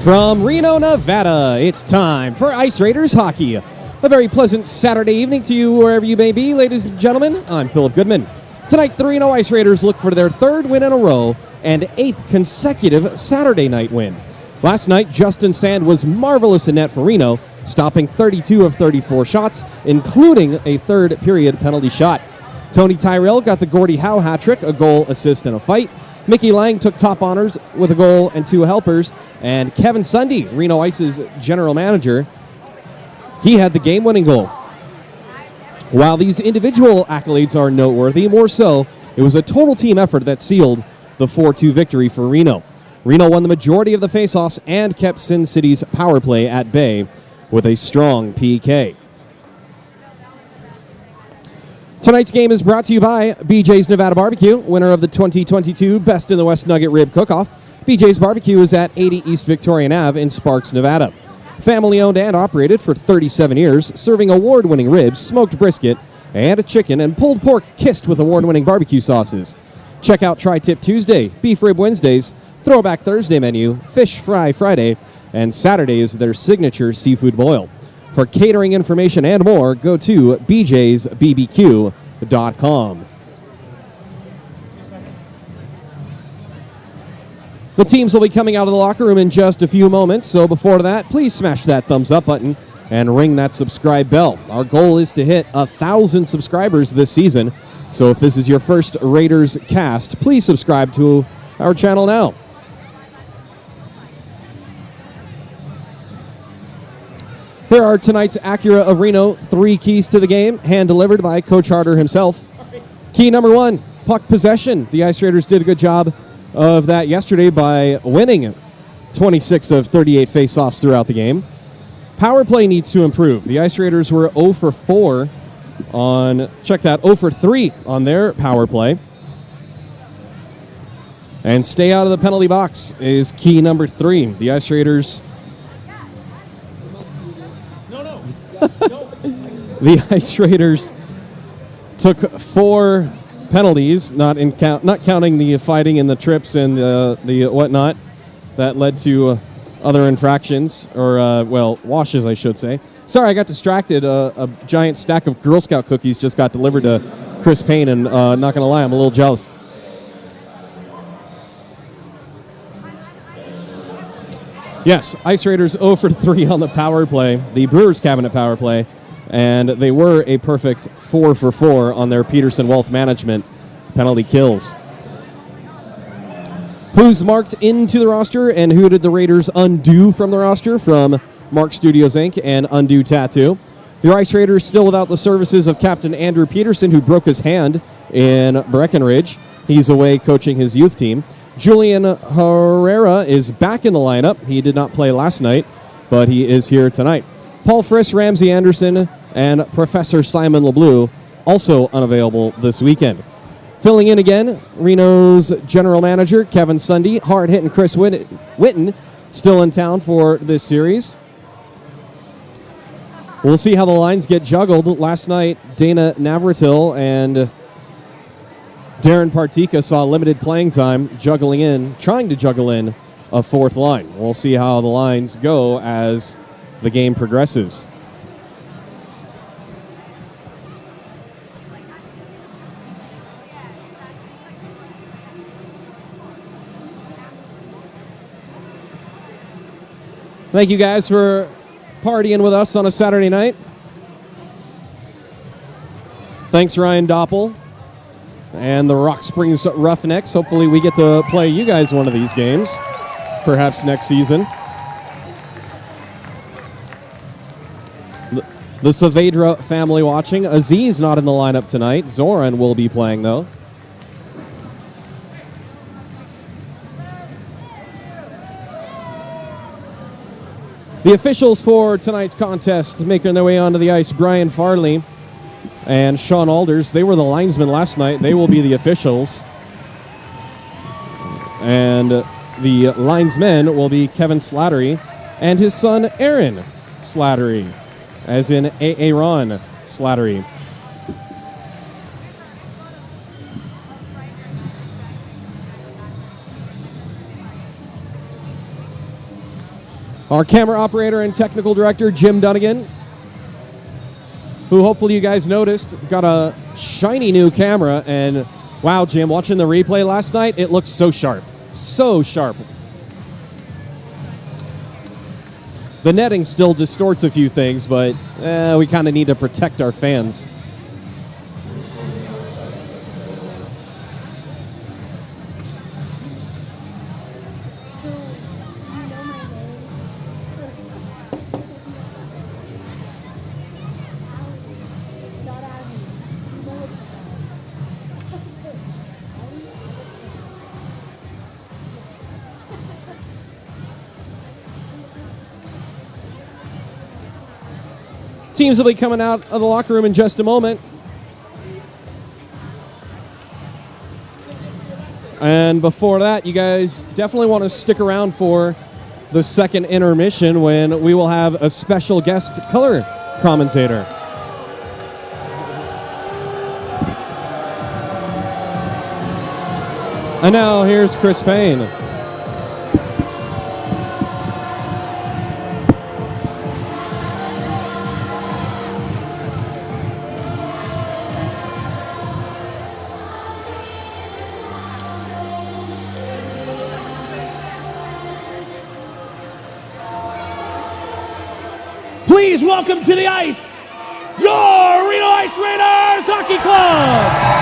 From Reno, Nevada, it's time for Ice Raiders hockey. A very pleasant Saturday evening to you wherever you may be, ladies and gentlemen. I'm Philip Goodman. Tonight, the Reno Ice Raiders look for their third win in a row and 8th consecutive Saturday night win. Last night, Justin Sand was marvelous in net for Reno, stopping 32 of 34 shots, including a third period penalty shot. Tony Tyrell got the Gordie Howe hat trick, a goal, assist, and a fight. Mickey Lang took top honors with a goal and 2 helpers. And Kevin Sundy, Reno Ice's general manager, he had the game-winning goal. While these individual accolades are noteworthy, more so, it was a total team effort that sealed the 4-2 victory for Reno. Reno won the majority of the faceoffs and kept Sin City's power play at bay with a strong PK. Tonight's game is brought to you by BJ's Nevada Barbecue, winner of the 2022 Best in the West Nugget Rib Cook-Off. BJ's Barbecue is at 80 East Victorian Ave in Sparks, Nevada. Family owned and operated for 37 years, serving award-winning ribs, smoked brisket, and a chicken and pulled pork kissed with award-winning barbecue sauces. Check out Tri-Tip Tuesday, Beef Rib Wednesdays, Throwback Thursday menu, Fish Fry Friday, and Saturday is their signature seafood boil. For catering information and more, go to bjsbbq.com. The teams will be coming out of the locker room in just a few moments, so before that, please smash that thumbs up button and ring that subscribe bell. Our goal is to hit 1,000 subscribers this season, so if this is your first Raiders cast, please subscribe to our channel now. Here are tonight's Acura of Reno 3 keys to the game, hand-delivered by Coach Harder himself. Key number 1, puck possession. The Ice Raiders did a good job of that yesterday by winning 26 of 38 face-offs throughout the game. Power play needs to improve. The Ice Raiders were 0 for 4 on, 0 for 3 on their power play. And stay out of the penalty box is key number 3. The Ice Raiders... The Ice Raiders took 4 penalties, not counting the fighting and the trips and the whatnot that led to other infractions, or, washes, I should say. Sorry, I got distracted. A giant stack of Girl Scout cookies just got delivered to Chris Payne, and not going to lie, I'm a little jealous. Yes, Ice Raiders 0 for 3 on the power play, the Brewers cabinet power play, and they were a perfect 4 for 4 on their Peterson Wealth Management penalty kills. Who's marked into the roster and who did the Raiders undo from the roster? From Mark Studios Inc. and Undo Tattoo. The Ice Raiders still without the services of Captain Andrew Peterson, who broke his hand in Breckenridge. He's away coaching his youth team. Julian Herrera is back in the lineup. He did not play last night, but he is here tonight. Paul Friss, Ramsey Anderson, and Professor Simon LeBleu also unavailable this weekend. Filling in again, Reno's general manager, Kevin Sundy, hard-hitting Chris Witten, still in town for this series. We'll see how the lines get juggled. Last night, Dana Navratil and Darren Partika saw limited playing time trying to juggle in a 4th line. We'll see how the lines go as the game progresses. Thank you guys for partying with us on a Saturday night. Thanks, Ryan Doppel and the Rock Springs Roughnecks. Hopefully we get to play you guys one of these games, perhaps next season. The Saavedra family watching. Aziz not in the lineup tonight. Zoran will be playing, though. The officials for tonight's contest making their way onto the ice, Brian Farley and Sean Alders. They were the linesmen last night. They will be the officials. And the linesmen will be Kevin Slattery and his son Aaron Slattery, as in Aaron Slattery. Our camera operator and technical director, Jim Dunnigan, who hopefully you guys noticed, got a shiny new camera. And wow, Jim, watching the replay last night, it looks so sharp. So sharp. The netting still distorts a few things, but we kind of need to protect our fans. Teams will be coming out of the locker room in just a moment. And before that, you guys definitely want to stick around for the second intermission when we will have a special guest color commentator. And now here's Chris Payne. Please welcome to the ice, your Reno Ice Raiders Hockey Club!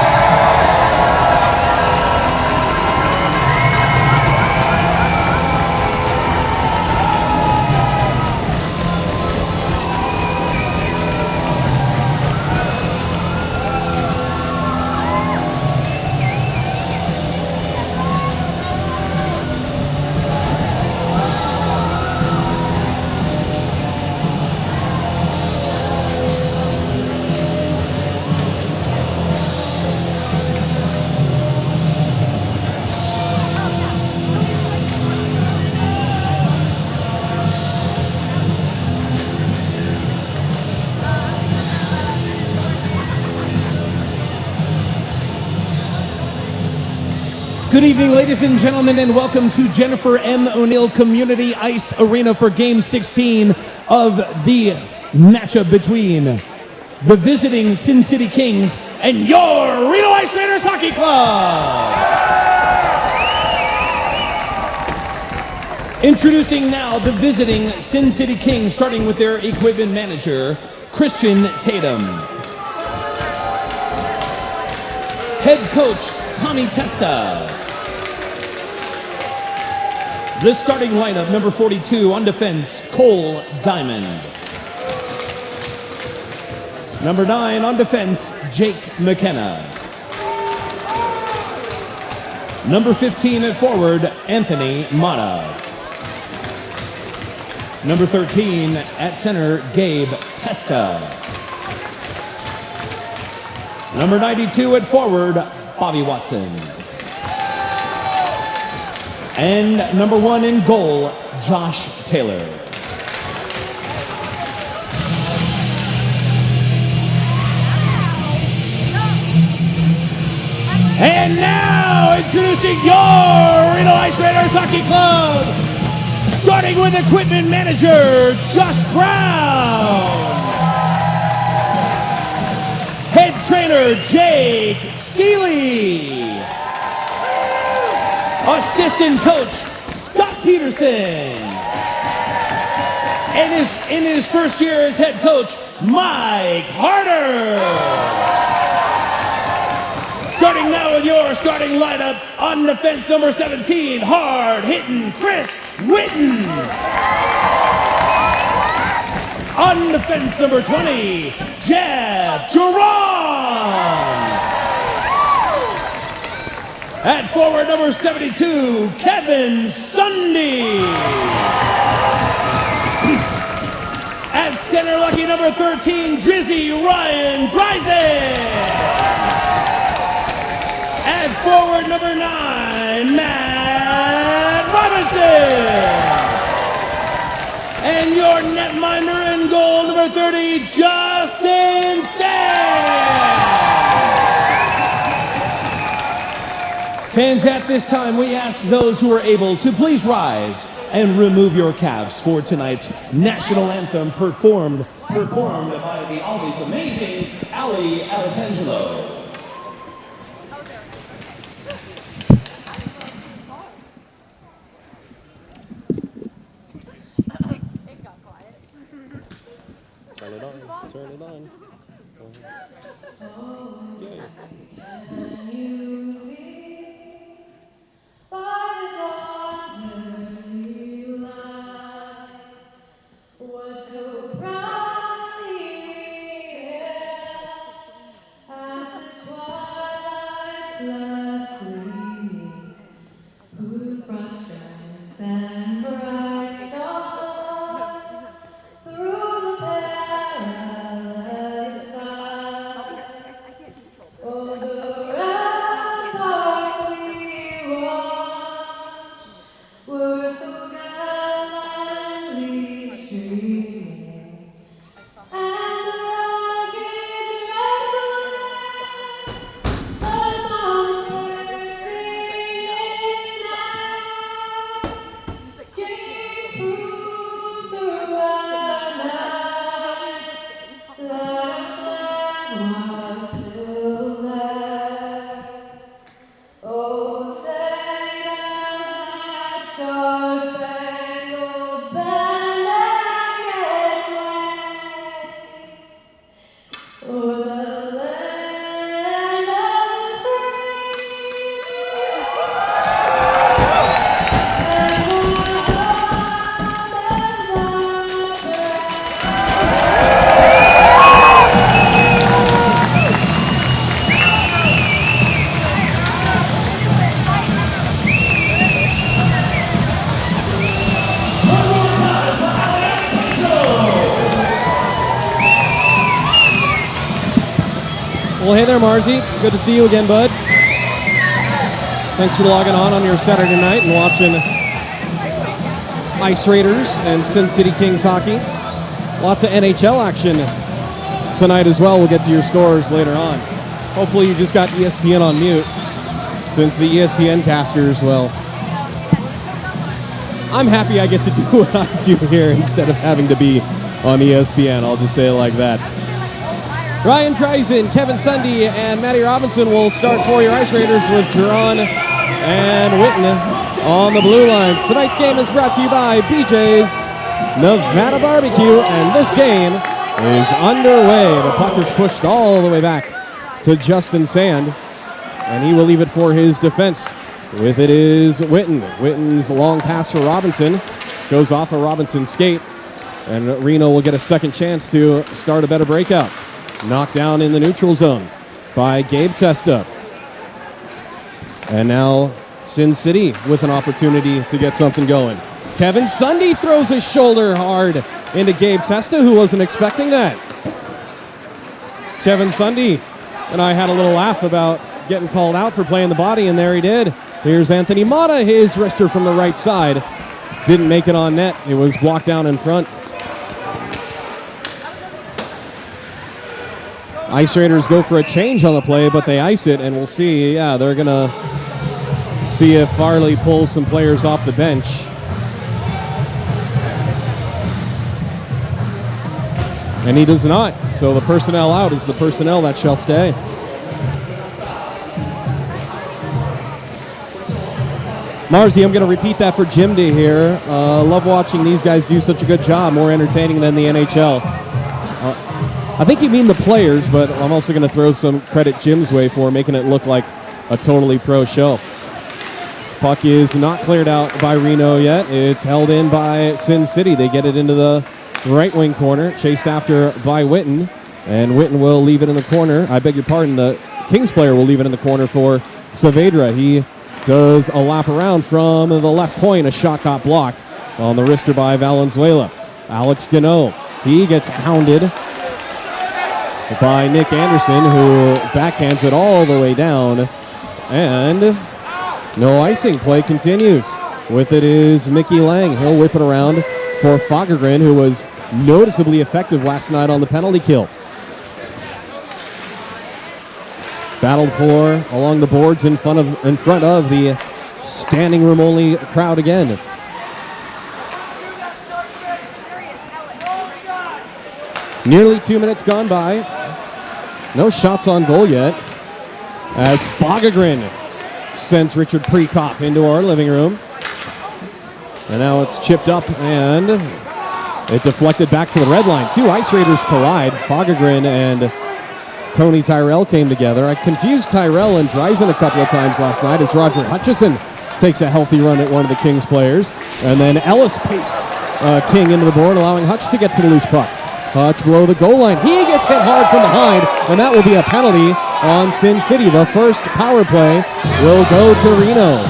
Good evening, ladies and gentlemen, and welcome to Jennifer M. O'Neill Community Ice Arena for Game 16 of the matchup between the visiting Sin City Kings and your Reno Ice Raiders Hockey Club. Introducing now the visiting Sin City Kings, starting with their equipment manager, Christian Tatum. Head coach, Tommy Testa. The starting lineup, number 42 on defense, Cole Diamond. Number 9 on defense, Jake McKenna. Number 15 at forward, Anthony Mata. Number 13 at center, Gabe Testa. Number 92 at forward, Bobby Watson. And number 1 in goal, Josh Taylor. And now, introducing your Reno Ice Raiders Hockey Club, starting with equipment manager, Josh Brown. Head trainer, Jake Seeley. Assistant coach, Scott Peterson. And in his first year as head coach, Mike Harder. Starting now with your starting lineup, on defense number 17, hard-hitting Chris Witten. On defense number 20, Jeff Jiron. At forward number 72, Kevin Sunday. At center lucky number 13, Drizzy Ryan Dreisen. At forward number 9, Matt Robinson. And your netminder in goal number 30, Justin Sam. Fans, at this time, we ask those who are able to please rise and remove your caps for tonight's national anthem performed by the always amazing Ali Abatangelo. Turn it on. Turn it on. Yay. Can you see by the dawn's early light what so brightly at the twilight's last gleaming, whose broad strands and bright stars through the perilous sky. Oh, the ramparts we watched were so gallantly streaming, and the rockets' red glare amongst her singing sang, gave proof throughout night that our flag was still there. Oh, say does that star-spangled banner yet wave o'er the land of the free? And Well, hey there, Marzi. Good to see you again, bud. Thanks for logging on your Saturday night and watching Ice Raiders and Sin City Kings hockey. Lots of NHL action tonight as well. We'll get to your scores later on. Hopefully you just got ESPN on mute, since the ESPN casters, well, I'm happy I get to do what I do here instead of having to be on ESPN. I'll just say it like that. Ryan Dreisen, Kevin Sunday, and Matty Robinson will start for your Ice Raiders with Jiron and Witten on the blue lines. Tonight's game is brought to you by BJ's Nevada Barbecue, and this game is underway. The puck is pushed all the way back to Justin Sand, and he will leave it for his defense. With it is Witten. Witten's long pass for Robinson goes off a Robinson skate, and Reno will get a second chance to start a better breakout. Knocked down in the neutral zone by Gabe Testa. And now Sin City with an opportunity to get something going. Kevin Sunday throws his shoulder hard into Gabe Testa, who wasn't expecting that. Kevin Sunday and I had a little laugh about getting called out for playing the body, and there he did. Here's Anthony Mata, his wrister from the right side. Didn't make it on net. It was blocked down in front. Ice Raiders go for a change on the play, but they ice it, and we'll see. Yeah, they're going to see if Farley pulls some players off the bench. And he does not. So the personnel out is the personnel that shall stay. Marzi, I'm going to repeat that for Jim to hear. Love watching these guys do such a good job, more entertaining than the NHL. I think you mean the players, but I'm also going to throw some credit Jim's way for making it look like a totally pro show. Puck is not cleared out by Reno yet. It's held in by Sin City. They get it into the right wing corner, chased after by Witten, and Witten will leave it in the corner. I beg your pardon, the Kings player will leave it in the corner for Saavedra. He does a lap around from the left point. A shot got blocked on the wrister by Valenzuela. Alex Gano, he gets hounded by Nick Anderson, who backhands it all the way down, and no icing. Play continues. With it is Mickey Lang. He'll whip it around for Fagergren, who was noticeably effective last night on the penalty kill. Battled for along the boards in front of the standing room only crowd again. Nearly 2 minutes gone by. No shots on goal yet. As Fogagrin sends Richard Prekop into our living room. And now it's chipped up and it deflected back to the red line. Two Ice Raiders collide. Fogagrin and Tony Tyrell came together. I confused Tyrell and Dreisen a couple of times last night as Roger Hutchison takes a healthy run at one of the Kings players. And then Ellis pastes King into the board, allowing Hutch to get to the loose puck. Hutch below the goal line. He gets hit hard from behind, and that will be a penalty on Sin City. The first power play will go to Reno.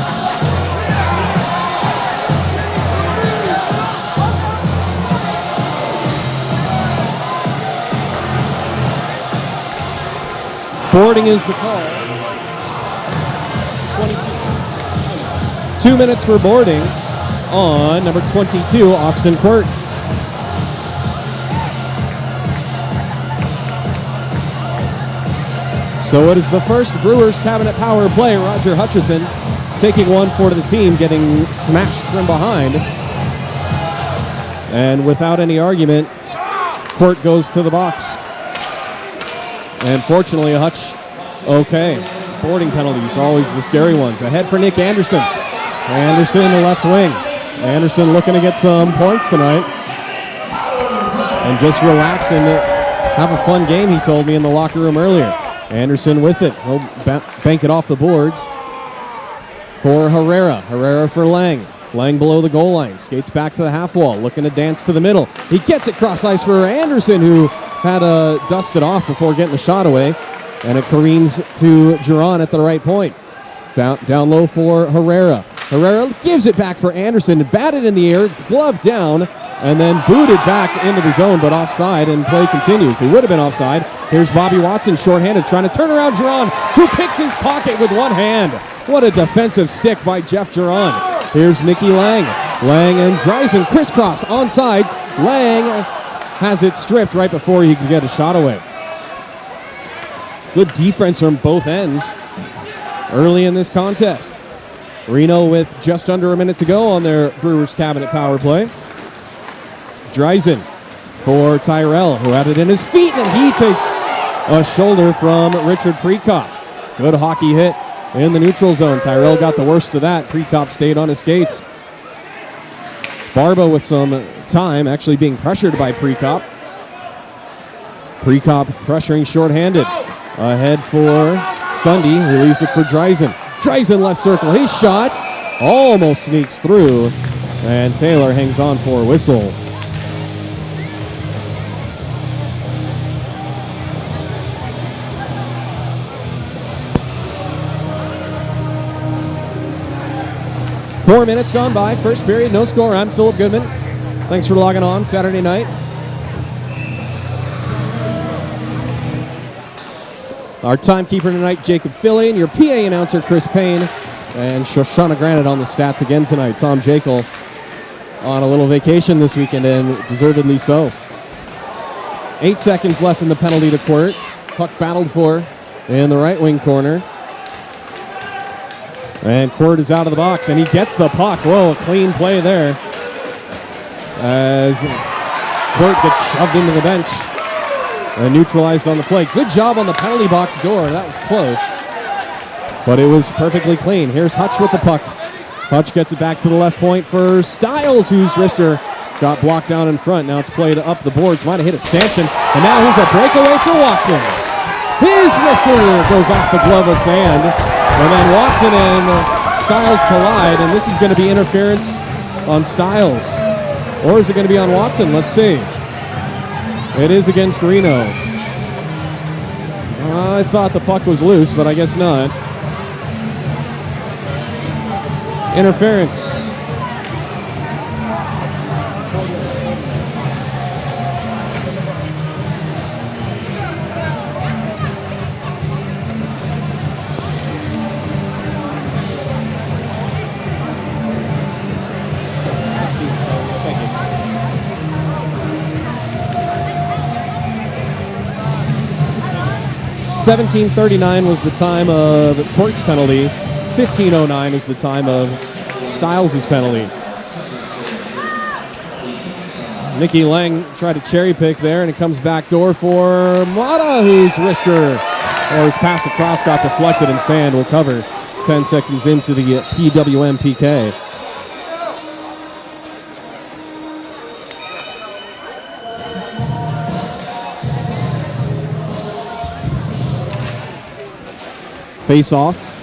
Boarding is the call. 2 minutes for boarding on number 22, Austin Quirt. So it is the first Brewers cabinet power play. Roger Hutchison taking one for the team, getting smashed from behind. And without any argument, Quirt goes to the box. And fortunately, Hutch, okay. Boarding penalties, always the scary ones. Ahead for Nick Anderson. Anderson, the left wing. Anderson looking to get some points tonight. And just relax and have a fun game, he told me in the locker room earlier. Anderson with it. He'll bank it off the boards for Herrera. Herrera for Lang. Lang below the goal line. Skates back to the half wall, looking to dance to the middle. He gets it cross ice for Anderson, who had dusted off before getting the shot away. And it careens to Jiron at the right point. Down low for Herrera. Herrera gives it back for Anderson. Batted in the air, glove down, and then booted back into the zone, but offside, and play continues. He would have been offside. Here's Bobby Watson, shorthanded, trying to turn around Jiron, who picks his pocket with one hand. What a defensive stick by Jeff Jiron. Here's Mickey Lang. Lang and Dreisen crisscross on sides. Lang has it stripped right before he could get a shot away. Good defense from both ends early in this contest. Reno with just under a minute to go on their Brewers cabinet power play. Dreisen for Tyrell, who had it in his feet, and he takes a shoulder from Richard Prekop. Good hockey hit in the neutral zone. Tyrell got the worst of that. Prekop stayed on his skates. Barba with some time, actually being pressured by Prekop. Prekop pressuring shorthanded. Ahead for Sunday, who leaves it for Dreisen. Dreisen left circle, his shot almost sneaks through, and Taylor hangs on for a whistle. Four minutes gone by, first period, no score. I'm Philip Goodman. Thanks for logging on Saturday night. Our timekeeper tonight, Jacob Fillion. Your PA announcer, Chris Payne. And Shoshana Granite on the stats again tonight. Tom Jekyll on a little vacation this weekend, and deservedly so. 8 seconds left in the penalty to Quirt. Puck battled for in the right wing corner. And Quirt is out of the box, and he gets the puck. Whoa, a clean play there. As Quirt gets shoved into the bench. And neutralized on the play. Good job on the penalty box door. That was close. But it was perfectly clean. Here's Hutch with the puck. Hutch gets it back to the left point for Stiles, whose wrister got blocked down in front. Now it's played up the boards. Might have hit a stanchion. And now here's a breakaway for Watson. His wrister goes off the glove of sand. And then Watson and Stiles collide. And this is going to be interference on Stiles. Or is it going to be on Watson? Let's see. It is against Reno. I thought the puck was loose, but I guess not. Interference. Thank you. 17:39 was the time of Quirt's penalty. 15:09 is the time of Stiles' penalty. Mickey Lang tried to cherry pick there, and it comes back door for Mata, whose wrister, or his pass across got deflected, and Sand will cover 10 seconds into the PWM PK. Face off.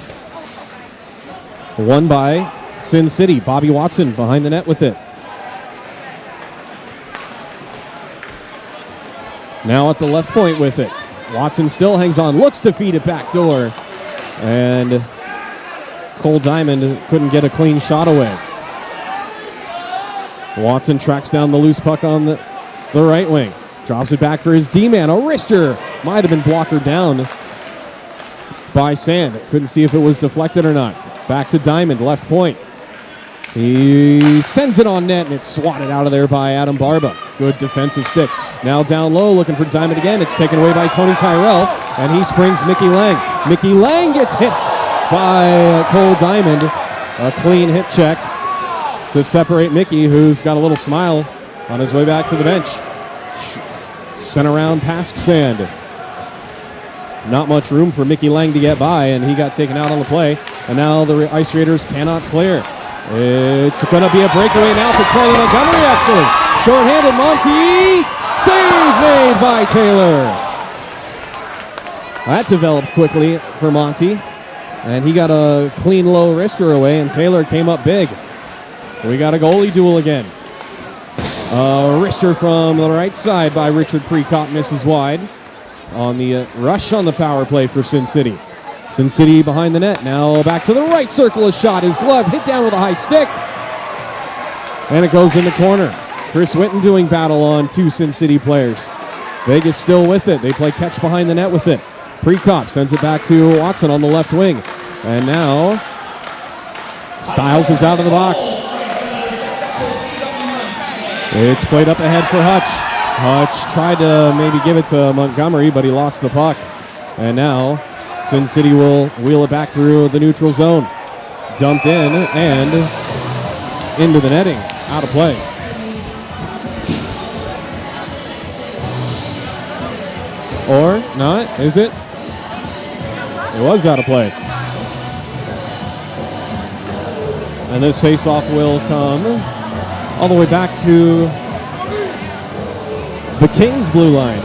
Won by Sin City. Bobby Watson behind the net with it. Now at the left point with it. Watson still hangs on, looks to feed it back door. And Cole Diamond couldn't get a clean shot away. Watson tracks down the loose puck on the right wing. Drops it back for his D-man. A wrister. Might have been blockered down by Sand. Couldn't see if it was deflected or not. Back to Diamond, left point. He sends it on net, and it's swatted out of there by Adam Barba. Good defensive stick. Now down low, looking for Diamond again. It's taken away by Tony Tyrell, and he springs Mickey Lang. Mickey Lang gets hit by Cole Diamond. A clean hit check to separate Mickey, who's got a little smile on his way back to the bench. Sent around past Sand. Not much room for Mickey Lang to get by, and he got taken out on the play. And now the Ice Raiders cannot clear. It's going to be a breakaway now for Charlie Montgomery, actually. Short-handed Monty. Save made by Taylor. That developed quickly for Monty. And he got a clean low wrister away, and Taylor came up big. We got a goalie duel again. A wrister from the right side by Richard Precott misses wide. On the rush on the power play for Sin City. Sin City behind the net. Now back to the right circle. A shot is gloved. Hit down with a high stick. And it goes in the corner. Chris Witten doing battle on two Sin City players. Vegas still with it. They play catch behind the net with it. Precop sends it back to Watson on the left wing. And now Styles is out of the box. It's played up ahead for Hutch. Hutch tried to maybe give it to Montgomery, but he lost the puck. And now Sin City will wheel it back through the neutral zone. Dumped in and into the netting. Out of play. Or not, is it? It was out of play. And this face-off will come all the way back to the Kings' blue line.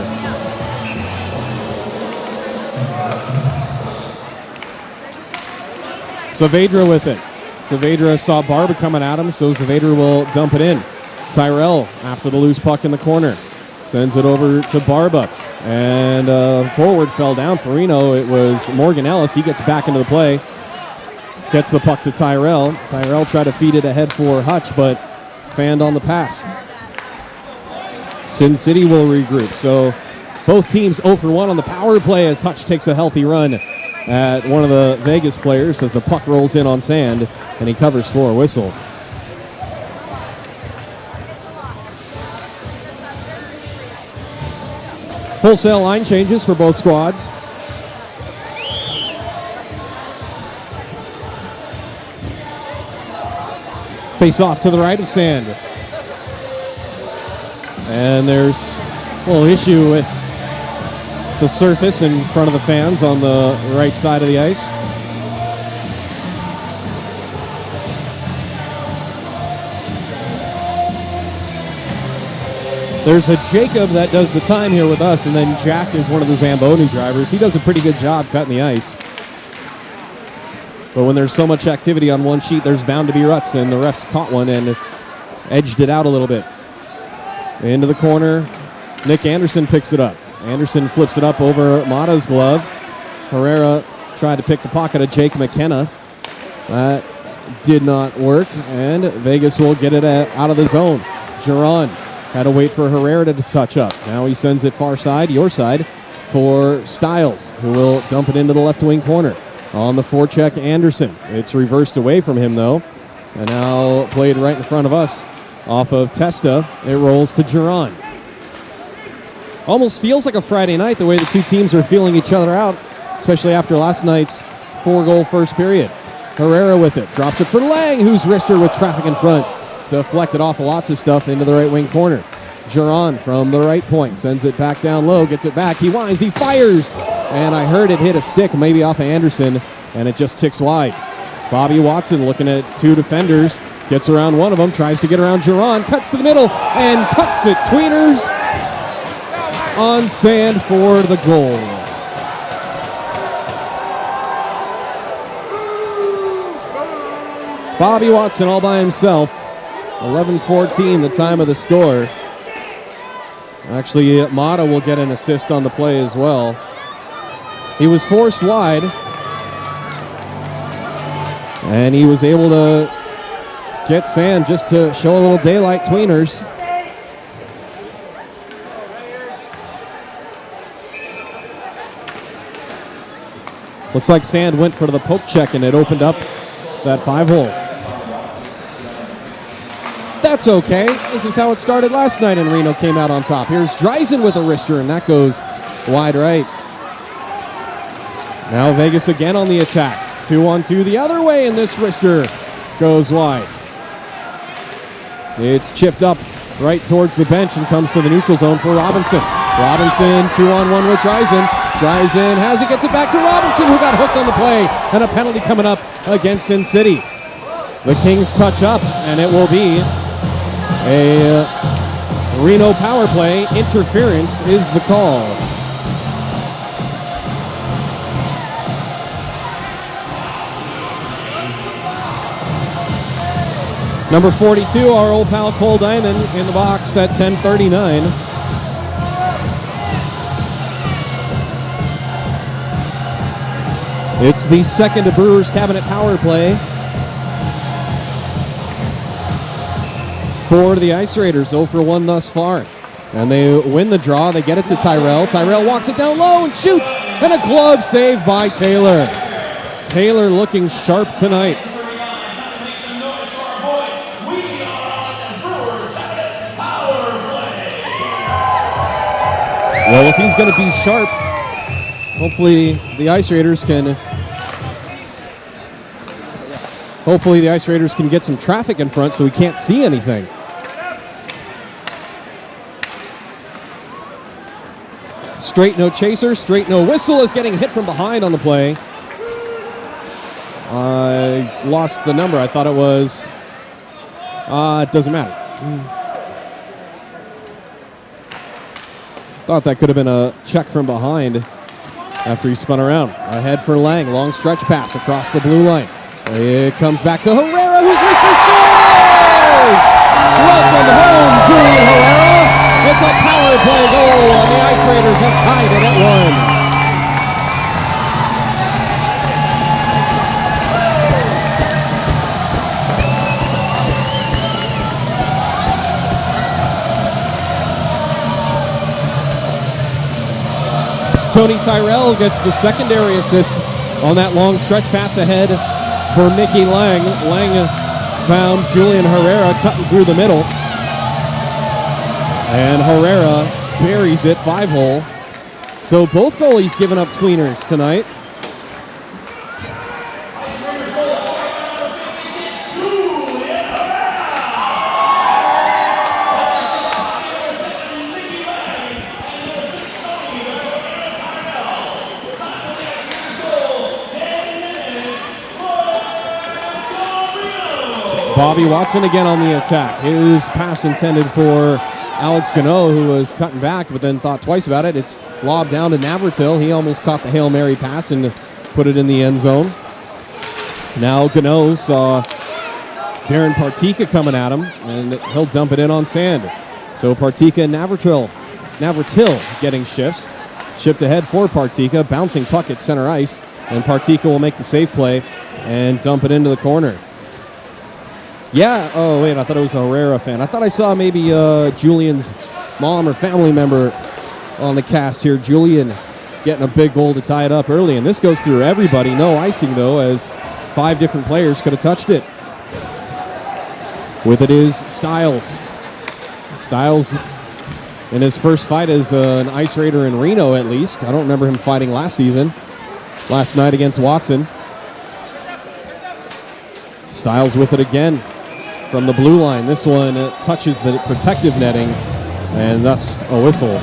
Saavedra with it. Saavedra saw Barba coming at him, so Saavedra will dump it in. Tyrell after the loose puck in the corner. Sends it over to Barba. And forward fell down for Reno. It was Morgan Ellis. He gets back into the play. Gets the puck to Tyrell. Tyrell tried to feed it ahead for Hutch, but fanned on the pass. Sin City will regroup. So both teams 0 for 1 on the power play as Hutch takes a healthy run at one of the Vegas players as the puck rolls in on Sand, and he covers for a whistle. Wholesale line changes for both squads. Face off to the right of Sand. And there's a little issue with the surface in front of the fans on the right side of the ice. There's a Jacob that does the time here with us, and then Jack is one of the Zamboni drivers. He does a pretty good job cutting the ice. But when there's so much activity on one sheet, there's bound to be ruts, and the refs caught one and edged it out a little bit. Into the corner, Nick Anderson picks it up. Anderson flips it up over Mata's glove. Herrera tried to pick the pocket of Jake McKenna. That did not work, and Vegas will get it out of the zone. Jiron had to wait for Herrera to touch up. Now he sends it far side, your side, for Styles, who will dump it into the left wing corner. On the forecheck, Anderson. It's reversed away from him, though. And now played right in front of us. Off of Testa, it rolls to Jiron. Almost feels like a Friday night, the way the two teams are feeling each other out, especially after last night's 4-goal first period. Herrera with it. Drops it for Lang, who's wrister with traffic in front. Deflected off of lots of stuff into the right wing corner. Jiron from the right point sends it back down low, gets it back. He winds, he fires, and I heard it hit a stick, maybe off of Anderson, and it just ticks wide. Bobby Watson looking at two defenders, gets around one of them, tries to get around Jiron, cuts to the middle, and tucks it. Tweeners on sand for the goal. Bobby Watson all by himself. 11-14, the time of the score. Actually, Mata will get an assist on the play as well. He was forced wide, and he was able to get sand just to show a little daylight. Tweeners. Looks like sand went for the poke check, and it opened up that 5-hole. That's okay. This is how it started last night, and Reno came out on top. Here's Dreisen with a wrister, and that goes wide right. Now Vegas again on the attack. 2-on-2 the other way, and this wrister goes wide. It's chipped up right towards the bench and comes to the neutral zone for Robinson. Robinson 2-on-1 with Dreisen. Dreisen has it, gets it back to Robinson, who got hooked on the play, and a penalty coming up against Sin City. The Kings touch up, and it will be a Reno power play. Interference is the call. Number 42, our old pal Cole Diamond in the box at 10:39. It's the second Brewers cabinet power play for the Ice Raiders. 0 for 1 thus far. And they win the draw. They get it to Tyrell. Tyrell walks it down low and shoots. And a glove save by Taylor. Taylor looking sharp tonight. Well, if he's going to be sharp, hopefully the Ice Raiders can get some traffic in front so we can't see anything. Straight no chaser, straight no whistle is getting hit from behind on the play. I lost the number. I thought it was... it doesn't matter. Thought that could have been a check from behind after he spun around. Ahead for Lang. Long stretch pass across the blue line. It comes back to Herrera, whose wrister scores! Welcome home, Julian Herrera. It's a power play goal, and the Ice Raiders have tied it at 1. Tony Tyrell gets the secondary assist on that long stretch pass ahead for Mickey Lang. Lang found Julian Herrera cutting through the middle. And Herrera buries it, 5-hole. So both goalies giving up tweeners tonight. Bobby Watson again on the attack. His pass intended for Alex Gano, who was cutting back, but then thought twice about it. It's lobbed down to Navratil. He almost caught the Hail Mary pass and put it in the end zone. Now Gano saw Darren Partika coming at him, and he'll dump it in on sand. So Partika and Navratil getting shifts. Chipped ahead for Partika, bouncing puck at center ice, and Partika will make the safe play and dump it into the corner. Yeah, oh wait, I thought it was a Herrera fan. I thought I saw maybe Julian's mom or family member on the cast here. Julian getting a big goal to tie it up early, and this goes through everybody. No icing though, as 5 different players could have touched it. With it is Styles. Styles in his first fight as an Ice Raider in Reno, at least. I don't remember him fighting last night against Watson. Styles with it again from the blue line. This one touches the protective netting and thus a whistle.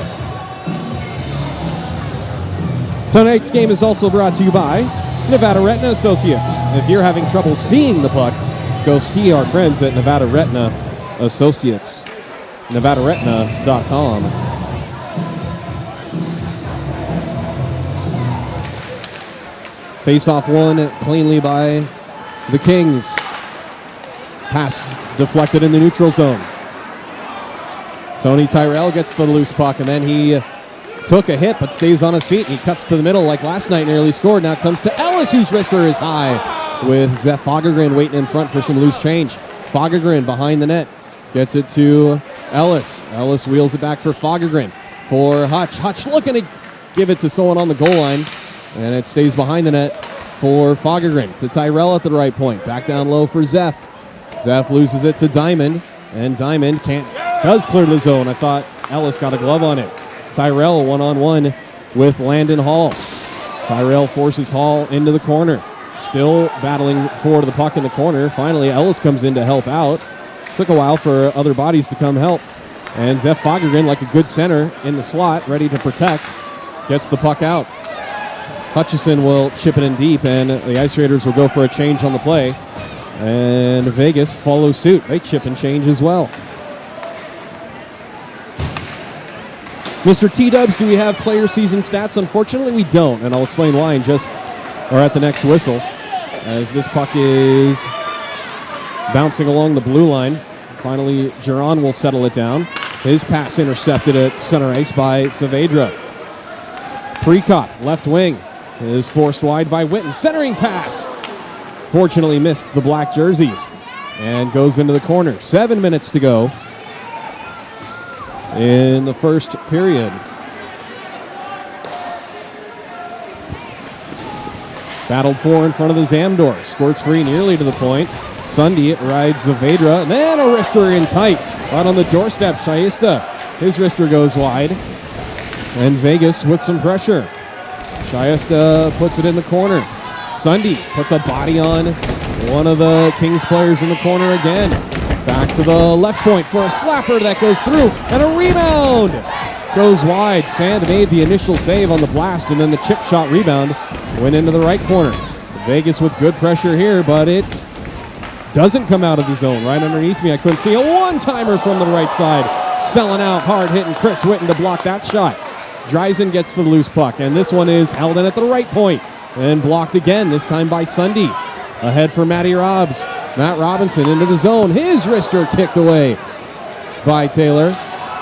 Tonight's game is also brought to you by Nevada Retina Associates. If you're having trouble seeing the puck, go see our friends at Nevada Retina Associates. NevadaRetina.com. Face-off won cleanly by the Kings. Pass deflected in the neutral zone. Tony Tyrell gets the loose puck, and then he took a hit but stays on his feet, and he cuts to the middle like last night, nearly scored. Now comes to Ellis, whose wrister is high, with Zeph Fagergren waiting in front for some loose change. Fagergren behind the net gets it to Ellis. Ellis wheels it back for Fagergren. For Hutch. Hutch looking to give it to someone on the goal line, and it stays behind the net for Fagergren. To Tyrell at the right point. Back down low for Zeph. Zeph loses it to Diamond, and Diamond does clear the zone. I thought Ellis got a glove on it. Tyrell one-on-one with Landon Hall. Tyrell forces Hall into the corner. Still battling for the puck in the corner. Finally, Ellis comes in to help out. Took a while for other bodies to come help. And Zeph Fagergren, like a good center in the slot, ready to protect, gets the puck out. Hutchison will chip it in deep, and the Ice Raiders will go for a change on the play. And Vegas follows suit. They chip and change as well. Mr. T-Dubs, do we have player season stats? Unfortunately, we don't, and I'll explain why at the next whistle, as this puck is bouncing along the blue line. Finally, Jiron will settle it down. His pass intercepted at center ice by Saavedra. Prekop, left wing, is forced wide by Witten. Centering pass. Fortunately missed the black jerseys and goes into the corner. 7 minutes to go in the first period. Battled for in front of the Zamdor. Squirts free nearly to the point. Sunday rides Saavedra. And then a wrister in tight. Right on the doorstep, Shaista. His wrister goes wide. And Vegas with some pressure. Shaista puts it in the corner. Sunday puts a body on one of the Kings players in the corner again. Back to the left point for a slapper that goes through, and a rebound goes wide. Sand made the initial save on the blast, and then the chip shot rebound went into the right corner. Vegas with good pressure here, but it doesn't come out of the zone. Right underneath me, I couldn't see a one-timer from the right side. Selling out, hard-hitting Chris Witten to block that shot. Dreisen gets the loose puck, and this one is held in at the right point and blocked again, this time by Sunday. Ahead for Matty Robbs. Matt Robinson into the zone. His wrister kicked away by Taylor.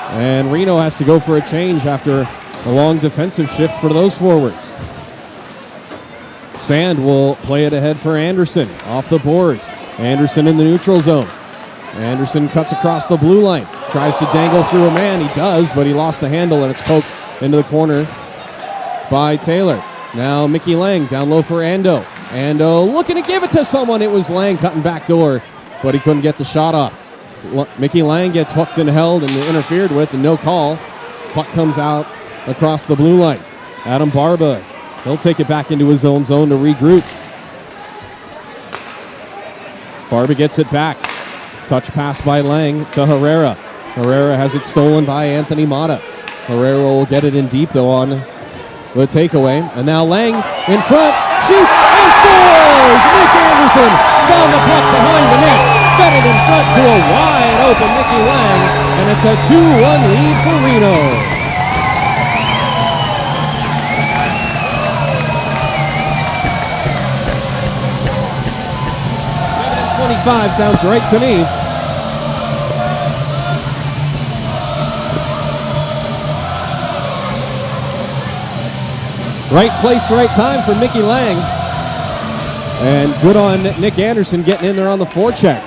And Reno has to go for a change after a long defensive shift for those forwards. Sand will play it ahead for Anderson. Off the boards. Anderson in the neutral zone. Anderson cuts across the blue line. Tries to dangle through a man. He does, but he lost the handle, and it's poked into the corner by Taylor. Now Mickey Lang down low for Ando. Ando looking to give it to someone. It was Lang cutting back door, but he couldn't get the shot off. Mickey Lang gets hooked and held and interfered with, and no call. Puck comes out across the blue line. Adam Barba, he'll take it back into his own zone to regroup. Barba gets it back. Touch pass by Lang to Herrera. Herrera has it stolen by Anthony Mata. Herrera will get it in deep, though, on the takeaway. And now Lang in front, shoots and scores! Nick Anderson found the puck behind the net, fed it in front to a wide open Mickey Lang, and it's a 2-1 lead for Reno. .25 sounds right to me. Right place, right time for Mickey Lang. And good on Nick Anderson getting in there on the forecheck.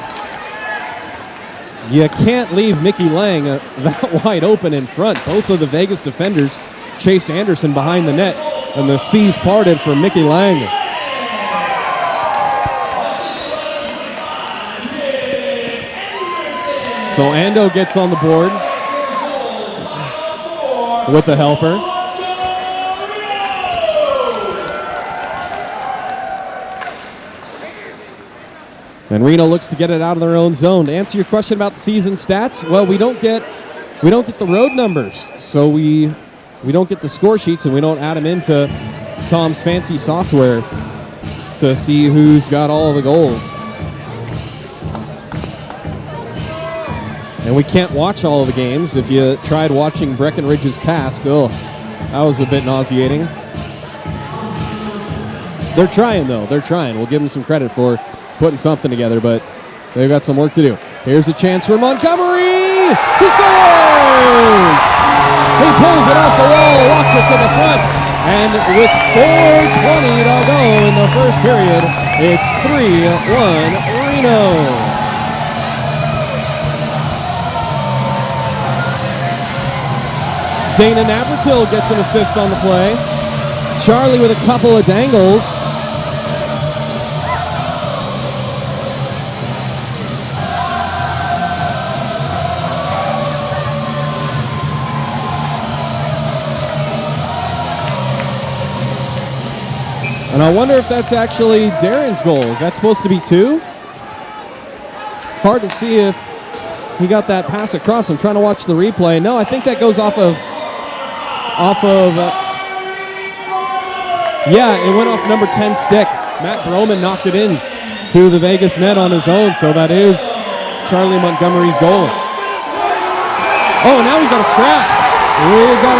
You can't leave Mickey Lang that wide open in front. Both of the Vegas defenders chased Anderson behind the net, and the seas parted for Mickey Lang. So Ando gets on the board with the helper. And Reno looks to get it out of their own zone. To answer your question about the season stats, well, we don't get we don't get the road numbers, so we don't get the score sheets, and we don't add them into Tom's fancy software to see who's got all of the goals. And we can't watch all of the games. If you tried watching Breckenridge's cast, that was a bit nauseating. They're trying, though. They're trying. We'll give them some credit for putting something together, but they've got some work to do. Here's a chance for Montgomery. He scores! He pulls it off the wall, walks it to the front, and with 4:20 to go in the first period, it's 3-1 Reno. Dana Navratil gets an assist on the play. Charlie with a couple of dangles. And I wonder if that's actually Darren's goal. Is that supposed to be 2? Hard to see if he got that pass across. I'm trying to watch the replay. No, I think that goes off of yeah, it went off number 10 stick. Matt Broman knocked it in to the Vegas net on his own, so that is Charlie Montgomery's goal. Oh, now we've got a scrap. We've got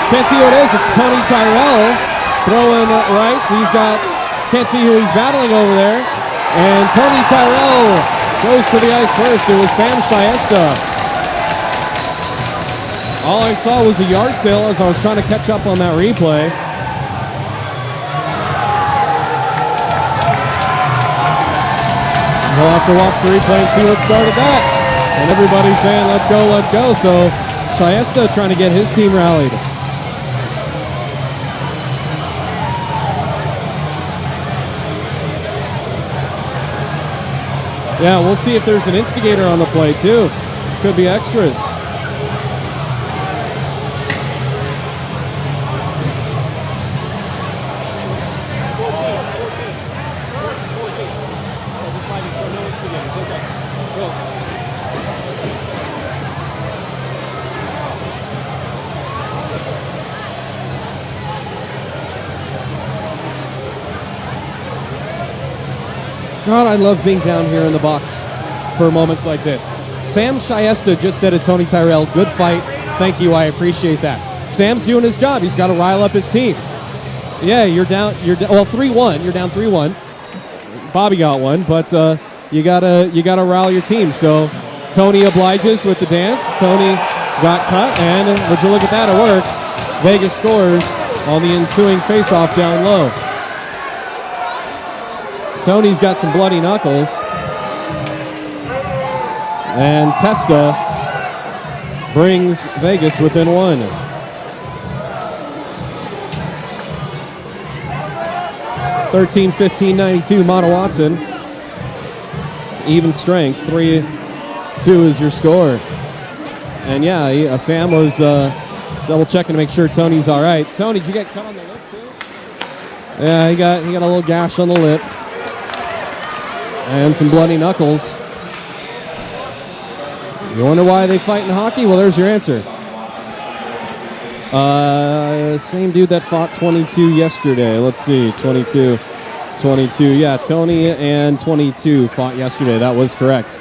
can't see who it is. It's Tony Tyrell throwing right. So can't see who he's battling over there. And Tony Tyrell goes to the ice first. It was Sam Shiesta. All I saw was a yard sale as I was trying to catch up on that replay. We'll have to watch the replay and see what started that. And everybody's saying, let's go, let's go. So Shiesta trying to get his team rallied. Yeah, we'll see if there's an instigator on the play, too. Could be extras. God, I love being down here in the box for moments like this. Sam Shiesta just said to Tony Tyrell, good fight. Thank you. I appreciate that. Sam's doing his job. He's got to rile up his team. Yeah, you're down. Well, 3-1. You're down 3-1. Bobby got one, but you gotta rile your team. So Tony obliges with the dance. Tony got cut, and would you look at that? It worked. Vegas scores on the ensuing faceoff down low. Tony's got some bloody knuckles. And Testa brings Vegas within 1. (13-15-92) Mata Watson. Even strength. 3-2 is your score. And yeah, Sam was double checking to make sure Tony's all right. Tony, did you get cut on the lip too? Yeah, he got a little gash on the lip. And some bloody knuckles. You wonder why they fight in hockey? Well, there's your answer. Same dude that fought 22 yesterday. Let's see, 22. Yeah, Tony and 22 fought yesterday. That was correct.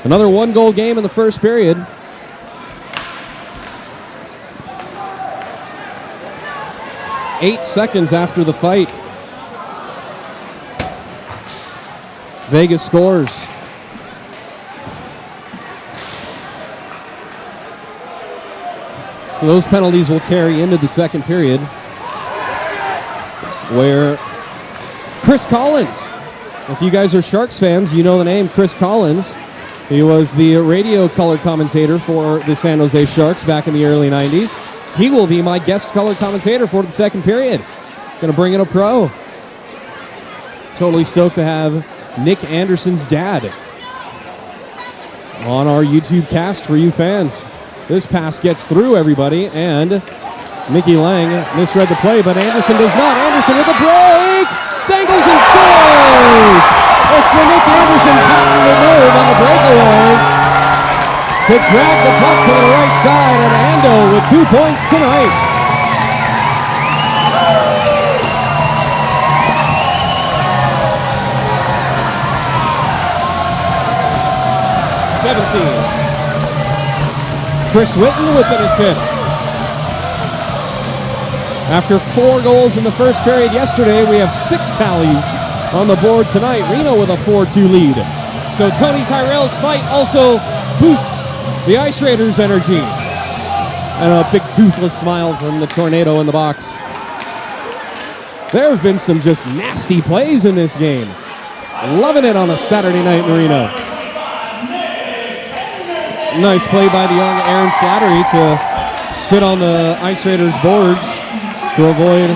Another 1-goal game in the first period. Eight seconds after the fight, Vegas scores. So those penalties will carry into the second period, where Chris Collins, if you guys are Sharks fans, you know the name Chris Collins. He was the radio color commentator for the San Jose Sharks back in the early 90s. He will be my guest color commentator for the second period. Gonna bring in a pro. Totally stoked to have Nick Anderson's dad on our YouTube cast for you fans. This pass gets through everybody, and Mickey Lang misread the play, but Anderson does not. Anderson with a break! Dangles and scores! It's the Nick Anderson patented move on the breakaway. to drag the puck to the right side, and Ando with 2 points tonight. Chris Whitten with an assist. After 4 goals in the first period yesterday, we have 6 tallies on the board tonight. Reno with a 4-2 lead. So Tony Tyrell's fight also boosts the Ice Raiders' energy. And a big toothless smile from the Tornado in the box. There have been some just nasty plays in this game. Loving it on a Saturday night in Reno. Nice play by the young Aaron Slattery to sit on the Ice Raiders boards to avoid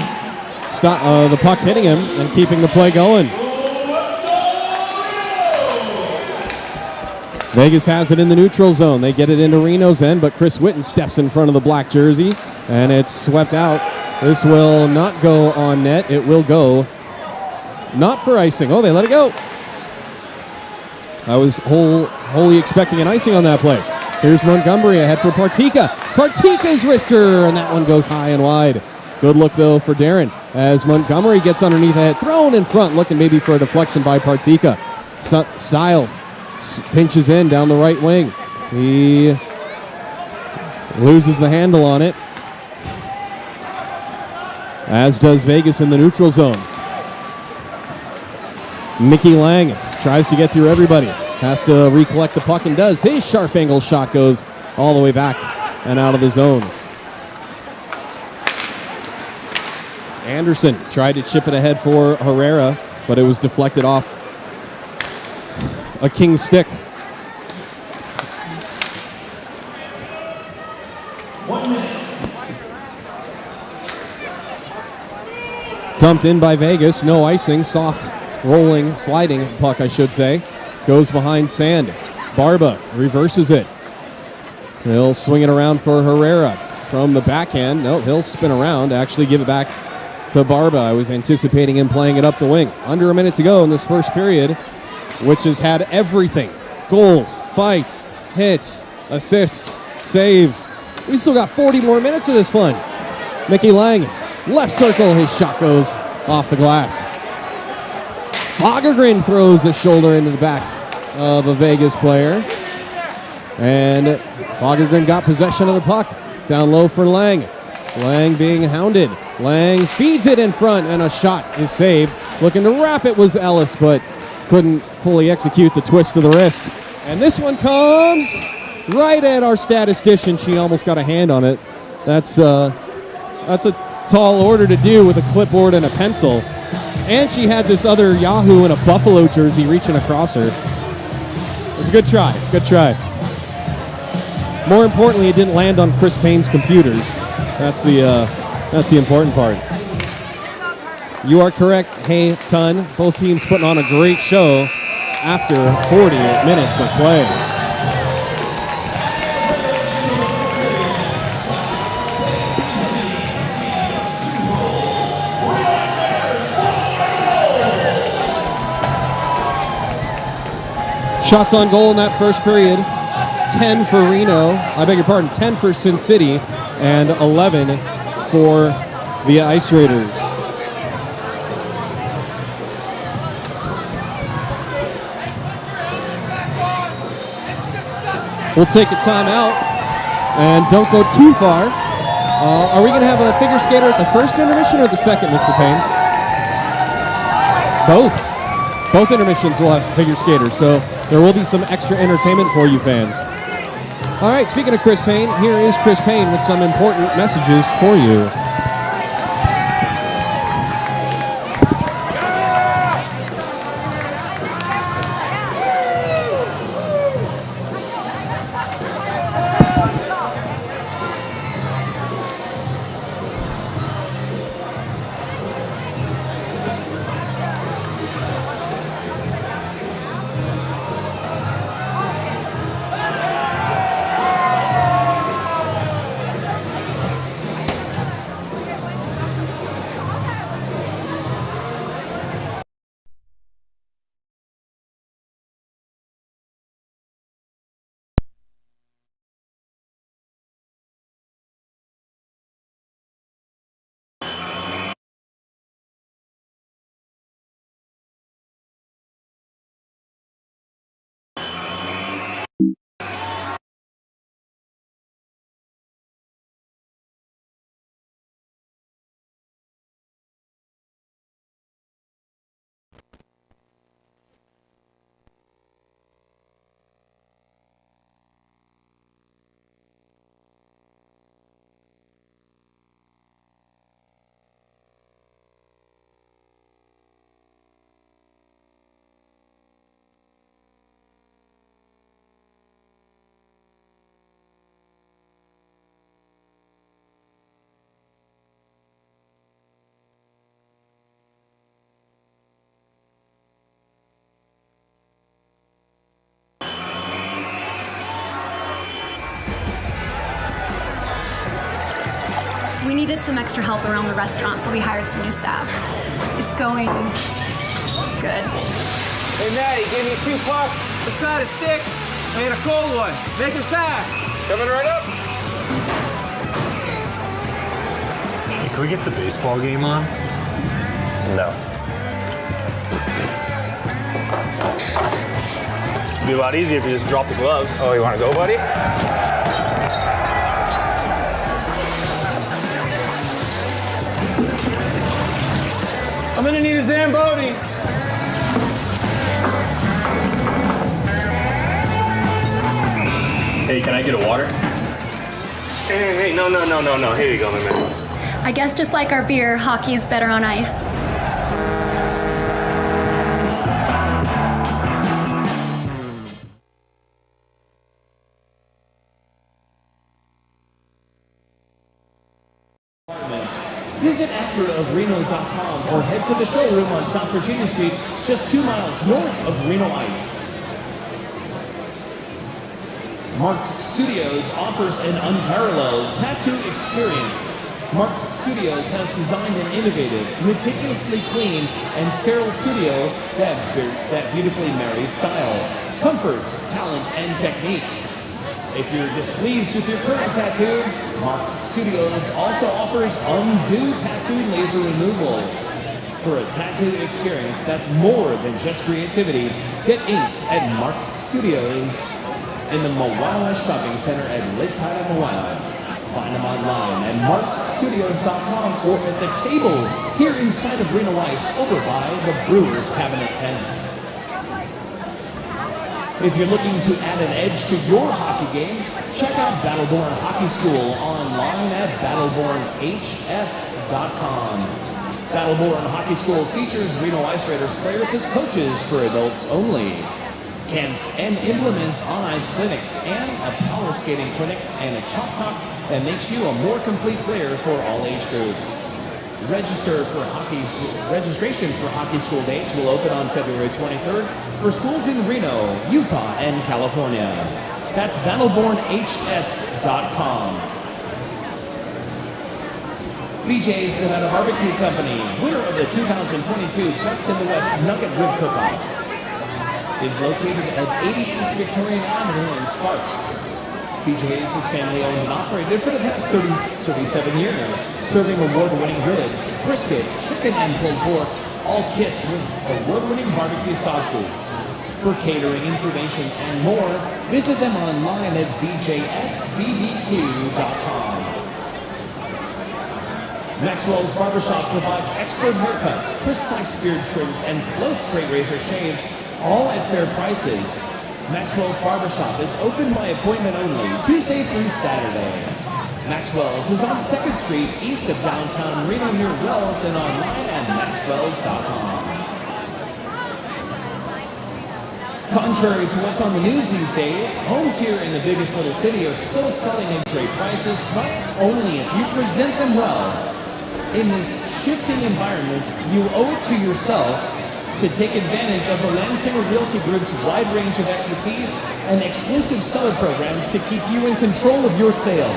the puck hitting him and keeping the play going. Vegas has it in the neutral zone. They get it into Reno's end, but Chris Whitten steps in front of the black jersey, and it's swept out. This will not go on net. It will go not for icing. Oh, they let it go. I was wholly expecting an icing on that play. Here's Montgomery ahead for Partika. Partika's wrister, and that one goes high and wide. Good look, though, for Darren as Montgomery gets underneath the head, thrown in front, looking maybe for a deflection by Partika. Styles pinches in down the right wing. He loses the handle on it, as does Vegas in the neutral zone. Mickey Lang tries to get through everybody. Has to recollect the puck and does. His sharp angle shot goes all the way back and out of the zone. Anderson tried to chip it ahead for Herrera, but it was deflected off a King's stick. Dumped in by Vegas. No icing. Soft rolling, sliding puck, I should say. Goes behind Sand. Barba reverses it. He'll swing it around for Herrera from the backhand. No, he'll spin around, actually give it back to Barba. I was anticipating him playing it up the wing. Under a minute to go in this first period, which has had everything. Goals, fights, hits, assists, saves. We still got 40 more minutes of this fun. Mickey Lang, left circle, his shot goes off the glass. Fagergren throws a shoulder into the back of a Vegas player. And Fagergren got possession of the puck. Down low for Lang. Lang being hounded. Lang feeds it in front, and a shot is saved. Looking to wrap it was Ellis, but couldn't fully execute the twist of the wrist. And this one comes right at our statistician. She almost got a hand on it. That's a tall order to do with a clipboard and a pencil. And she had this other Yahoo in a Buffalo jersey reaching across her. It was a good try. Good try. More importantly, it didn't land on Chris Payne's computers. That's the important part. You are correct, Hey Ton. Both teams putting on a great show after 40 minutes of play. Shots on goal in that first period. 10 for Reno. I beg your pardon, 10 for Sin City and 11 for the Ice Raiders. We'll take a timeout and don't go too far. Are we going to have a figure skater at the first intermission or the second, Mr. Payne? Both. Both intermissions will have figure skaters, so there will be some extra entertainment for you fans. All right, speaking of Chris Payne, here is Chris Payne with some important messages for you. We needed some extra help around the restaurant, so we hired some new staff. It's going good. Hey, Maddie, give me 2 pucks, a side of sticks, and a cold one. Make it fast. Coming right up. Hey, can we get the baseball game on? No. It'd be a lot easier if you just drop the gloves. Oh, you want to go, buddy? I'm gonna need a Zamboni. Hey, can I get a water? Hey, no. Here you go, my man. I guess just like our beer, hockey's better on ice. Visit AcuraofReno.com or head to the showroom on South Virginia Street, just 2 miles north of Reno Ice. Marked Studios offers an unparalleled tattoo experience. Marked Studios has designed an innovative, meticulously clean, and sterile studio that beautifully marries style, comfort, talent, and technique. If you're displeased with your current tattoo, Marked Studios also offers Undo Tattoo Laser Removal. For a tattoo experience that's more than just creativity, get inked at Marked Studios in the Moana Shopping Center at Lakeside of Moana. Find them online at markedstudios.com or at the table here inside of Reno Ice over by the Brewer's Cabinet tent. If you're looking to add an edge to your hockey game, check out Battleborn Hockey School online at battlebornhs.com. Battleborn Hockey School features Reno Ice Raiders players as coaches for adults only. Camps and implements on ice clinics and a power skating clinic and a chalk talk that makes you a more complete player for all age groups. Registration for hockey school dates will open on February 23rd for schools in Reno, Utah, and California. That's battlebornhs.com. BJ's Nevada Barbecue Company, winner of the 2022 Best in the West Nugget Rib Cook-Off, is located at 80 East Victorian Avenue in Sparks. BJ's is family owned and operated for the past 37 years, serving award-winning ribs, brisket, chicken, and pulled pork, all kissed with award-winning barbecue sauces. For catering information and more, visit them online at bjsbbq.com. Maxwell's Barbershop provides expert haircuts, precise beard trims, and close straight razor shaves, all at fair prices. Maxwell's Barbershop is open by appointment only, Tuesday through Saturday. Maxwell's is on 2nd Street, east of downtown Reno near Wells, and online at maxwells.com. Contrary to what's on the news these days, homes here in the biggest little city are still selling at great prices, but only if you present them well. In this shifting environment, you owe it to yourself to take advantage of the Landsinger Realty Group's wide range of expertise and exclusive seller programs to keep you in control of your sale.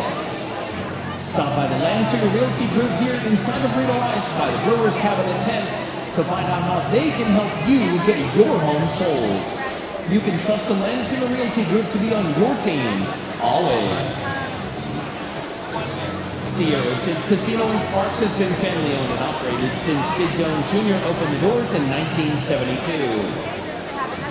Stop by the Landsinger Realty Group here inside of Reno Ice by the Brewer's Cabinet tent to find out how they can help you get your home sold. You can trust the Landsinger Realty Group to be on your team, always. Sierra Sid's Casino in Sparks has been family owned and operated since Sid Doan Jr. opened the doors in 1972.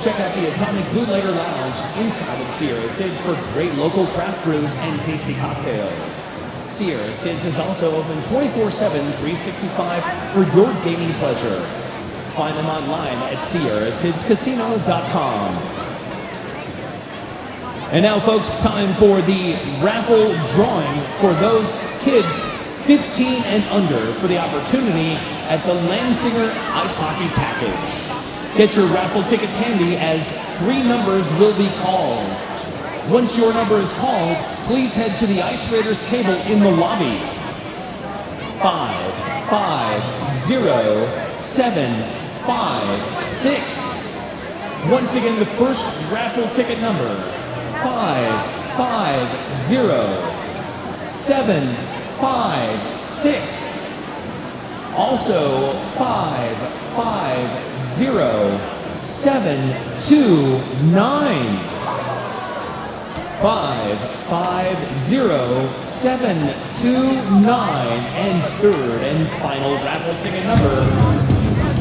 Check out the Atomic Bootlegger Lounge inside of Sierra Sid's for great local craft brews and tasty cocktails. Sierra Sid's is also open 24/7, 365 for your gaming pleasure. Find them online at sierrasidscasino.com. And now, folks, time for the raffle drawing for those kids 15 and under for the opportunity at the Landsinger Ice Hockey Package. Get your raffle tickets handy as 3 numbers will be called. Once your number is called, please head to the Ice Raiders table in the lobby. 550756. Once again, the first raffle ticket number, 550756. 5, 6. Also 5, 5, 0, 7, 2, 9. 5, 5, 0, 7, 2, 9. And third and final raffle ticket number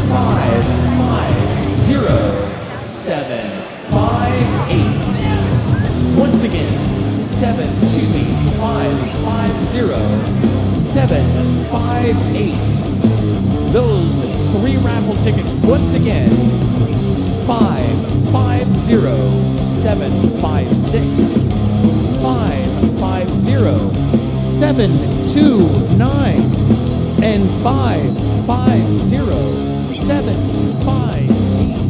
5, 5, 0, 7, 5, 8. Once again, 5, 5, 0, 7, 5, 8. Those three raffle tickets once again, 5, 5, 0, 7, 5, 6, 5, 5, 0, 7, 2, 9, and 5, 5, 0, 7, 5, 8.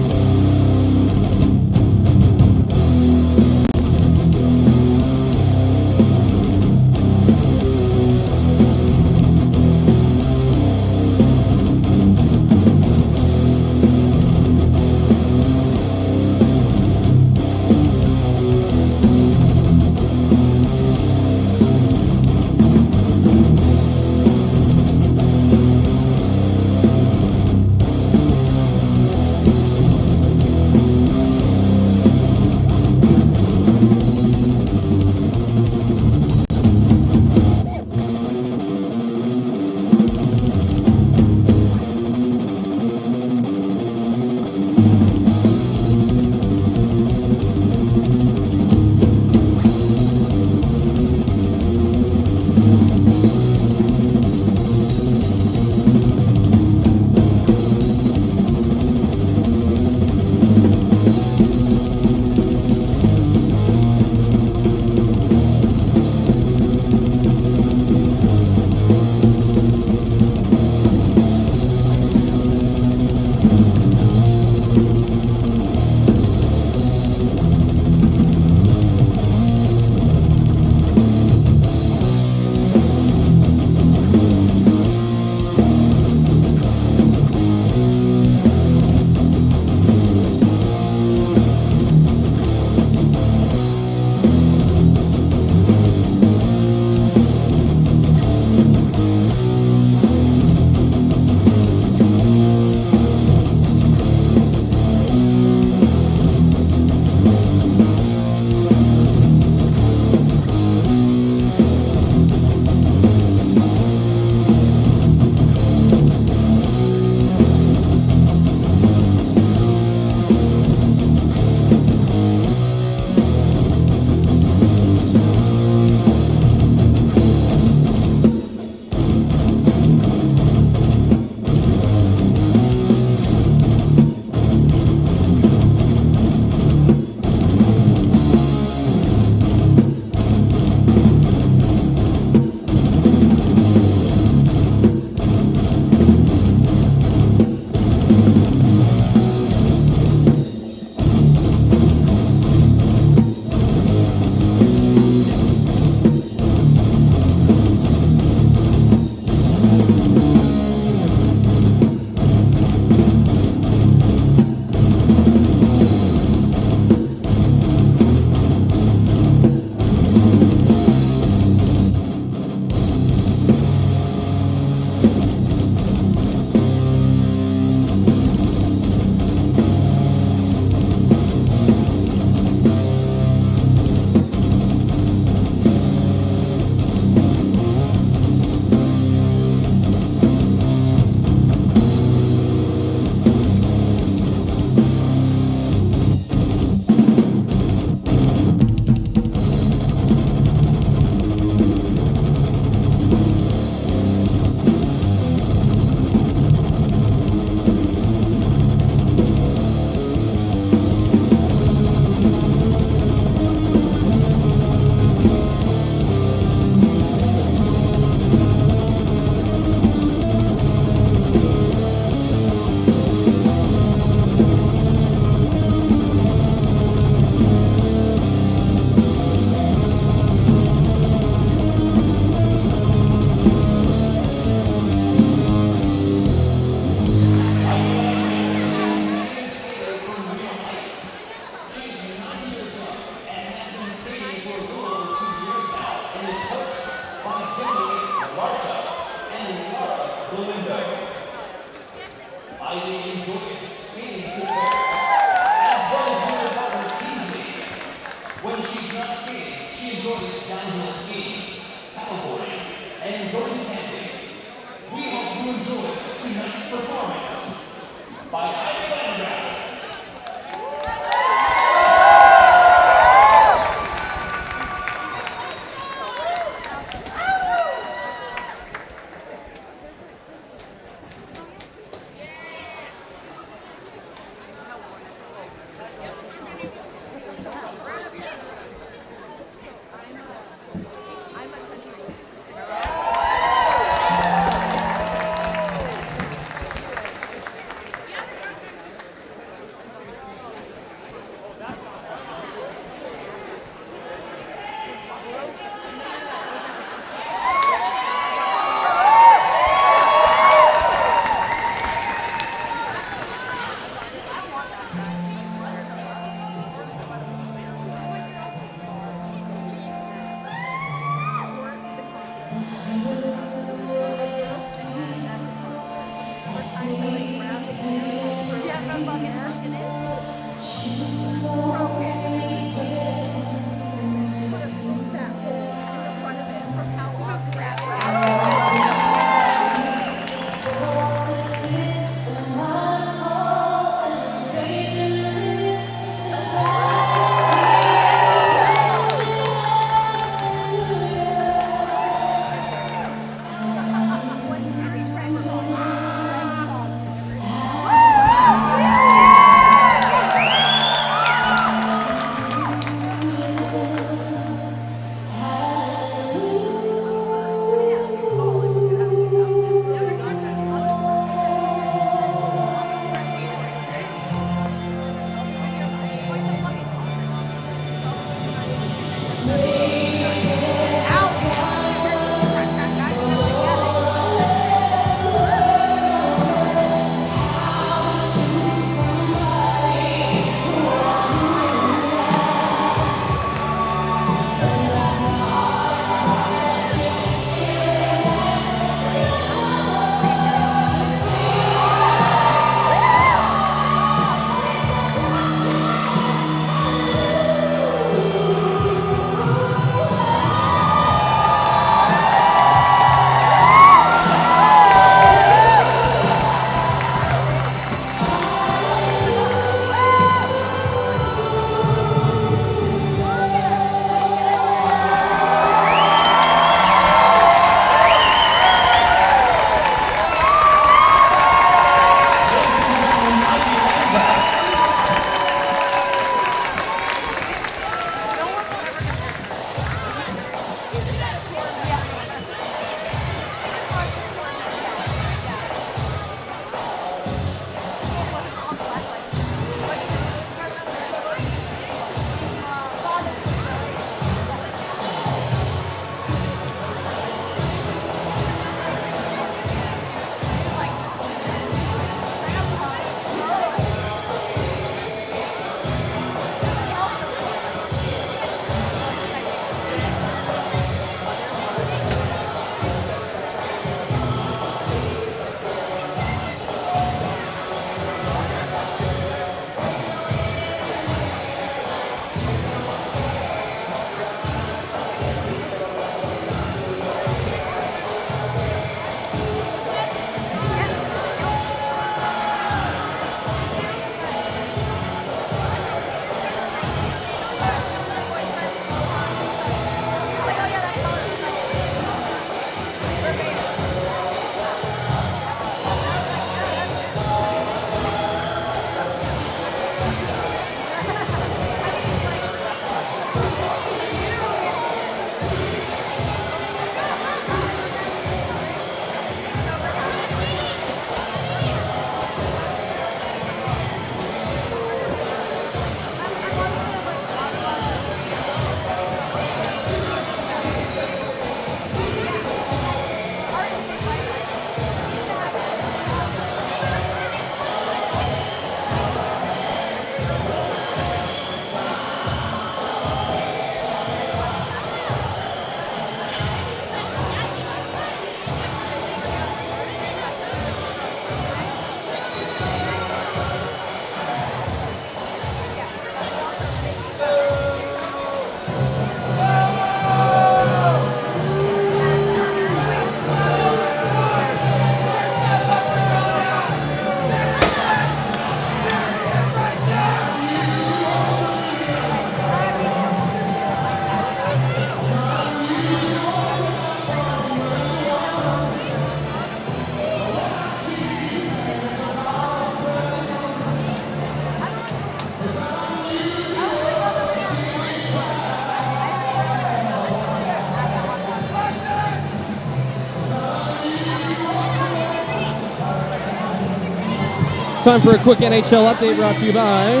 Time for a quick NHL update brought to you by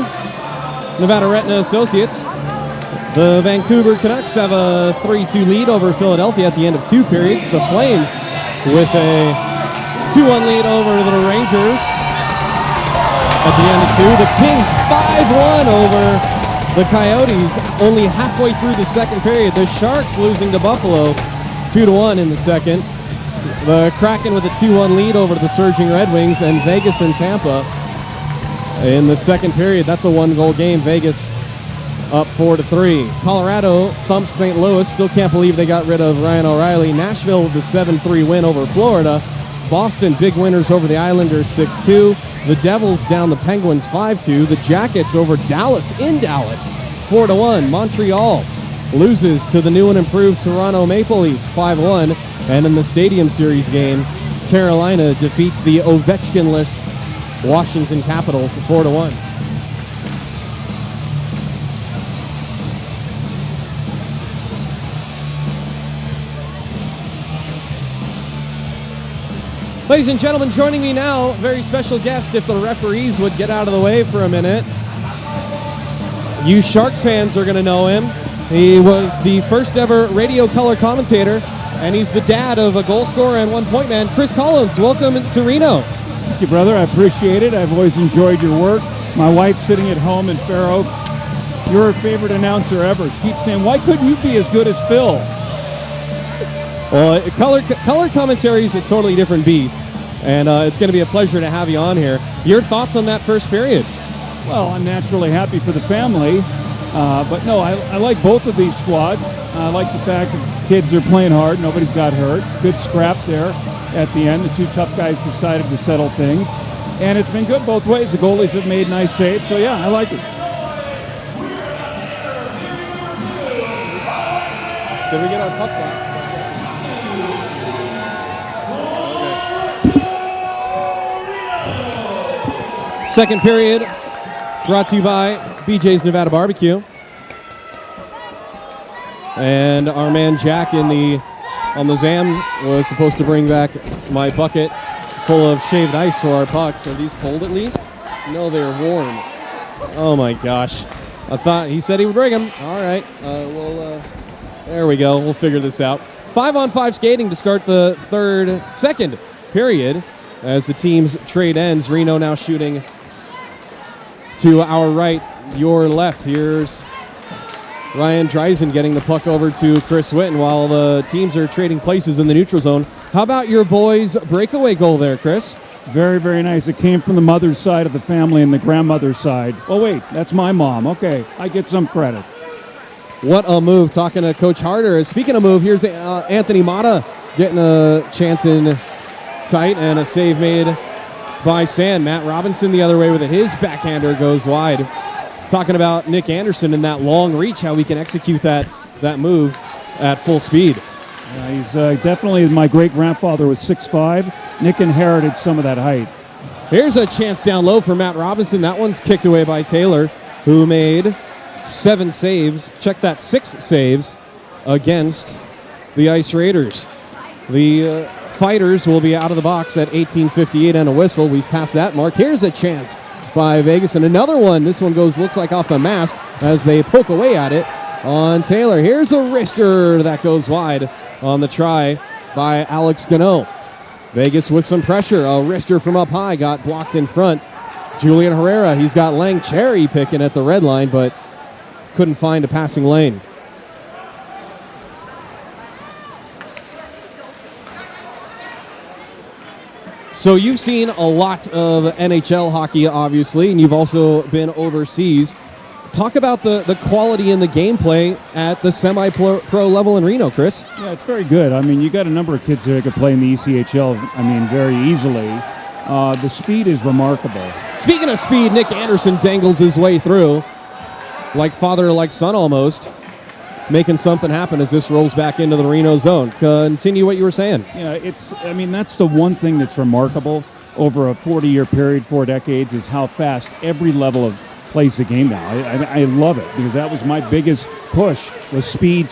Nevada Retina Associates. The Vancouver Canucks have a 3-2 lead over Philadelphia at the end of 2 periods. The Flames with a 2-1 lead over the Rangers at the end of 2. The Kings 5-1 over the Coyotes only halfway through the second period. The Sharks losing to Buffalo 2-1 in the second. The Kraken with a 2-1 lead over the surging Red Wings, and Vegas and Tampa in the second period. That's a 1-goal game. Vegas up 4-3. Colorado thumps St. Louis. Still can't believe they got rid of Ryan O'Reilly. Nashville with the 7-3 win over Florida. Boston big winners over the Islanders 6-2. The Devils down the Penguins 5-2. The Jackets over Dallas in Dallas 4-1. Montreal loses to the new and improved Toronto Maple Leafs 5-1. And in the Stadium Series game, Carolina defeats the Ovechkin-less Washington Capitals 4-1. Ladies and gentlemen, joining me now, very special guest, if the referees would get out of the way for a minute. You Sharks fans are going to know him. He was the first ever radio color commentator, and he's the dad of a goal scorer and 1-point man, Chris Collins. Welcome to Reno. Thank you, brother. I appreciate it. I've always enjoyed your work. My wife's sitting at home in Fair Oaks. You're her favorite announcer ever. She keeps saying, why couldn't you be as good as Phil? Well, color commentary is a totally different beast, and it's going to be a pleasure to have you on here. Your thoughts on that first period? Well, I'm naturally happy for the family, but no, I like both of these squads. I like the fact that kids are playing hard. Nobody's got hurt. Good scrap there at the end. The two tough guys decided to settle things, and it's been good both ways. The goalies have made nice saves, so yeah, I like it. Did we get our puck back? Second period, brought to you by BJ's Nevada Barbecue. And our man Jack on the Zam was supposed to bring back my bucket full of shaved ice for our pucks. Are these cold at least? No, they're warm. Oh my gosh. I thought he said he would bring them. All right. There we go. We'll figure this out. 5-on-5 skating to start the second period. As the team's trade ends, Reno now shooting to our right, your left. Here's Ryan Dreisen getting the puck over to Chris Witten while the teams are trading places in the neutral zone. How about your boys' breakaway goal there, Chris? Very, very nice. It came from the mother's side of the family and the grandmother's side. Oh, wait, that's my mom. Okay, I get some credit. What a move, talking to Coach Harder. Speaking of move, here's Anthony Mata getting a chance in tight and a save made by Sand. Matt Robinson the other way with it. His backhander goes wide. Talking about Nick Anderson and that long reach, how we can execute that move at full speed. He's definitely, my great-grandfather was 6'5". Nick inherited some of that height. Here's a chance down low for Matt Robinson. That one's kicked away by Taylor, who made 7 saves. Check that, 6 saves against the Ice Raiders. The Fighters will be out of the box at 18:58 and a whistle. We've passed that mark. Here's a chance by Vegas, and another one. This one looks like off the mask as they poke away at it on Taylor. Here's a wrister that goes wide on the try by Alex Gano. Vegas with some pressure. A wrister from up high got blocked in front. Julian Herrera, he's got Lang cherry picking at the red line, but couldn't find a passing lane. So you've seen a lot of NHL hockey, obviously, and you've also been overseas. Talk about the quality in the gameplay at the semi-pro level in Reno, Chris. Yeah, it's very good. I mean, you got a number of kids here that could play in the ECHL, very easily. The speed is remarkable. Speaking of speed, Nick Anderson dangles his way through, like father, like son almost, making something happen as this rolls back into the Reno zone. Continue what you were saying. Yeah, that's the one thing that's remarkable over a 40-year period, 4 decades, is how fast every level of plays the game now. I love it because that was my biggest push, was speed.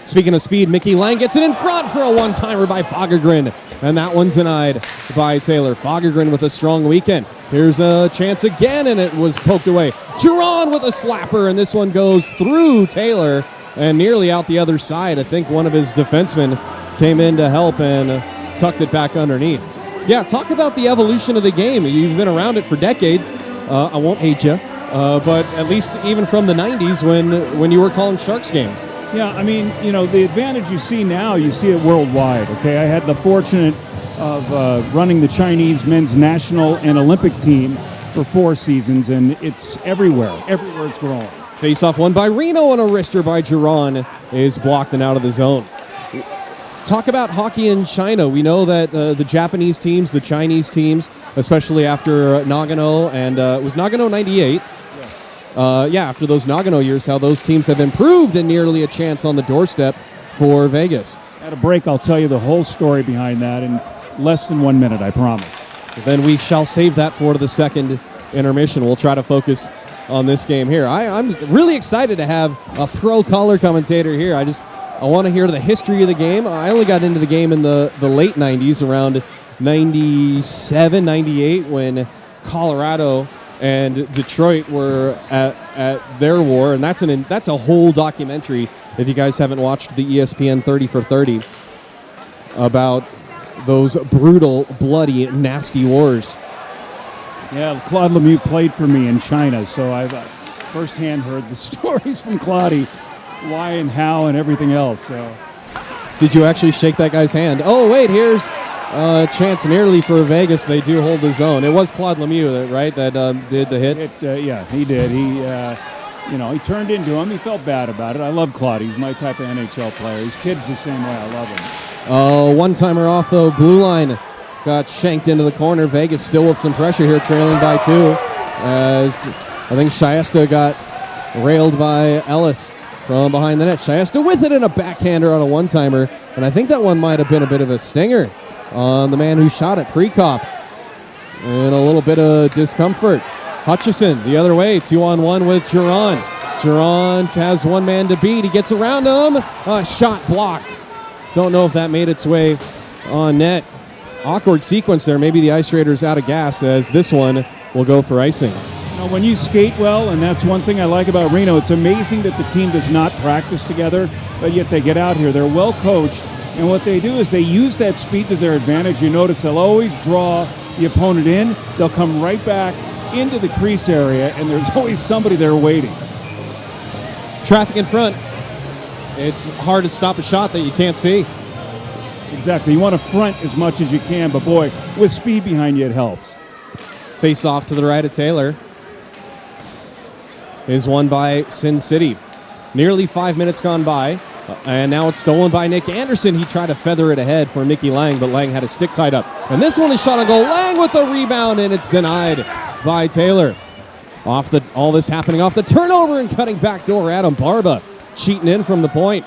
Speaking of speed, Mickey Lang gets it in front for a one-timer by Fagergren. and that one denied by Taylor. Fagergren with a strong weekend. Here's a chance again, and it was poked away. Jiron with a slapper, and this one goes through Taylor and nearly out the other side. I think one of his defensemen came in to help and tucked it back underneath. Yeah, talk about the evolution of the game. You've been around it for decades. I won't hate you, but at least even from the 90s when you were calling Sharks games. Yeah, I mean, the advantage you see now, you see it worldwide, okay? I had the fortune of running the Chinese men's national and Olympic team for 4 seasons, and it's everywhere. Everywhere it's growing. Face-off won by Reno, and a wrister by Jiron is blocked and out of the zone. Talk about hockey in China. We know that the Japanese teams, the Chinese teams, especially after Nagano, and it was Nagano 98. After those Nagano years, how those teams have improved and nearly a chance on the doorstep for Vegas. At a break, I'll tell you the whole story behind that in less than 1 minute, I promise. Then we shall save that for the second intermission. We'll try to focus on this game here. I'm really excited to have a pro color commentator here. I want to hear the history of the game. I only got into the game in the late 90s, around 97, 98, when Colorado and Detroit were at their war, and that's a whole documentary, if you guys haven't watched the ESPN 30 for 30, about those brutal, bloody, nasty wars. Yeah, Claude Lemieux played for me in China, so I've firsthand heard the stories from Claudie, why and how and everything else. So, did you actually shake that guy's hand? Oh, wait, here's a chance nearly for Vegas. They do hold the zone. It was Claude Lemieux, right, that did the hit? Yeah, he did. He turned into him. He felt bad about it. I love Claude. He's my type of NHL player. His kid's the same way. I love him. One-timer off, though. Blue line got shanked into the corner. Vegas still with some pressure here, trailing by 2, as I think Shiesta got railed by Ellis from behind the net. Shiesta with it, and a backhander on a one-timer, and I think that one might have been a bit of a stinger on the man who shot it, Prekop, and a little bit of discomfort. Hutchison the other way, 2-on-1 with Jiron. Jiron has one man to beat. He gets around him. Shot blocked. Don't know if that made its way on net. Awkward sequence there. Maybe the Ice Raiders out of gas, as this one will go for icing. When you skate well, and that's one thing I like about Reno, it's amazing that the team does not practice together, but yet they get out here. They're well coached, and what they do is they use that speed to their advantage. You notice they'll always draw the opponent in. They'll come right back into the crease area, and there's always somebody there waiting. Traffic in front. It's hard to stop a shot that you can't see. Exactly. You want to front as much as you can, but boy, with speed behind you, it helps. Face off to the right of Taylor is won by Sin City. Nearly 5 minutes gone by, and now it's stolen by Nick Anderson. He tried to feather it ahead for Mickey Lang, but Lang had a stick tied up. And this one is shot on goal. Lang with a rebound, and it's denied by Taylor. All this happening off the turnover, and cutting back door Adam Barba, cheating in from the point.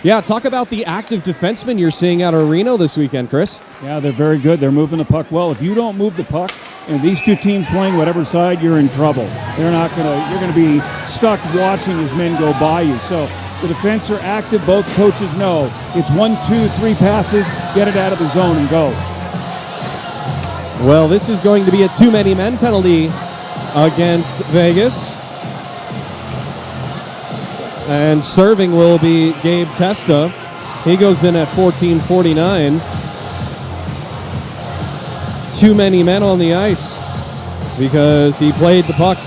Yeah, talk about the active defensemen you're seeing out of Reno this weekend, Chris. Yeah, they're very good. They're moving the puck well. If you don't move the puck, and these two teams playing whatever side, you're in trouble. You're going to be stuck watching as men go by you. So the defense are active. Both coaches know it's 1, 2, 3 passes, get it out of the zone and go. Well, this is going to be a too many men penalty against Vegas. And serving will be Gabe Testa. He goes in at 14:49. Too many men on the ice because he played the puck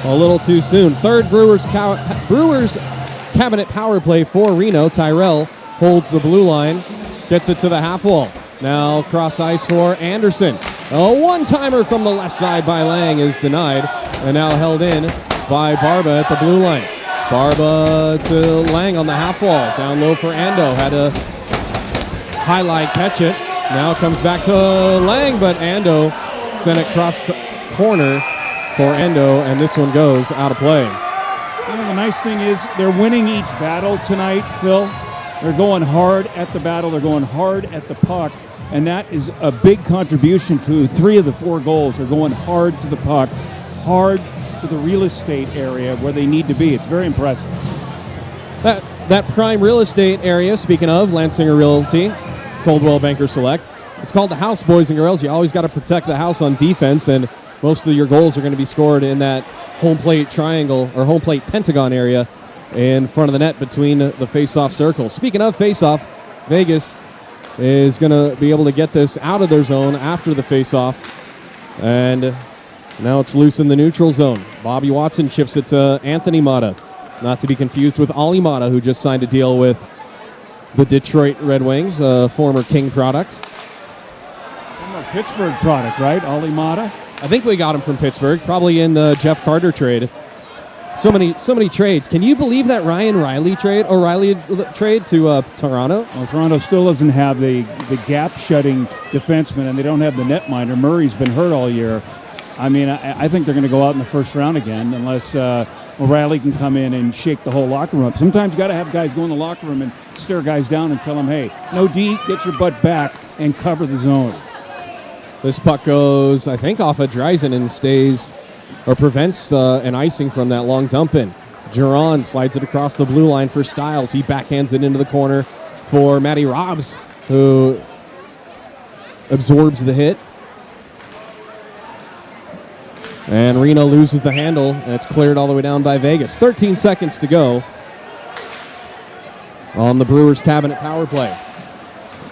a little too soon. Third Brewers cabinet power play for Reno. Tyrell holds the blue line, gets it to the half wall. Now cross ice for Anderson. A one-timer from the left side by Lang is denied, and now held in by Barba at the blue line. Barba to Lang on the half wall. Down low for Ando. Had to highlight catch it. Now comes back to Lang, but Ando sent it cross corner for Ando, and this one goes out of play. The nice thing is they're winning each battle tonight, Phil. They're going hard at the battle. They're going hard at the puck, and that is a big contribution to 3 of the 4 goals. They're going hard to the puck, hard to the real estate area where they need to be. It's very impressive. that prime real estate area, speaking of Lansinger Realty, Coldwell Banker Select, it's called the house, boys and girls. You always got to protect the house on defense, and most of your goals are going to be scored in that home plate triangle or home plate pentagon area in front of the net between the face-off circles. Speaking of face-off, Vegas is going to be able to get this out of their zone after the face-off, and now it's loose in the neutral zone. Bobby Watson chips it to Anthony Mata, not to be confused with Ollie Mata, who just signed a deal with the Detroit Red Wings, a former King product. Former Pittsburgh product, right? Ollie Mata? I think we got him from Pittsburgh, probably in the Jeff Carter trade. So many trades. Can you believe that Ryan O'Reilly trade to Toronto? Well, Toronto still doesn't have the gap-shutting defenseman, and they don't have the netminder. Murray's been hurt all year. I mean, I think they're going to go out in the first round again unless O'Reilly can come in and shake the whole locker room up. Sometimes you got to have guys go in the locker room and stare guys down and tell them, hey, no D, get your butt back and cover the zone. This puck goes, I think, off of Dreisen and stays or prevents an icing from that long dump in. Jiron slides it across the blue line for Styles. He backhands it into the corner for Matty Robbs, who absorbs the hit. And Reno loses the handle, and it's cleared all the way down by Vegas. 13 seconds to go on the Brewers' cabinet power play.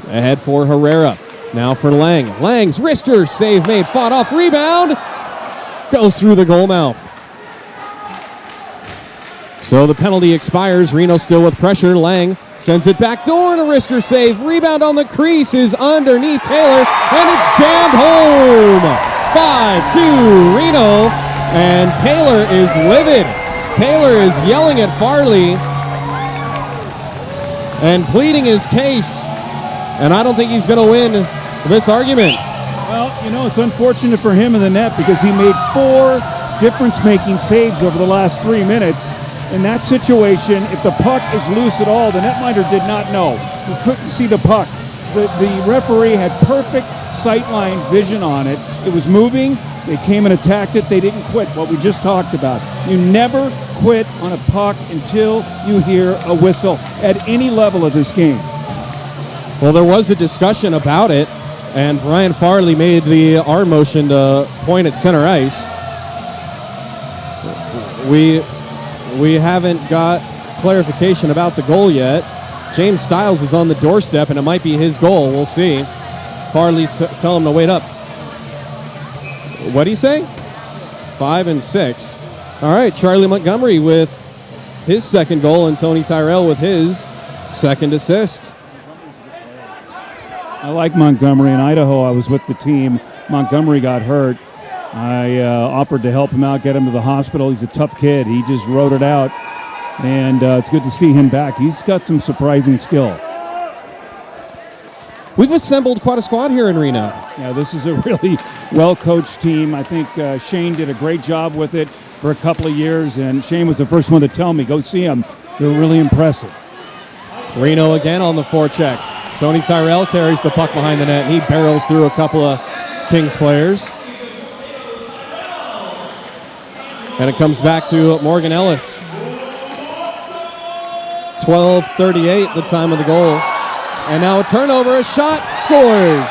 Ahead for Herrera. Now for Lang. Lang's wrister save made, fought off, rebound. Goes through the goal mouth. So the penalty expires. Reno still with pressure. Lang sends it back door and a wrister save. Rebound on the crease is underneath Taylor, and it's jammed home. 5-2 Reno, and Taylor is livid. Taylor is yelling at Farley and pleading his case, and I don't think he's going to win this argument. Well, you know, it's unfortunate for him in the net because he made 4 difference-making saves over the last 3 minutes. In that situation, if the puck is loose at all, the netminder did not know. He couldn't see the puck. The referee had perfect sightline vision on it. It was moving. They came and attacked it. They didn't quit, what we just talked about. You never quit on a puck until you hear a whistle at any level of this game. Well, there was a discussion about it, and Brian Farley made the arm motion to point at center ice. We haven't got clarification about the goal yet. James Styles is on the doorstep, and it might be his goal. We'll see. Farley's telling him to wait up. What do you say? 5 and 6. All right, Charlie Montgomery with his second goal, and Tony Tyrell with his second assist. I like Montgomery. In Idaho, I was with the team. Montgomery got hurt. I offered to help him out, get him to the hospital. He's a tough kid. He just wrote it out, and it's good to see him back. He's got some surprising skill. We've assembled quite a squad here in Reno. Yeah, this is a really well-coached team. I think Shane did a great job with it for a couple of years, and Shane was the first one to tell me, go see them. They're really impressive. Reno again on the forecheck. Tony Tyrell carries the puck behind the net, and he barrels through a couple of Kings players. And it comes back to Morgan Ellis. 12:38, the time of the goal. And now a turnover, a shot, scores.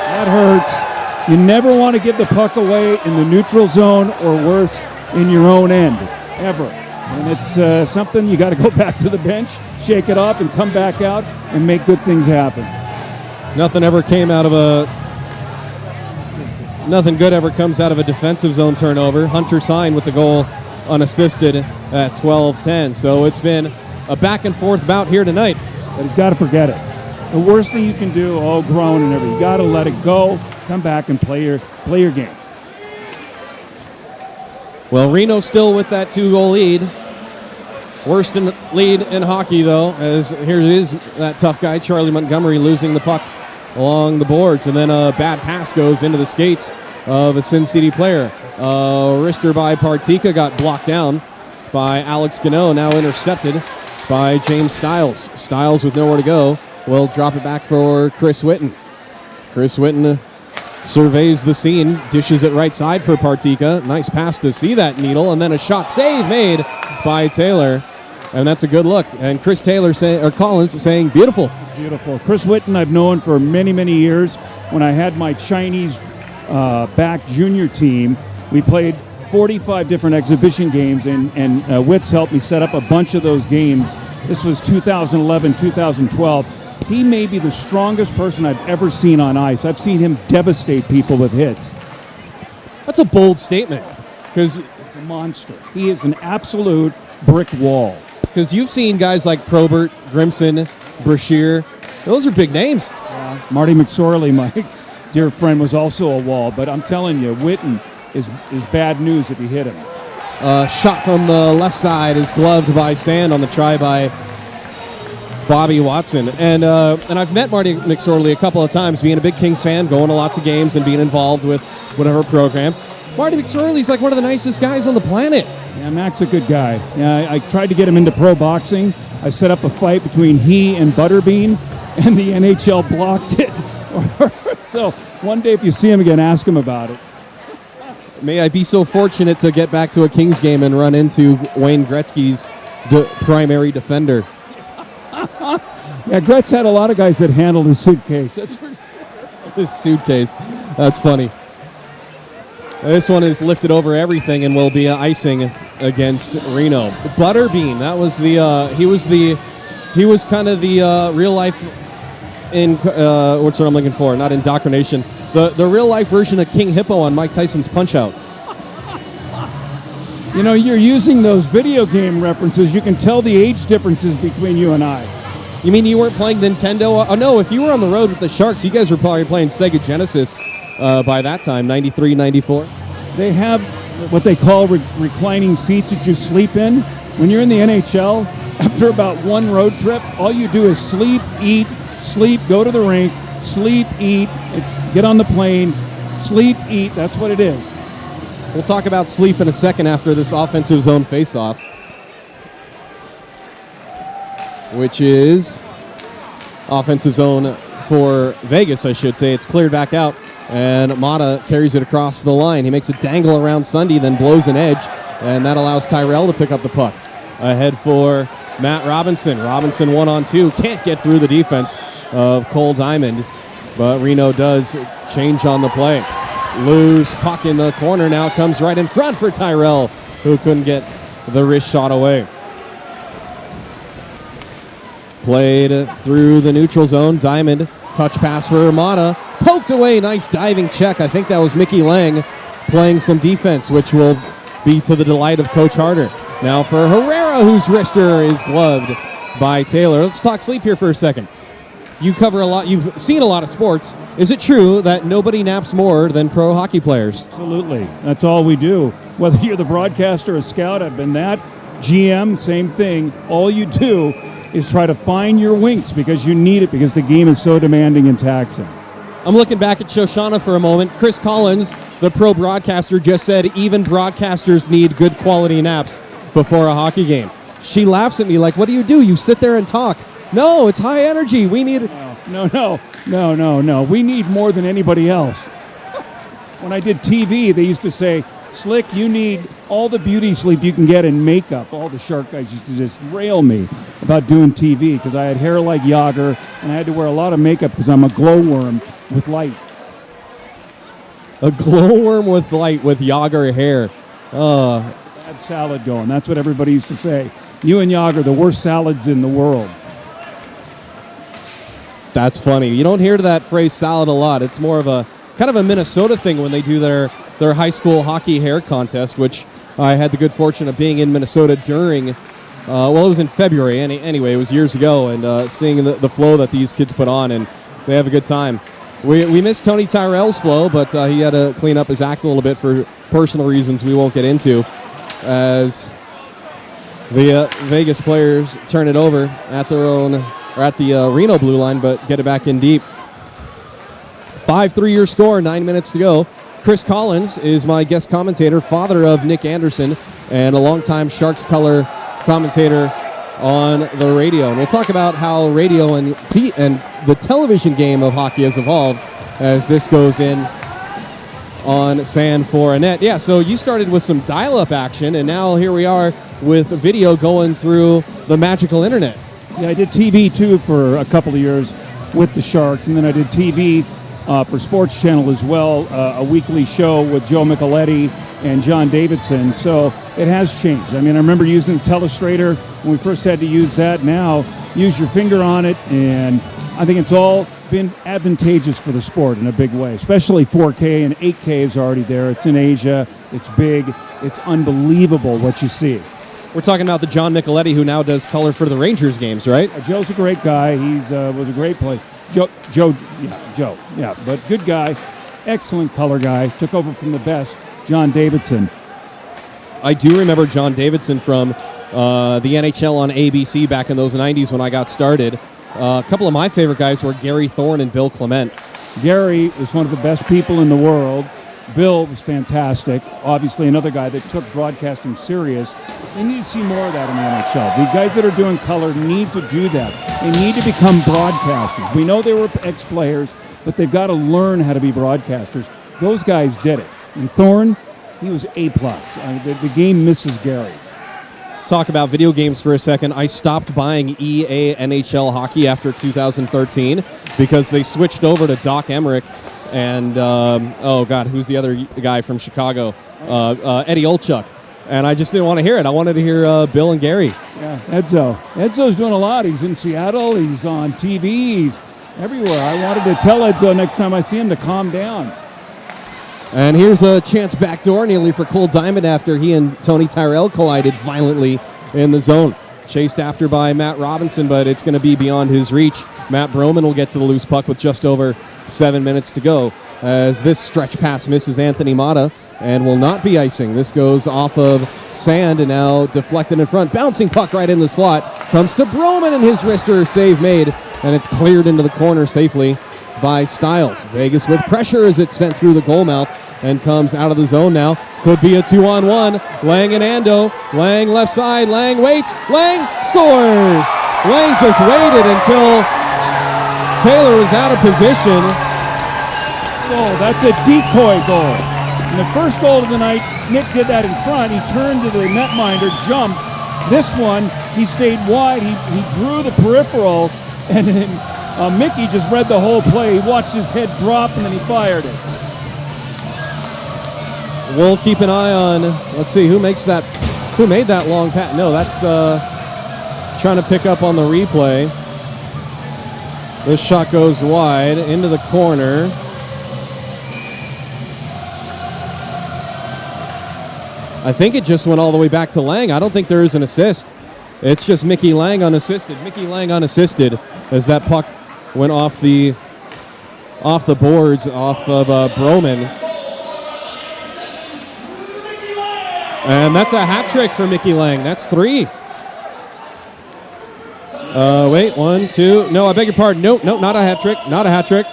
That hurts. You never want to give the puck away in the neutral zone or worse, in your own end, ever. And it's something you got to go back to the bench, shake it off, and come back out and make good things happen. Nothing good ever comes out of a defensive zone turnover. Hunter Sign with the goal unassisted at 12-10. So it's been a back and forth bout here tonight. But he's got to forget it. The worst thing you can do, all grown and everything, you got to let it go, come back and play your game. Well, Reno still with that 2-goal lead. Worst lead in hockey, though, as here is that tough guy, Charlie Montgomery, losing the puck along the boards. And then a bad pass goes into the skates of a Sin City player. Wrister by Partika got blocked down by Alex Gano, now intercepted by James Styles. Styles with nowhere to go will drop it back for Chris Whitten. Chris Whitten surveys the scene, dishes it right side for Partika. Nice pass to see that needle, and then a shot save made by Taylor. and that's a good look. And Chris Collins saying, beautiful. Beautiful. Chris Whitten I've known for many, many years. When I had my Chinese back junior team, we played 45 different exhibition games, and Witz helped me set up a bunch of those games. This was 2011, 2012. He may be the strongest person I've ever seen on ice. I've seen him devastate people with hits. That's a bold statement, because He's a monster. He is an absolute brick wall. you've seen guys like Probert, Grimson, Brashear. Those are big names. Marty McSorley, my dear friend, was also a wall, but I'm telling you, Whitten is bad news if you hit him. Shot from the left side is gloved by Sand on the try by Bobby Watson. And I've met Marty McSorley a couple of times, being a big Kings fan, going to lots of games and being involved with whatever programs. Marty McSorley's like one of the nicest guys on the planet. Yeah, Mac's a good guy. Yeah, I tried to get him into pro boxing. I set up a fight between he and Butterbean, and the NHL blocked it. So one day if you see him again, ask him about it. May I be so fortunate to get back to a Kings game and run into Wayne Gretzky's primary defender. Yeah, Gretz had a lot of guys that handled his suitcase. That's for sure. His suitcase. That's funny. This one is lifted over everything and will be icing against Reno. Butterbean, that was he was kind of the real life what's what I'm looking for? Not indoctrination. The real life version of King Hippo on Mike Tyson's Punch Out. You know, you're using those video game references. You can tell the age differences between you and I. You mean you weren't playing Nintendo? Oh no, if you were on the road with the Sharks, you guys were probably playing Sega Genesis by that time, 93, 94. They have what they call reclining seats that you sleep in. When you're in the NHL, after about one road trip, all you do is sleep, eat, go to the rink, sleep, eat, get on the plane, sleep, eat. That's what it is. We'll talk about sleep in a second after this offensive zone faceoff, which is offensive zone for Vegas, I should say. It's cleared back out, and Mata carries it across the line. He makes a dangle around Sunday, then blows an edge, and that allows Tyrell to pick up the puck. Ahead for Matt Robinson. Robinson 1-on-2. Can't get through the defense of Cole Diamond, but Reno does change on the play. Loose puck in the corner now comes right in front for Tyrell, who couldn't get the wrist shot away. Played through the neutral zone. Diamond, touch pass for Mata. Poked away, nice diving check. I think that was Mickey Lang playing some defense, which will be to the delight of Coach Harder. Now for Herrera, whose wrister is gloved by Taylor. Let's talk sleep here for a second. You cover a lot. You've seen a lot of sports. Is it true that nobody naps more than pro hockey players? Absolutely. That's all we do. Whether you're the broadcaster or scout, I've been that. GM, same thing. All you do is try to find your winks because you need it because the game is so demanding and taxing. I'm looking back at Shoshana for a moment. Chris Collins, the pro broadcaster, just said even broadcasters need good quality naps before a hockey game. She laughs at me like, what do? You sit there and talk. No, it's high energy. We need... No. We need more than anybody else. When I did TV, they used to say, Slick, you need all the beauty sleep you can get in makeup. All the shark guys used to just rail me about doing TV because I had hair like Yager and I had to wear a lot of makeup because I'm a glowworm with light. A glowworm with light with Yager hair. Bad salad going. That's what everybody used to say. You and Yager, the worst salads in the world. That's funny. You don't hear that phrase salad a lot. It's more of a kind of a Minnesota thing when they do their high school hockey hair contest, which I had the good fortune of being in Minnesota during, it was in February. Anyway, it was years ago, and seeing the flow that these kids put on, and they have a good time. We missed Tony Tyrell's flow, but he had to clean up his act a little bit for personal reasons we won't get into, as the Vegas players turn it over at their own... or at the Reno blue line, but get it back in deep. 5-3 your score, 9 minutes to go. Chris Collins is my guest commentator, father of Nick Anderson, and a longtime Sharks color commentator on the radio. And we'll talk about how radio and the television game of hockey has evolved as this goes in on Sand for a net. Yeah, so you started with some dial-up action, and now here we are with video going through the magical internet. Yeah, I did TV too for a couple of years with the Sharks, and then I did TV for Sports Channel as well, a weekly show with Joe Micheletti and John Davidson. So it has changed. I mean, I remember using Telestrator when we first had to use that. Now, use your finger on it, and I think it's all been advantageous for the sport in a big way, especially 4K and 8K is already there. It's in Asia. It's big. It's unbelievable what you see. We're talking about the John Micheletti who now does color for the Rangers games, right? Joe's a great guy. He was a great player. Joe, but good guy, excellent color guy. Took over from the best, John Davidson. I do remember John Davidson from the NHL on ABC back in those 90s when I got started. A couple of my favorite guys were Gary Thorne and Bill Clement. Gary was one of the best people in the world. Bill was fantastic. Obviously, another guy that took broadcasting serious. They need to see more of that in the NHL. The guys that are doing color need to do that. They need to become broadcasters. We know they were ex-players, but they've got to learn how to be broadcasters. Those guys did it. And Thorne, he was A+. The game misses Gary. Talk about video games for a second. I stopped buying EA NHL hockey after 2013 because they switched over to Doc Emmerich and, who's the other guy from Chicago? Eddie Olchuk. And I just didn't want to hear it. I wanted to hear Bill and Gary. Yeah, Edzo. Edzo's doing a lot. He's in Seattle. He's on TV. He's everywhere. I wanted to tell Edzo next time I see him to calm down. And here's a chance backdoor nearly for Cole Diamond after he and Tony Tyrell collided violently in the zone. Chased after by Matt Robinson, but it's going to be beyond his reach. Matt Broman will get to the loose puck with just over 7 minutes to go as this stretch pass misses Anthony Mata and will not be icing. This goes off of sand and now deflected in front. Bouncing puck right in the slot. Comes to Broman and his wrister save made, and it's cleared into the corner safely by Stiles. Vegas with pressure as it's sent through the goal mouth and comes out of the zone now. Could be a 2-on-1. Lang and Ando. Lang left side. Lang waits. Lang scores. Lang just waited until Taylor was out of position. Oh, that's a decoy goal. And the first goal of the night, Nick did that in front. He turned to the netminder, jumped. This one, he stayed wide. He drew the peripheral, and then Mickey just read the whole play. He watched his head drop, and then he fired it. We'll keep an eye on, let's see, who made that long pass? No, that's trying to pick up on the replay. This shot goes wide into the corner. I think it just went all the way back to Lang. I don't think there is an assist. It's just Mickey Lang unassisted. Mickey Lang unassisted as that puck went off the boards off of Broman. And that's a hat trick for Mickey Lang. That's 3. Wait, 1, 2. No, I beg your pardon. Nope, not a hat trick. Not a hat trick.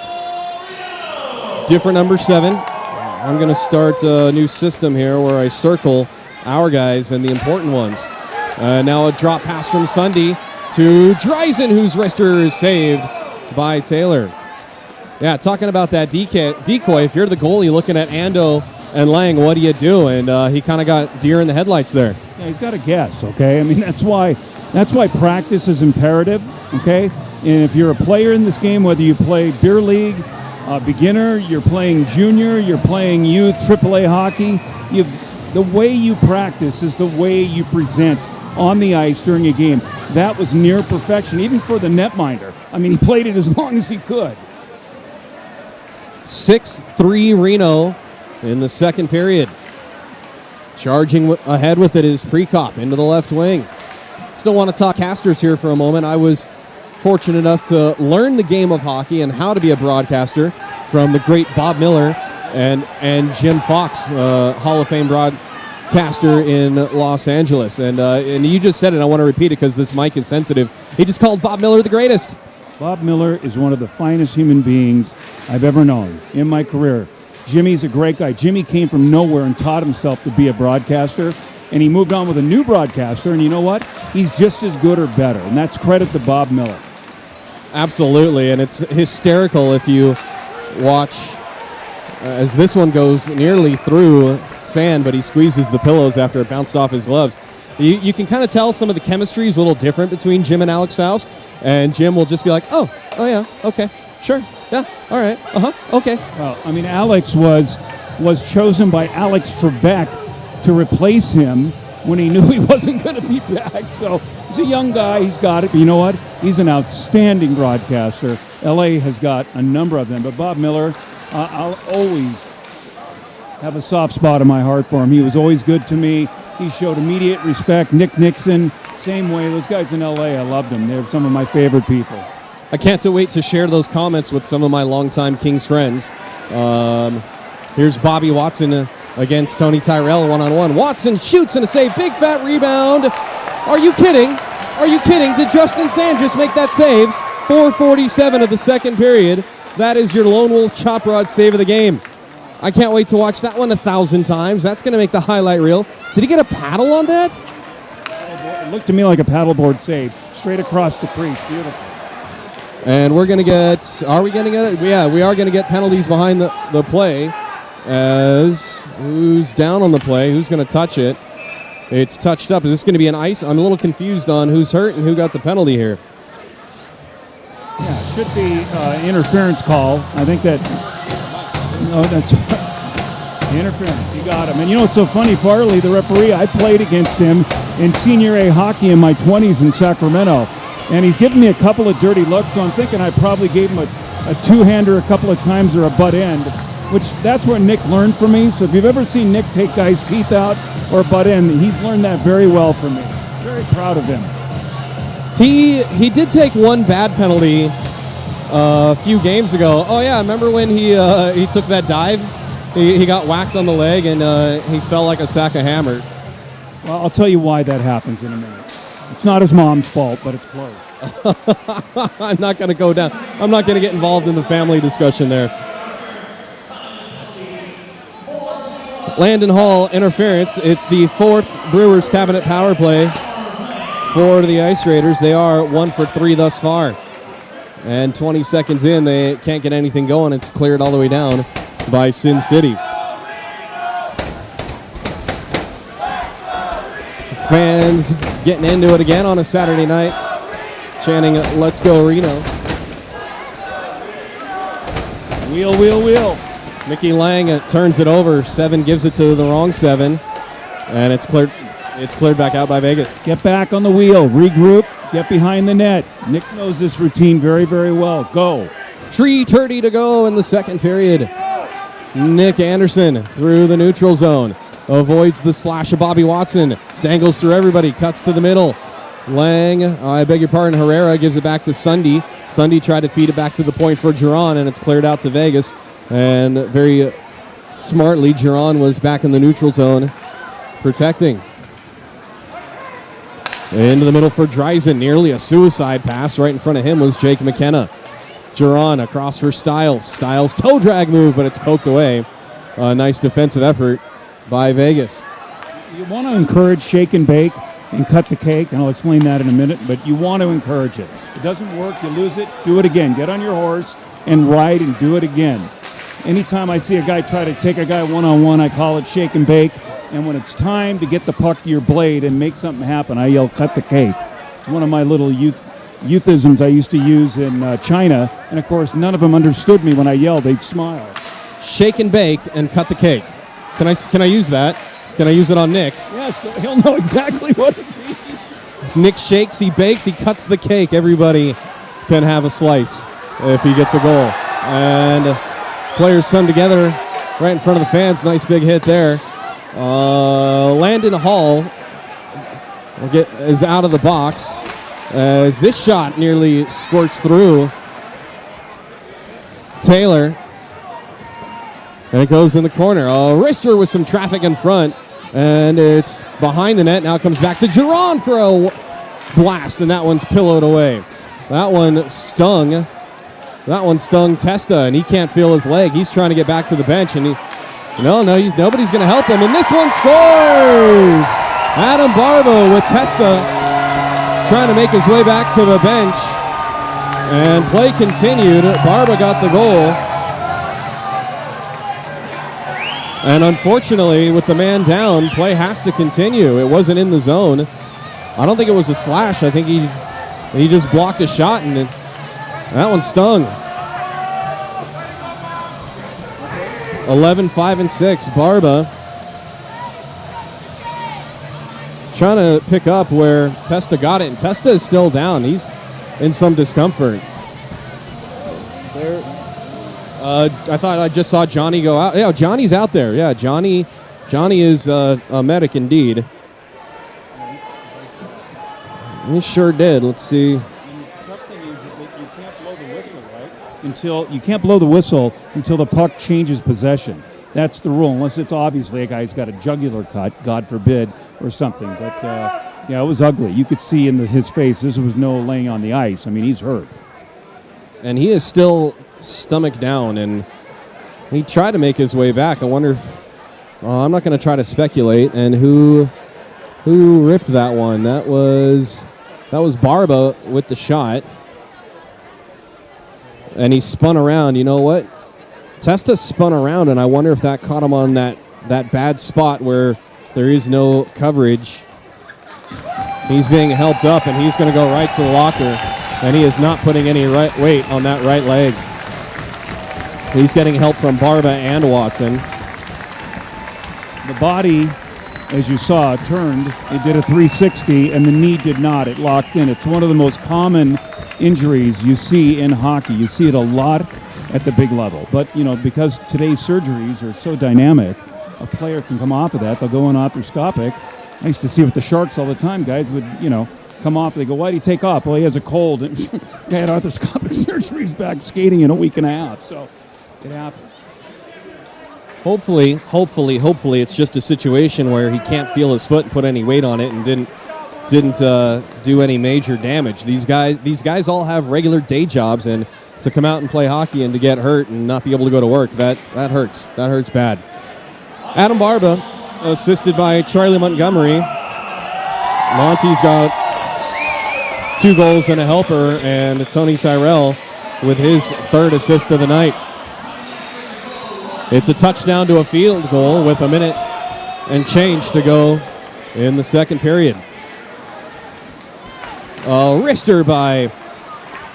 Different number 7. I'm going to start a new system here where I circle our guys and the important ones. Now a drop pass from Sunday to Dreisen, whose wrister is saved by Taylor. Yeah, talking about that decoy, if you're the goalie looking at Ando and Lang, what do you do? And he kind of got deer in the headlights there. Yeah, he's got to guess, okay? I mean, that's why practice is imperative, okay? And if you're a player in this game, whether you play beer league, beginner, you're playing junior, you're playing youth, AAA hockey, the way you practice is the way you present on the ice during a game. That was near perfection, even for the netminder. I mean, he played it as long as he could. 6-3 Reno in the second period. Charging ahead with it is Prekop into the left wing. Still want to talk casters here for a moment. I was fortunate enough to learn the game of hockey and how to be a broadcaster from the great Bob Miller and Jim Fox, Hall of Fame broadcaster in Los Angeles. And you just said it. I want to repeat it because this mic is sensitive. He just called Bob Miller the greatest. Bob Miller is one of the finest human beings I've ever known in my career. Jimmy's a great guy. Jimmy came from nowhere and taught himself to be a broadcaster, and he moved on with a new broadcaster, and you know what? He's just as good or better, and that's credit to Bob Miller. Absolutely, and it's hysterical if you watch as this one goes nearly through sand, but he squeezes the pillows after it bounced off his gloves. You can kind of tell some of the chemistry is a little different between Jim and Alex Faust, and Jim will just be like, oh yeah, okay, sure, yeah, all right, okay. Well, I mean, Alex was chosen by Alex Trebek to replace him when he knew he wasn't going to be back. So he's a young guy. He's got it. But you know what? He's an outstanding broadcaster. L.A. has got a number of them. But Bob Miller, I'll always have a soft spot in my heart for him. He was always good to me. He showed immediate respect. Nick Nixon, same way. Those guys in L.A., I loved them. They're some of my favorite people. I can't wait to share those comments with some of my longtime Kings friends. Here's Bobby Watson against Tony Tyrell one-on-one. Watson shoots and a save. Big fat rebound. Are you kidding? Are you kidding? Did Justin Sand just make that save? 4:47 of the second period. That is your Lone Wolf Chop Rod save of the game. I can't wait to watch that one 1,000 times. That's going to make the highlight reel. Did he get a paddle on that? It looked to me like a paddleboard save. Straight across the crease. Beautiful. And we're going to get, are we going to get it? Yeah, we are going to get penalties behind the play. As who's down on the play? Who's going to touch it? It's touched up. Is this going to be an ice? I'm a little confused on who's hurt and who got the penalty here. Yeah, it should be interference call. I think that, no, that's interference. You got him. And you know what's so funny? Farley, the referee, I played against him in Senior A hockey in my 20s in Sacramento. And he's given me a couple of dirty looks, so I'm thinking I probably gave him a two-hander a couple of times or a butt end, which that's where Nick learned from me. So if you've ever seen Nick take guys' teeth out or butt end, he's learned that very well from me. Very proud of him. He did take one bad penalty a few games ago. Oh yeah, remember when he took that dive? He got whacked on the leg and he fell like a sack of hammers. Well, I'll tell you why that happens in a minute. It's not his mom's fault, but it's close. I'm not going to go down. I'm not going to get involved in the family discussion there. Landon Hall interference. It's the fourth Brewers cabinet power play for the Ice Raiders. They are 1 for 3 thus far. And 20 seconds in, they can't get anything going. It's cleared all the way down by Sin City. Fans getting into it again on a Saturday night, chanting, "Let's go Reno." Wheel, wheel, wheel. Mickey Lang turns it over. 7 gives it to the wrong 7, and it's cleared. It's cleared back out by Vegas. Get back on the wheel, regroup, get behind the net. Nick knows this routine very, very well. Go. 3:30 to go in the second period. Nick Anderson through the neutral zone. Avoids the slash of Bobby Watson. Dangles through everybody. Cuts to the middle. Lang, I beg your pardon, Herrera gives it back to Sunday. Sunday tried to feed it back to the point for Jiron, and it's cleared out to Vegas. And very smartly, Jiron was back in the neutral zone, protecting. Into the middle for Dreisen. Nearly a suicide pass. Right in front of him was Jake McKenna. Jiron across for Styles. Styles toe drag move, but it's poked away. A nice defensive effort by Vegas. You want to encourage shake and bake and cut the cake, and I'll explain that in a minute, but you want to encourage it. If it doesn't work, you lose it, do it again. Get on your horse and ride and do it again. Anytime I see a guy try to take a guy one-on-one, I call it shake and bake, and when it's time to get the puck to your blade and make something happen, I yell cut the cake. It's one of my little euphemisms I used to use in China, and of course none of them understood me when I yelled. They'd smile. Shake and bake and cut the cake. Can I use that? Can I use it on Nick? Yes, he'll know exactly what it means. Nick shakes, he bakes, he cuts the cake. Everybody can have a slice if he gets a goal. And players come together right in front of the fans. Nice big hit there. Landon Hall is out of the box as this shot nearly squirts through Taylor. And it goes in the corner. Rister with some traffic in front. And it's behind the net. Now it comes back to Jiron for a blast. And that one's pillowed away. That one stung Testa. And he can't feel his leg. He's trying to get back to the bench. And nobody's going to help him. And this one scores! Adam Barba with Testa trying to make his way back to the bench. And play continued. Barba got the goal. And unfortunately, with the man down, play has to continue. It wasn't in the zone. I don't think it was a slash. I think he just blocked a shot, and that one stung. 11, 5, and 6. Barba trying to pick up where Testa got it, and Testa is still down. He's in some discomfort. I thought I just saw Johnny go out. Yeah, Johnny's out there. Yeah, Johnny is a medic indeed. He sure did. Let's see. The tough thing is that you can't blow the whistle, right? You can't blow the whistle until the puck changes possession. That's the rule, unless it's obviously a guy who's got a jugular cut, God forbid, or something. But yeah, it was ugly. You could see in his face this was no laying on the ice. I mean, he's hurt. And he is still stomach down, and he tried to make his way back. I wonder if I'm not going to try to speculate. And who ripped that one? That was Barba with the shot, and he spun around. You know what? Testa spun around, and I wonder if that caught him on that bad spot where there is no coverage. He's being helped up, and he's going to go right to the locker, and he is not putting any weight on that right leg. He's getting help from Barba and Watson. The body, as you saw, turned. It did a 360, and the knee did not. It locked in. It's one of the most common injuries you see in hockey. You see it a lot at the big level. But, because today's surgeries are so dynamic, a player can come off of that. They'll go in arthroscopic. I used to see with the Sharks all the time. Guys would, come off. They go, why do you take off? Well, he has a cold. And guy had arthroscopic surgery. He's back skating in a week and a half. So it happens. Hopefully, it's just a situation where he can't feel his foot and put any weight on it and didn't do any major damage. These guys all have regular day jobs, and to come out and play hockey and to get hurt and not be able to go to work, that hurts. That hurts bad. Adam Barba, assisted by Charlie Montgomery. Monty's got 2 goals and a helper, and Tony Tyrell with his 3rd assist of the night. It's a touchdown to a field goal with a minute and change to go in the second period. A wrister by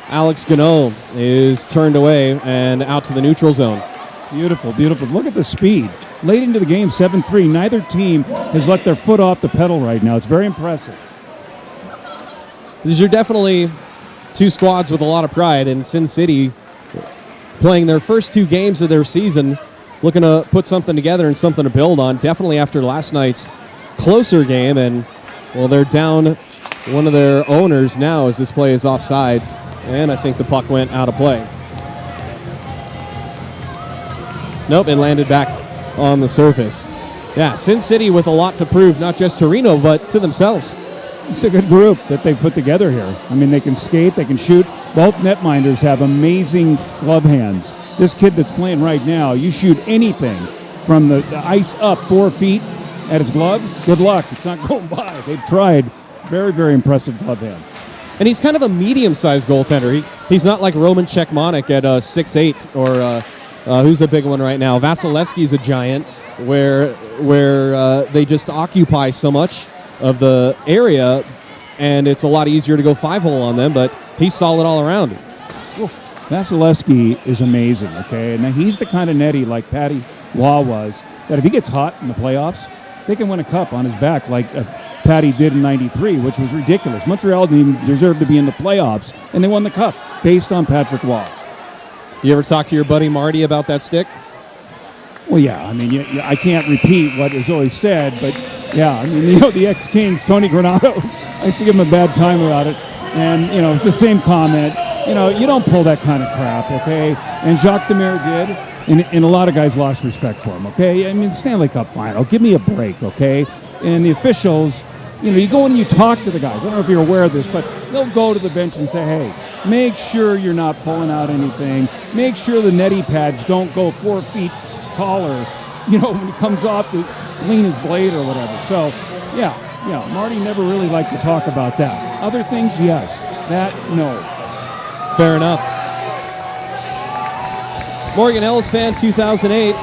Alex Gano is turned away and out to the neutral zone. Beautiful, beautiful. Look at the speed. Late into the game, 7-3. Neither team has let their foot off the pedal right now. It's very impressive. These are definitely 2 squads with a lot of pride, and Sin City playing their first 2 games of their season, looking to put something together and something to build on, definitely after last night's closer game. And, well, they're down one of their owners now as this play is offsides, and I think the puck went out of play. Nope, it landed back on the surface. Yeah, Sin City with a lot to prove, not just to Reno, but to themselves. It's a good group that they've put together here. I mean, they can skate, they can shoot. Both netminders have amazing glove hands. This kid that's playing right now, you shoot anything from the ice up 4 feet at his glove, good luck. It's not going by. They've tried. Very, very impressive glove hand. And he's kind of a medium-sized goaltender. He's not like Roman Czechmanek at 6'8", or who's a big one right now. Vasilevsky's a giant, where they just occupy so much of the area, and it's a lot easier to go 5-hole on them, but he's solid all around. Vasilevsky is amazing, okay? And he's the kind of netty like Patty Waugh was, that if he gets hot in the playoffs, they can win a cup on his back like Patty did in '93, which was ridiculous. Montreal didn't even deserve to be in the playoffs, and they won the cup based on Patrick Waugh. You ever talk to your buddy Marty about that stick? Well, yeah. I mean, I can't repeat what is always said, but yeah. I mean, the ex-Kings, Tony Granato, I used to give him a bad time about it, and it's the same comment. You don't pull that kind of crap, okay? And Jacques Demers did, and a lot of guys lost respect for him, okay? I mean, Stanley Cup final, give me a break, okay? And the officials, you go in and you talk to the guys. I don't know if you're aware of this, but they'll go to the bench and say, hey, make sure you're not pulling out anything. Make sure the netty pads don't go 4 feet taller, when he comes off to clean his blade or whatever. So, yeah, Marty never really liked to talk about that. Other things, yes. That, no. Fair enough. Morgan Ellis fan 2008.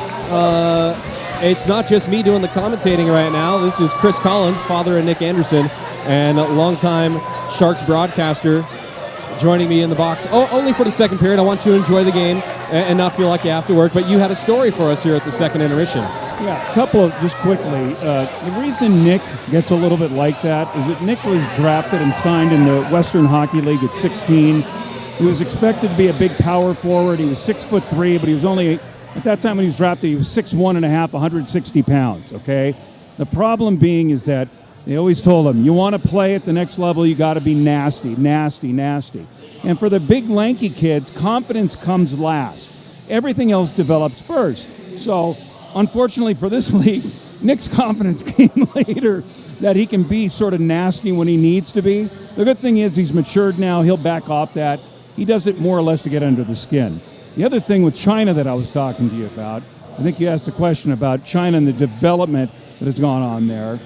it's not just me doing the commentating right now. This is Chris Collins, father of Nick Anderson, and a longtime Sharks broadcaster, joining me in the box. Only for the second period. I want you to enjoy the game and not feel like you have to work. But you had a story for us here at the second intermission. Yeah, a couple of, just quickly, the reason Nick gets a little bit like that is that Nick was drafted and signed in the Western Hockey League at 16. He was expected to be a big power forward. He was 6'3", but he was only, at that time when he was drafted, he was 6'1.5", 160 pounds, okay? The problem being is that they always told him, you want to play at the next level, you got to be nasty, nasty, nasty. And for the big, lanky kids, confidence comes last. Everything else develops first. So, unfortunately for this league, Nick's confidence came later, that he can be sort of nasty when he needs to be. The good thing is he's matured now. He'll back off that. He does it more or less to get under the skin. The other thing with China that I was talking to you about, I think you asked a question about China and the development that has gone on there.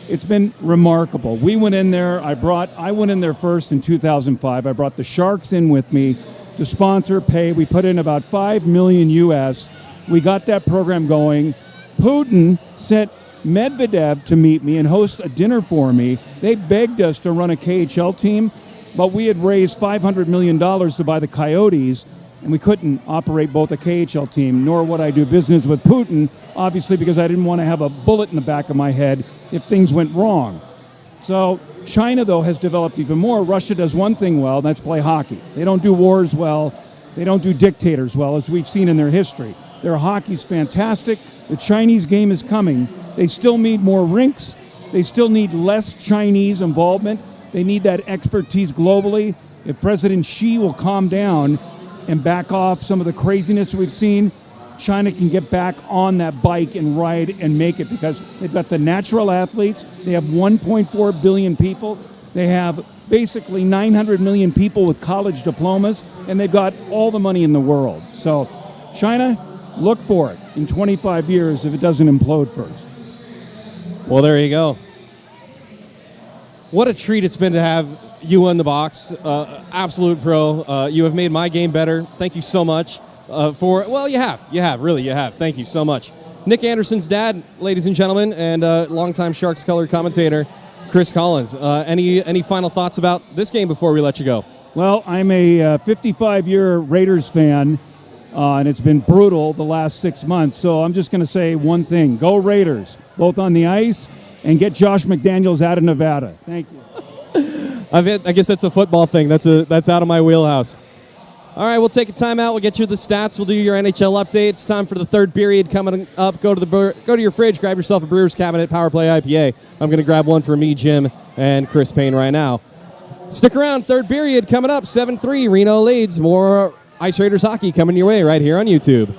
It's been remarkable. We went in there. I went in there first in 2005. I brought the Sharks in with me to sponsor, pay. We put in about $5 million US. We got that program going. Putin sent Medvedev to meet me and host a dinner for me. They begged us to run a KHL team, but we had raised $500 million to buy the Coyotes, and we couldn't operate both a KHL team, nor would I do business with Putin, obviously because I didn't want to have a bullet in the back of my head if things went wrong. So China, though, has developed even more. Russia does one thing well, and that's play hockey. They don't do wars well. They don't do dictators well, as we've seen in their history. Their hockey's fantastic. The Chinese game is coming. They still need more rinks. They still need less Chinese involvement. They need that expertise globally. If President Xi will calm down and back off some of the craziness we've seen, China can get back on that bike and ride and make it, because they've got the natural athletes. They have 1.4 billion people. They have basically 900 million people with college diplomas, and they've got all the money in the world. So China, look for it in 25 years if it doesn't implode first. Well, there you go. What a treat it's been to have you in the box. Absolute pro. You have made my game better. Thank you so much well, you have, really, you have. Thank you so much. Nick Anderson's dad, ladies and gentlemen, and longtime Sharks color commentator, Chris Collins. Any final thoughts about this game before we let you go? Well, I'm a 55-year Raiders fan, and it's been brutal the last 6 months. So I'm just going to say one thing. Go Raiders, both on the ice, and get Josh McDaniels out of Nevada. Thank you. I guess that's a football thing. That's out of my wheelhouse. All right, we'll take a timeout. We'll get you the stats. We'll do your NHL update. It's time for the third period coming up. Go to your fridge, grab yourself a Brewer's Cabinet Power Play IPA. I'm going to grab one for me, Jim, and Chris Payne right now. Stick around. Third period coming up. 7-3. Reno leads. More Ice Raiders hockey coming your way right here on YouTube.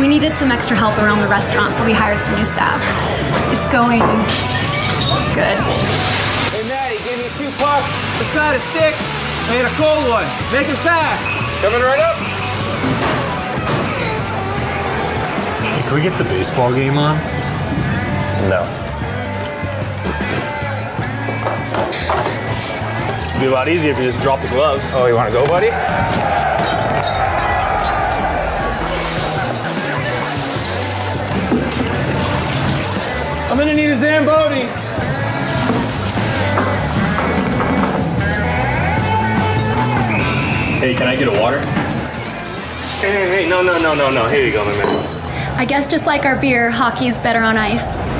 We needed some extra help around the restaurant, so we hired some new staff. It's going good. Hey, Maddie, give me 2 pucks, a side of sticks, and a cold one. Make it fast. Coming right up. Hey, can we get the baseball game on? No. It'd be a lot easier if you just drop the gloves. Oh, you want to go, buddy? I'm gonna need a Zamboni. Hey, can I get a water? Hey, no. Here you go, my man. I guess just like our beer, hockey's better on ice.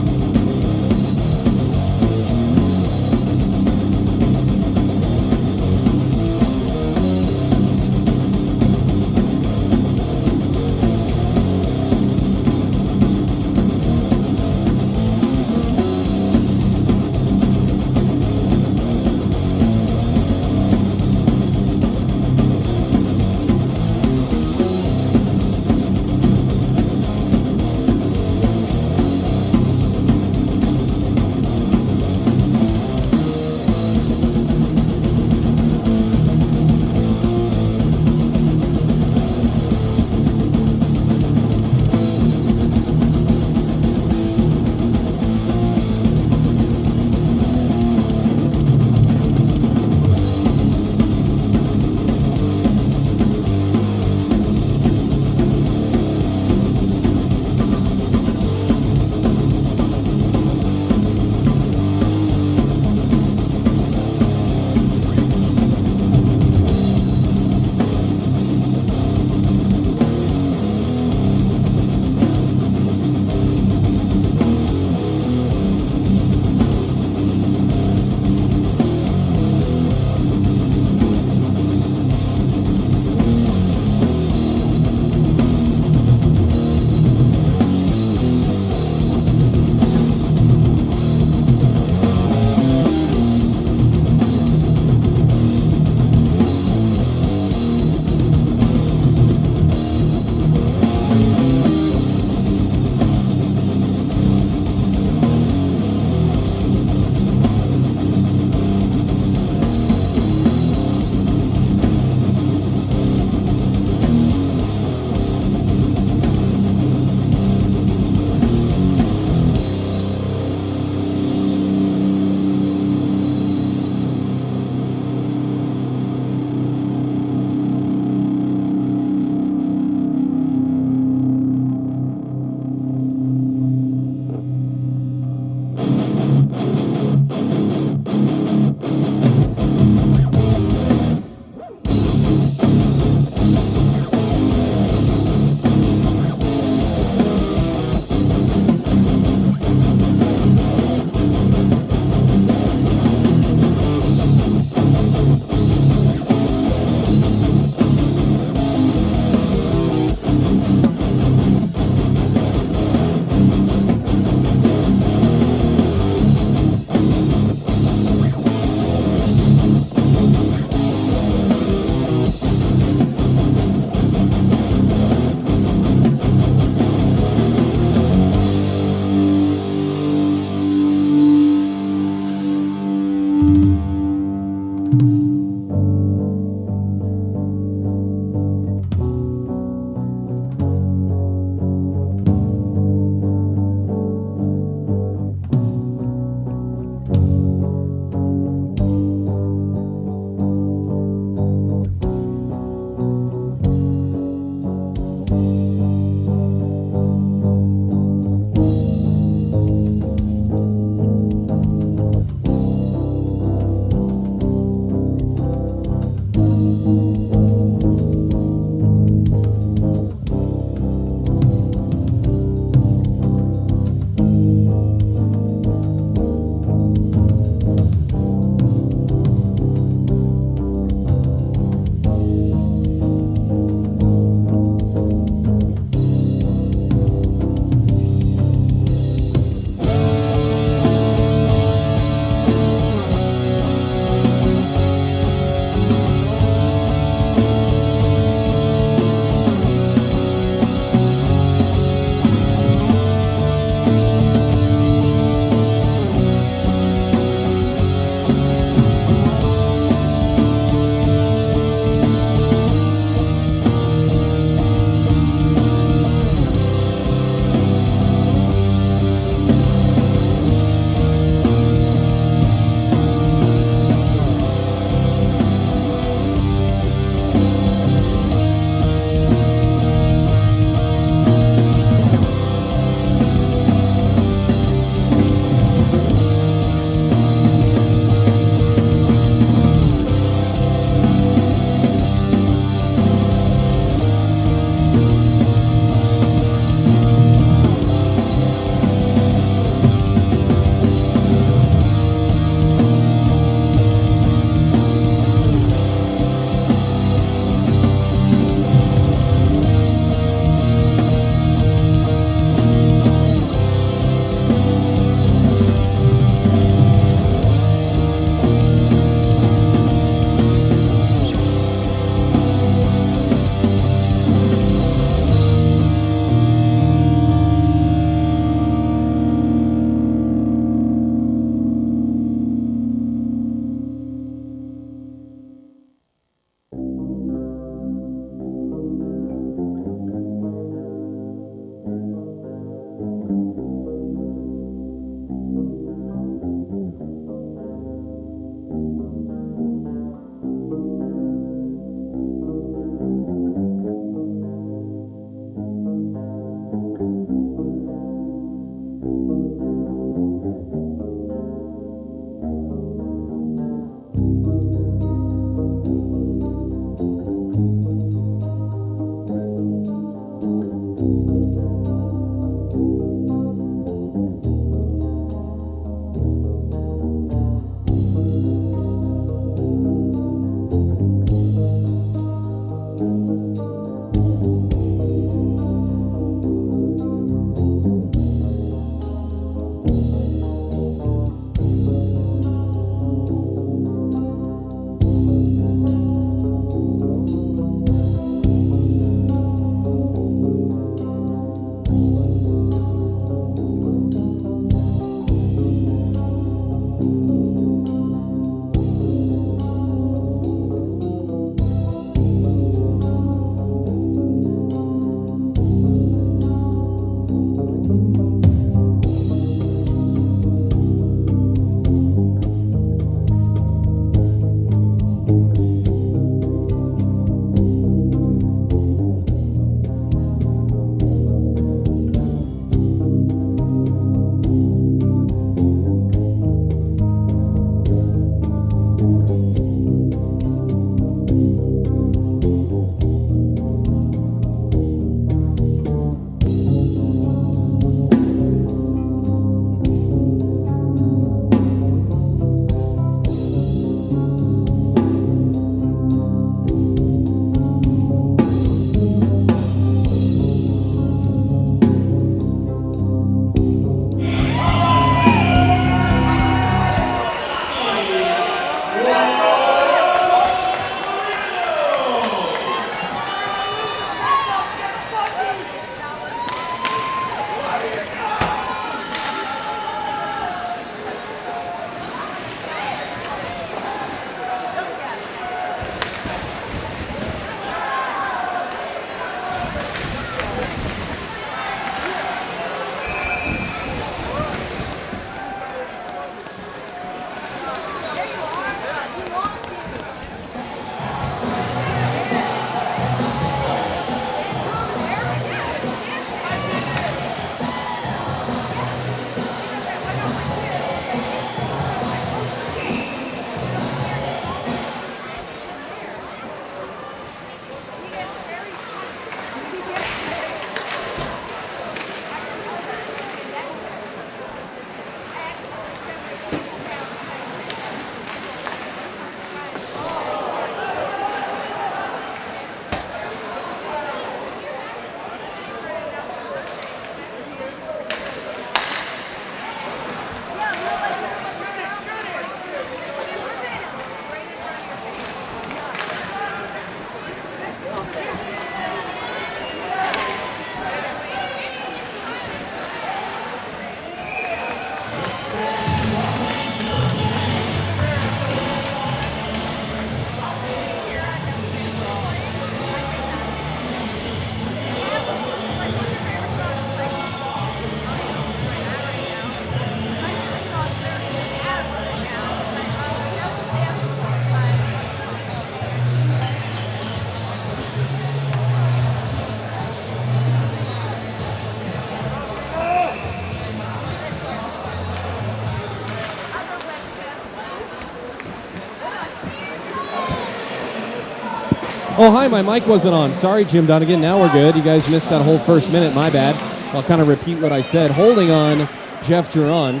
Oh, hi, my mic wasn't on. Sorry, Jim Dunnigan. Now we're good. You guys missed that whole first minute. My bad. I'll kind of repeat what I said. Holding on, Jeff Jiron.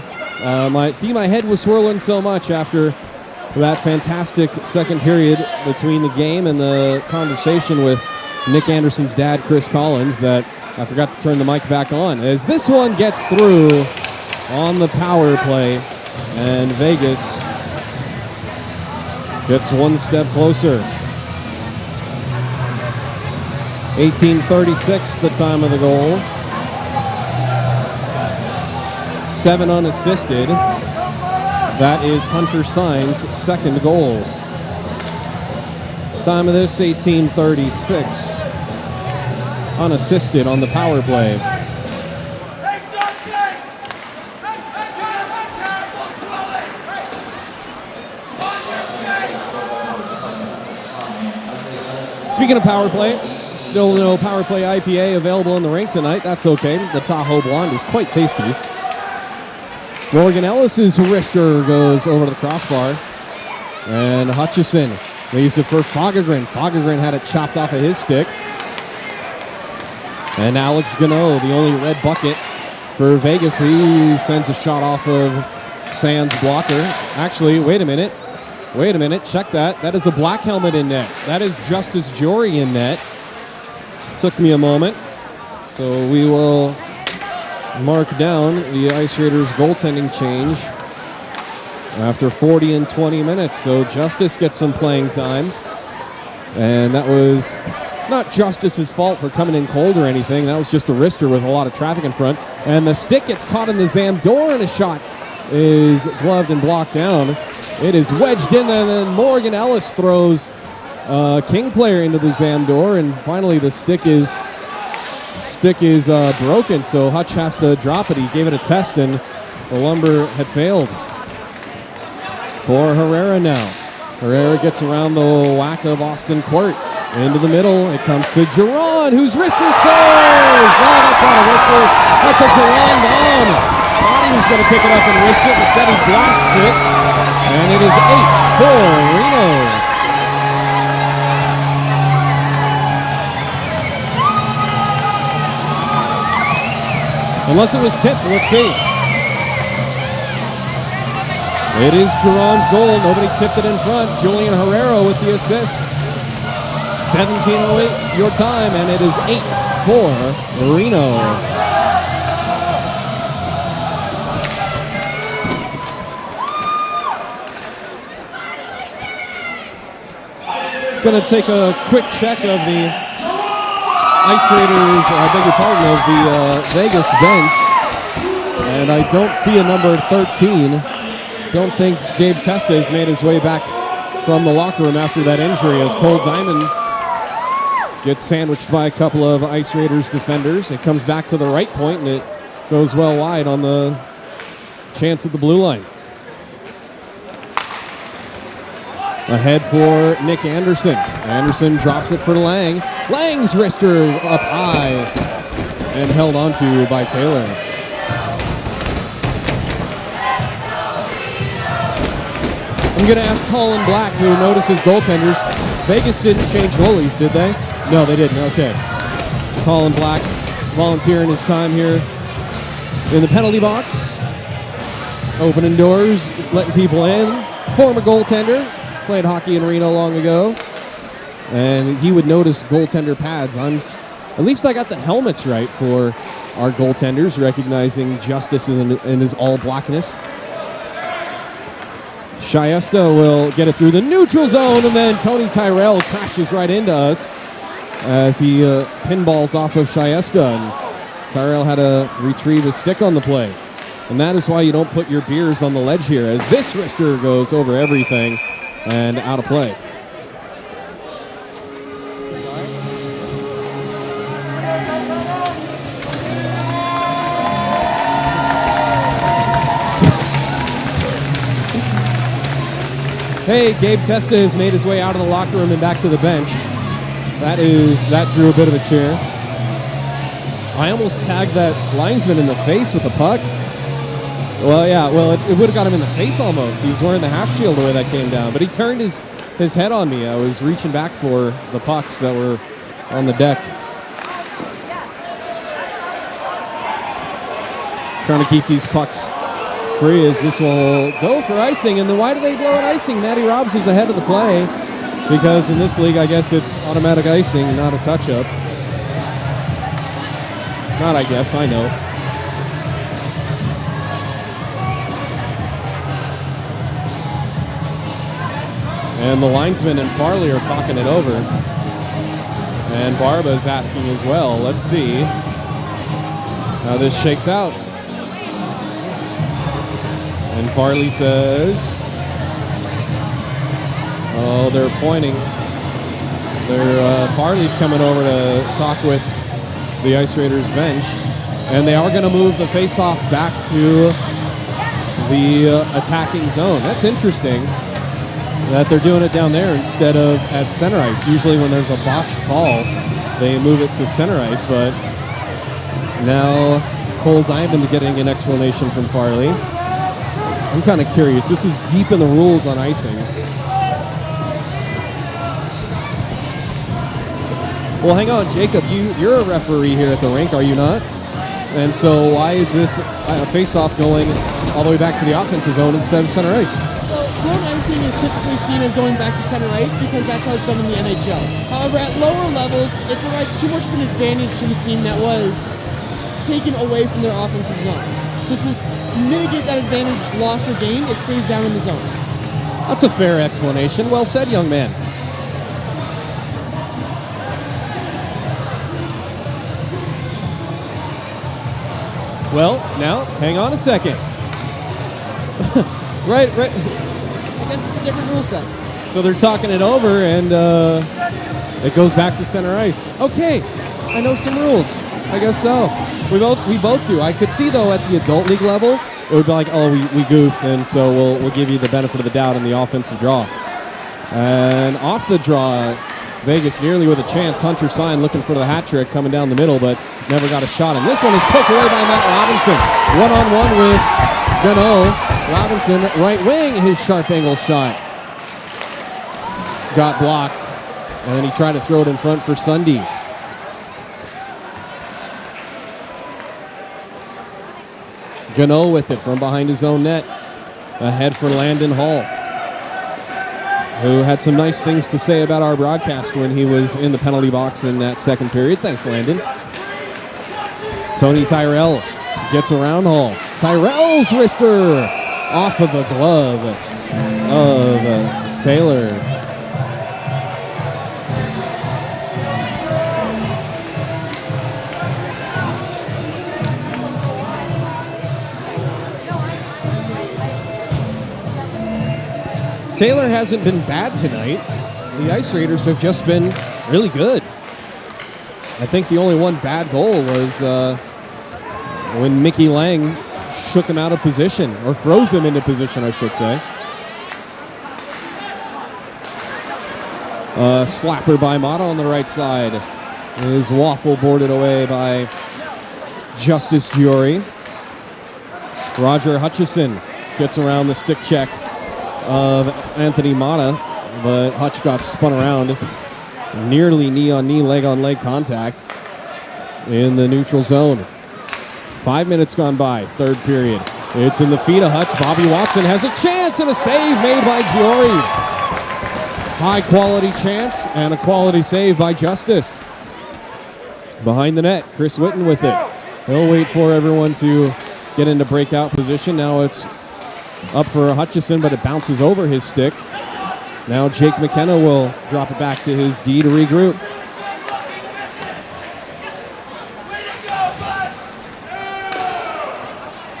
My head was swirling so much after that fantastic second period between the game and the conversation with Nick Anderson's dad, Chris Collins, that I forgot to turn the mic back on. As this one gets through on the power play, and Vegas gets one step closer. 18:36, the time of the goal. 7 unassisted. That is Hunter Sines' second goal. Time of this, 18:36. Unassisted on the power play. Speaking of power play, still no power play IPA available in the rink tonight. That's okay. The Tahoe Blonde is quite tasty. Morgan Ellis's wrister goes over to the crossbar. And Hutchison leaves it for Fagergren. Fagergren had it chopped off of his stick. And Alex Gano, the only red bucket for Vegas, he sends a shot off of Sands' blocker. Actually, wait a minute. Check that. That is a black helmet in net. That is Justice Jory in net. Took me a moment. So we will mark down the Ice Raiders goaltending change after 40 and 20 minutes. So Justice gets some playing time. And that was not Justice's fault for coming in cold or anything. That was just a wrister with a lot of traffic in front. And the stick gets caught in the Zam door, and a shot is gloved and blocked down. It is wedged in, and then Morgan Ellis throws King player into the Zam door, and finally the stick is broken, so Hutch has to drop it. He gave it a test, and the lumber had failed. For Herrera now. Herrera gets around the whack of Austin Court. Into the middle, it comes to Jiron, whose wrister scores! No, that's not a wrister. That's a Jiron Bomb. Thought he was going to pick it up and wrist it. Instead, he blasts it. And it is 8-4 Reno. Unless it was tipped, let's see. It is Jiron's goal. Nobody tipped it in front. Julian Herrera with the assist. 17:08 your time, and it is 8-4 Reno. Going to take a quick check of the Ice Raiders, I beg your pardon, of the Vegas bench, and I don't see a number 13. Don't think Gabe Testa has made his way back from the locker room after that injury, as Cole Diamond gets sandwiched by a couple of Ice Raiders defenders. It comes back to the right point, and it goes well wide on the chance at the blue line. Ahead for Nick Anderson. Anderson drops it for Lang. Lang's wrister up high and held onto by Taylor. I'm going to ask Colin Black, who notices goaltenders. Vegas didn't change goalies, did they? No, they didn't. Okay. Colin Black volunteering his time here in the penalty box. Opening doors, letting people in. Former goaltender. Played hockey in Reno long ago. And he would notice goaltender pads. At least I got the helmets right for our goaltenders, recognizing Justice in his all blackness. Shyesta will get it through the neutral zone, and then Tony Tyrell crashes right into us as he pinballs off of Shyesta. And Tyrell had to retrieve his stick on the play. And that is why you don't put your beers on the ledge here, as this wrister goes over everything and out of play. Hey, Gabe Testa has made his way out of the locker room and back to the bench. That drew a bit of a cheer. I almost tagged that linesman in the face with a puck. Well, yeah, it would have got him in the face almost. He was wearing the half shield the way that came down, but he turned his his head on me. I was reaching back for the pucks that were on the deck. Trying to keep these pucks free as this will go for icing. And then why do they blow it icing? Matty Robson's ahead of the play because in this league, I guess it's automatic icing, not a touch-up. Not, I guess, I know. And the linesman and Farley are talking it over. And Barba is asking as well. Let's see how this shakes out. And Farley says, oh, they're pointing. Farley's coming over to talk with the Ice Raiders bench. And they are going to move the face-off back to the attacking zone. That's interesting that they're doing it down there instead of at center ice. Usually when there's a botched call, they move it to center ice, but now Cole Diamond getting an explanation from Farley. I'm kind of curious. This is deep in the rules on icings. Well, hang on, Jacob. You're a referee here at the rink, are you not? And so why is this face-off going all the way back to the offensive zone instead of center ice? Prone icing is typically seen as going back to center ice because that's how it's done in the NHL. However, at lower levels, it provides too much of an advantage to the team that was taken away from their offensive zone. So to mitigate that advantage lost or gained, it stays down in the zone. That's a fair explanation. Well said, young man. Well, now, hang on a second. Right. I guess it's a different rule set. So they're talking it over, and it goes back to center ice. Okay, I know some rules. I guess so. We both do. I could see, though, at the adult league level, it would be like, oh, we goofed, and so we'll give you the benefit of the doubt in the offensive draw. And off the draw, Vegas nearly with a chance. Hunter Sign looking for the hat trick, coming down the middle, but never got a shot. And this one is poked away by Matt Robinson. One-on-one with Gano. Robinson, right wing, his sharp angle shot. Got blocked, and then he tried to throw it in front for Sunday. Gano with it from behind his own net. Ahead for Landon Hall, who had some nice things to say about our broadcast when he was in the penalty box in that second period. Thanks, Landon. Tony Tyrell gets around Hall. Tyrell's wrister off of the glove of Taylor. Taylor hasn't been bad tonight. The Ice Raiders have just been really good. I think the only one bad goal was when Mickey Lang shook him out of position, or froze him into position, I should say. Slapper by Mata on the right side. His waffle boarded away by Justice Giori. Roger Hutchison gets around the stick check of Anthony Mata, but Hutch got spun around. Nearly knee-on-knee, leg-on-leg contact in the neutral zone. 5 minutes gone by, third period. It's in the feet of Hutch. Bobby Watson has a chance and a save made by Giori. High-quality chance and a quality save by Justice. Behind the net, Chris Witten with it. He'll wait for everyone to get into breakout position. Now it's up for Hutchison, but it bounces over his stick. Now Jake McKenna will drop it back to his D to regroup.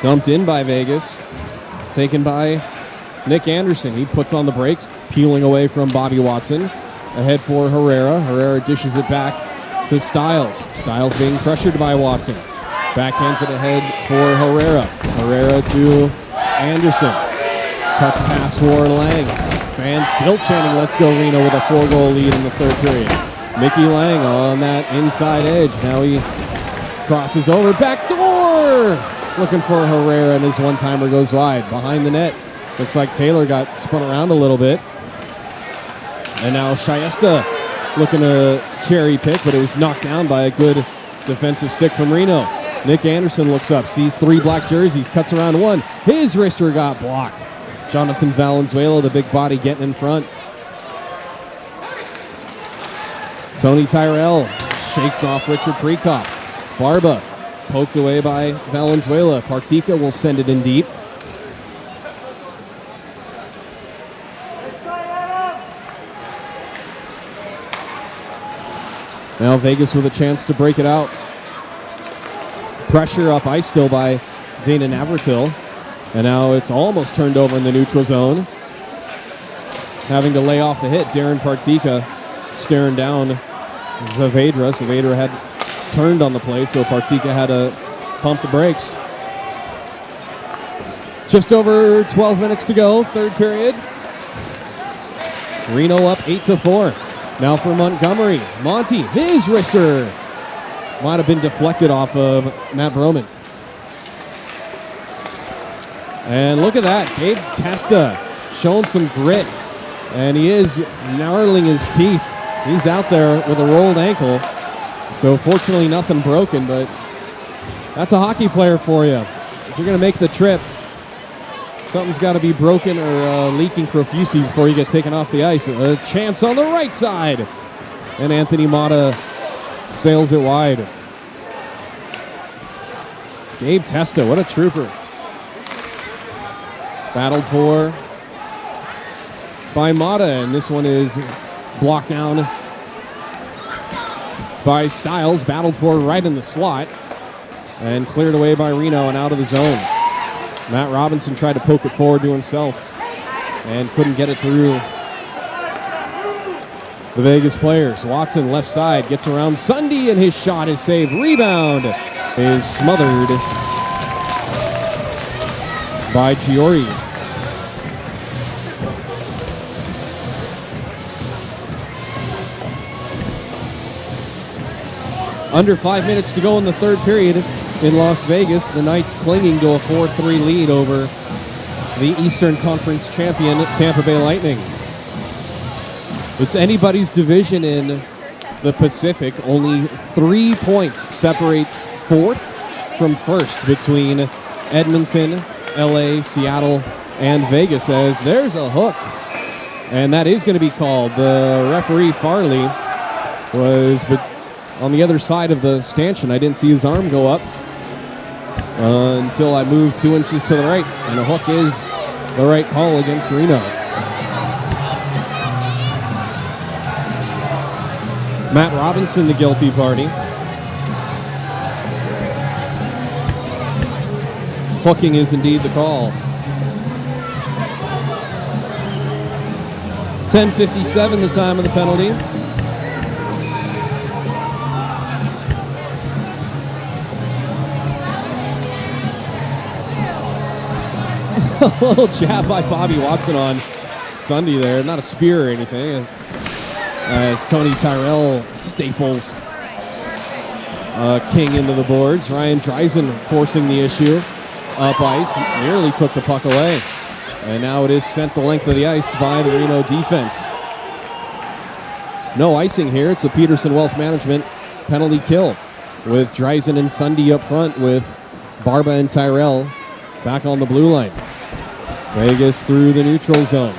Dumped in by Vegas. Taken by Nick Anderson. He puts on the brakes, peeling away from Bobby Watson. Ahead for Herrera. Herrera dishes it back to Styles. Styles being pressured by Watson. Backhand to the head for Herrera. Herrera to Anderson. Touch pass for Lang. Fans still chanting, let's go Reno, with a 4-goal lead in the third period. Mickey Lang on that inside edge. Now he crosses over. Back door! Looking for Herrera, and his one-timer goes wide. Behind the net. Looks like Taylor got spun around a little bit. And now Shyesta looking to cherry pick, but it was knocked down by a good defensive stick from Reno. Nick Anderson looks up, sees 3 black jerseys, cuts around one. His wrister got blocked. Jonathan Valenzuela, the big body, getting in front. Tony Tyrell shakes off Richard Prekop. Barba poked away by Valenzuela. Partika will send it in deep. Now Vegas with a chance to break it out. Pressure up ice still by Dana Navratil. And now it's almost turned over in the neutral zone. Having to lay off the hit, Darren Partika staring down Saavedra. Saavedra had turned on the play, so Partika had to pump the brakes. Just over 12 minutes to go, third period. Reno up 8-4. Now for Montgomery. Monty, his wrister. Might have been deflected off of Matt Broman. And look at that. Gabe Testa showing some grit. And he is gnarling his teeth. He's out there with a rolled ankle. So fortunately nothing broken, but that's a hockey player for you. If you're going to make the trip, something's got to be broken or leaking profusely before you get taken off the ice. A chance on the right side. And Anthony Mata sails it wide. Gabe Testa, what a trooper. Battled for by Mata, and this one is blocked down by Styles. Battled for right in the slot and cleared away by Reno and out of the zone. Matt Robinson tried to poke it forward to himself and couldn't get it through the Vegas players. Watson left side gets around Sunday and his shot is saved. Rebound is smothered by Giori. Under 5 minutes to go in the third period in Las Vegas. The Knights clinging to a 4-3 lead over the Eastern Conference champion Tampa Bay Lightning. It's anybody's division in the Pacific. Only 3 points separates fourth from first between Edmonton, LA, Seattle, and Vegas, as there's a hook. And that is going to be called. The referee, Farley, was on the other side of the stanchion. I didn't see his arm go up until I moved 2 inches to the right. And a hook is the right call against Reno. Matt Robinson, the guilty party. Hooking is indeed the call. 10:57 the time of the penalty. A little jab by Bobby Watson on Sunday there. Not a spear or anything. As Tony Tyrell staples King into the boards. Ryan Dreisen forcing the issue up ice. Nearly took the puck away. And now it is sent the length of the ice by the Reno defense. No icing here. It's a Peterson Wealth Management penalty kill with Dreisen and Sunday up front with Barba and Tyrell back on the blue line. Vegas through the neutral zone.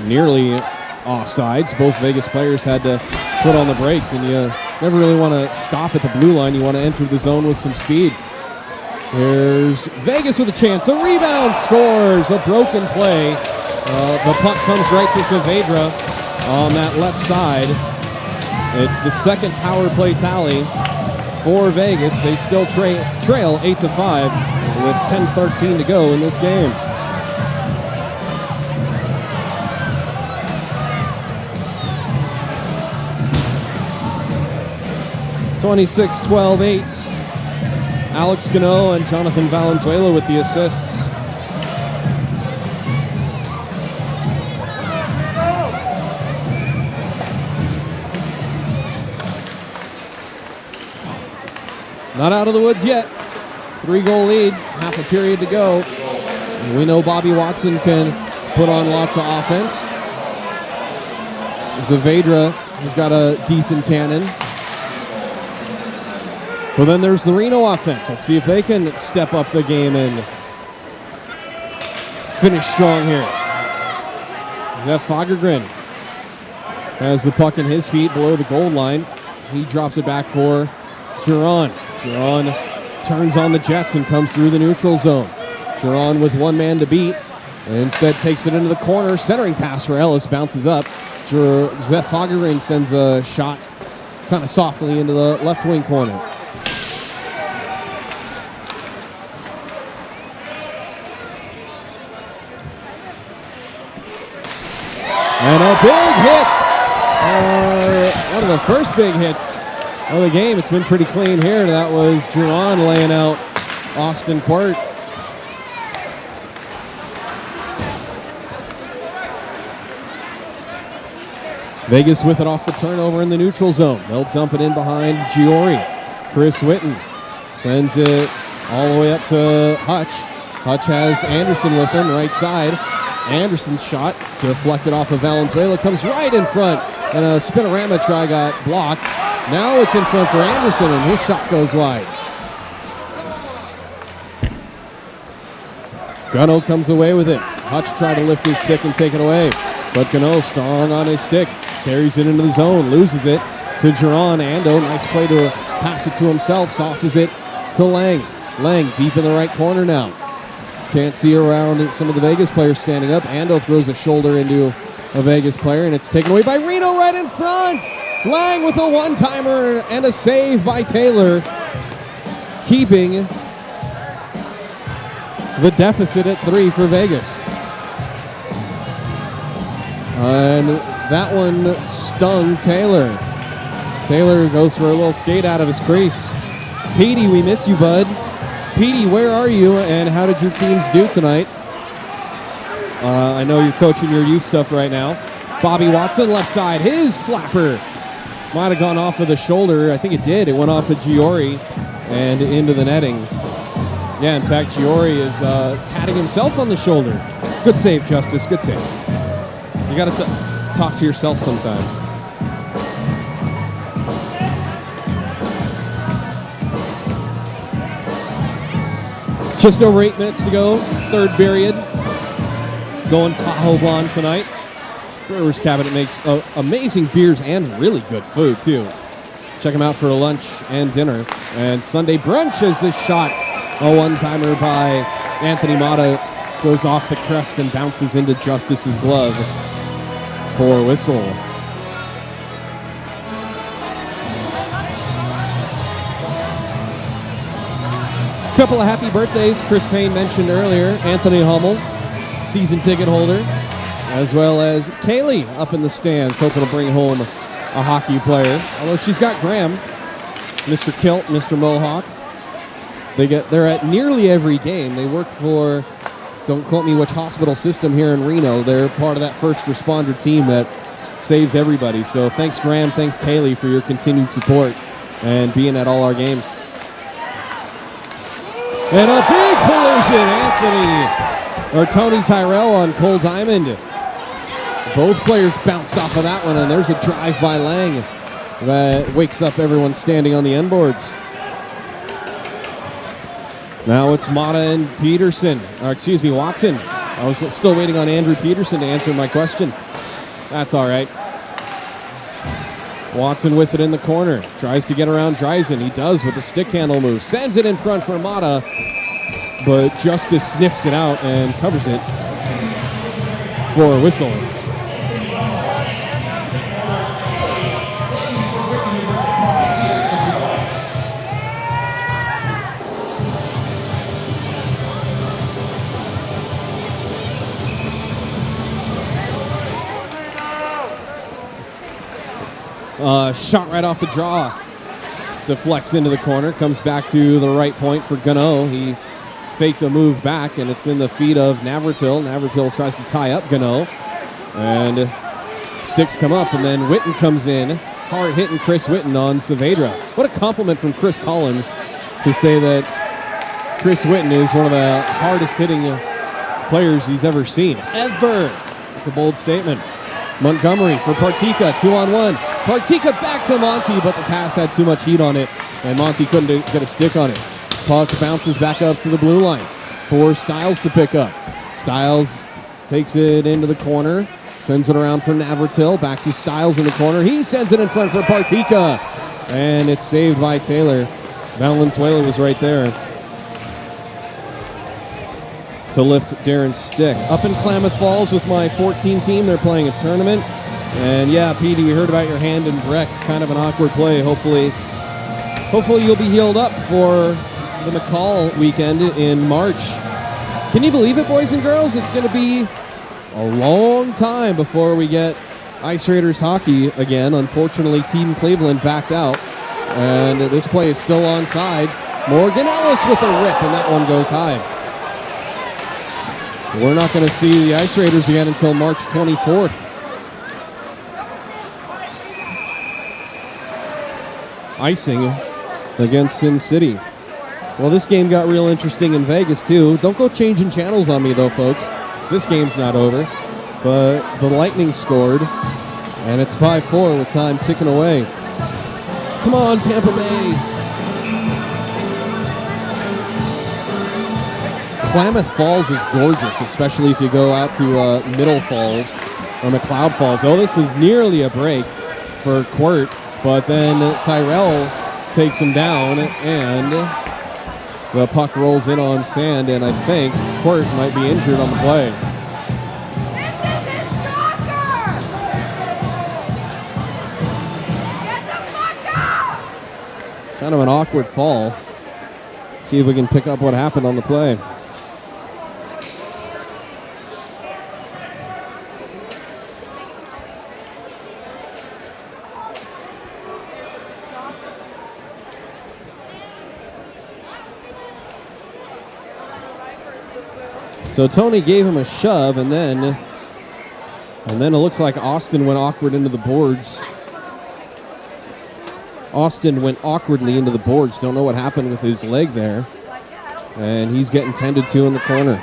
Nearly offsides. Both Vegas players had to put on the brakes, and you never really want to stop at the blue line. You want to enter the zone with some speed. There's Vegas with a chance. A rebound, scores. A broken play. The puck comes right to Saavedra on that left side. It's the second power play tally for Vegas. They still trail 8-5 with 10:13 to go in this game. (26-12-8). Alex Cano and Jonathan Valenzuela with the assists. Not out of the woods yet. 3-goal lead, half a period to go. We know Bobby Watson can put on lots of offense. Saavedra has got a decent cannon. But then there's the Reno offense. Let's see if they can step up the game and finish strong here. Zeph Fagergren has the puck in his feet below the goal line. He drops it back for Jiron. Jiron turns on the Jets and comes through the neutral zone. Jiron with one man to beat. And instead takes it into the corner. Centering pass for Ellis. Bounces up. Zeph Fagergren sends a shot kind of softly into the left wing corner. And a big hit. One of the first big hits of the game. It's been pretty clean here. That was Jiron laying out Austin Quart. Vegas with it off the turnover in the neutral zone. They'll dump it in behind Giori. Chris Witten sends it all the way up to Hutch. Hutch has Anderson with him, right side. Anderson's shot deflected off of Valenzuela, comes right in front, and a spinorama try got blocked. Now it's in front for Anderson, and his shot goes wide. Gunno comes away with it. Hutch tried to lift his stick and take it away, but Gunno strong on his stick. Carries it into the zone, loses it to Jiron. Ando, nice play to pass it to himself, sauces it to Lang. Lang deep in the right corner now. Can't see around some of the Vegas players standing up. Ando throws a shoulder into a Vegas player, and it's taken away by Reno right in front. Lang with a one-timer and a save by Taylor, keeping the deficit at 3 for Vegas. And that one stung Taylor. Taylor goes for a little skate out of his crease. Petey, we miss you, bud. Petey, where are you, and how did your teams do tonight? I know you're coaching your youth stuff right now. Bobby Watson, left side, his slapper. Might have gone off of the shoulder. I think it did. It went off of Giori and into the netting. Yeah, in fact, Giori is patting himself on the shoulder. Good save, Justice. Good save. You got to talk to yourself sometimes. Just over 8 minutes to go, third period. Going Tahoe Blonde tonight. Brewer's Cabinet makes amazing beers and really good food, too. Check them out for a lunch and dinner. And Sunday brunch is this shot. A one-timer by Anthony Mata goes off the crest and bounces into Justice's glove for a whistle. Couple of happy birthdays. Chris Payne mentioned earlier. Anthony Hummel, season ticket holder, as well as Kaylee up in the stands, hoping to bring home a hockey player. Although she's got Graham, Mr. Kilt, Mr. Mohawk. They're at nearly every game. They work for, don't quote me which hospital system here in Reno. They're part of that first responder team that saves everybody. So thanks, Graham. Thanks, Kaylee, for your continued support and being at all our games. And a big collision, Tony Tyrell on Cole Diamond. Both players bounced off of that one, and there's a drive by Lang that wakes up everyone standing on the end boards. Now it's Mata and Watson. I was still waiting on Andrew Peterson to answer my question. That's all right. Watson with it in the corner. Tries to get around Dreisen. He does with the stick handle move. Sends it in front for Mata, but Justice sniffs it out and covers it for a whistle. Shot right off the draw. Deflects into the corner. Comes back to the right point for Gunno. He faked a move back, and it's in the feet of Navratil. Navratil tries to tie up Gunno. And sticks come up, and then Witten comes in. Hard hitting Chris Witten on Saavedra. What a compliment from Chris Collins to say that Chris Witten is one of the hardest hitting players he's ever seen. Ever! It's a bold statement. Montgomery for Partika, 2-on-1. Partika back to Monty, but the pass had too much heat on it, and Monty couldn't get a stick on it. Puck bounces back up to the blue line for Styles to pick up. Styles takes it into the corner, sends it around for Navratil, back to Styles in the corner. He sends it in front for Partika, and it's saved by Taylor. Valenzuela was right there to lift Darren's stick. Up in Klamath Falls with my 14 team, they're playing a tournament. And yeah, Petey, we heard about your hand in Breck. Kind of an awkward play. Hopefully you'll be healed up for the McCall weekend in March. Can you believe it, boys and girls? It's going to be a long time before we get Ice Raiders hockey again. Unfortunately, Team Cleveland backed out, and this play is still on sides. Morgan Ellis with a rip, and that one goes high. We're not going to see the Ice Raiders again until March 24th. Icing against Sin City. Well, this game got real interesting in Vegas, too. Don't go changing channels on me, though, folks. This game's not over. But the Lightning scored, and it's 5-4 with time ticking away. Come on, Tampa Bay. Klamath Falls is gorgeous, especially if you go out to Middle Falls or McLeod Falls. Oh, this is nearly a break for Quirt, but then Tyrell takes him down, and the puck rolls in on sand, and I think Quirt might be injured on the play. Kind of an awkward fall. See if we can pick up what happened on the play. So Tony gave him a shove, and then it looks like Austin went awkward into the boards. Austin went awkwardly into the boards. Don't know what happened with his leg there. And he's getting tended to in the corner.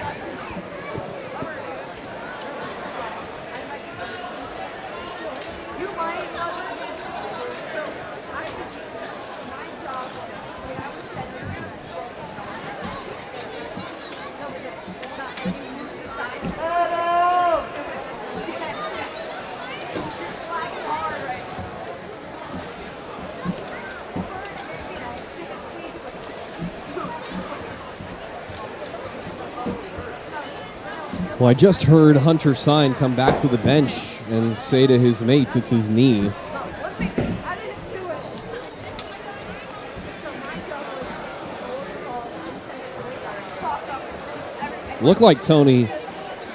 Well, I just heard Hunter Sign come back to the bench and say to his mates it's his knee. Looked like Tony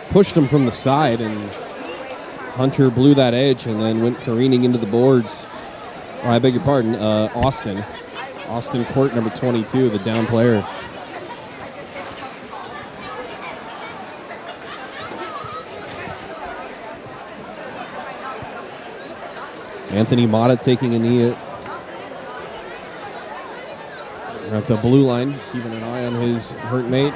pushed him from the side, and Hunter blew that edge and then went careening into the boards. Oh, I beg your pardon, Austin. Austin Quirt, number 22, the down player. Anthony Mata taking a knee at the blue line, keeping an eye on his hurt mate.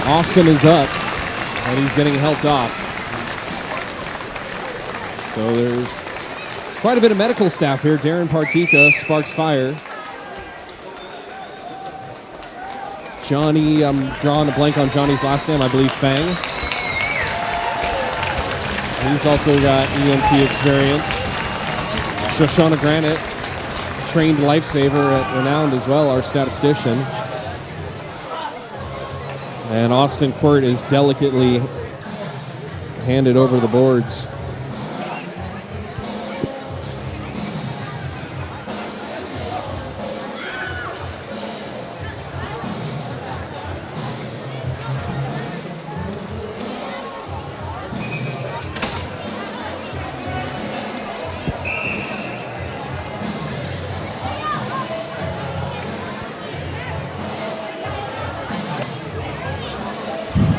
Austin is up, and he's getting helped off. So there's quite a bit of medical staff here. Darren Partika sparks fire. Johnny, I'm drawing a blank on Johnny's last name, I believe Fang. He's also got EMT experience. Shoshana Granite, trained lifesaver at Renowned as well, our statistician. And Austin Quirt is delicately handed over the boards.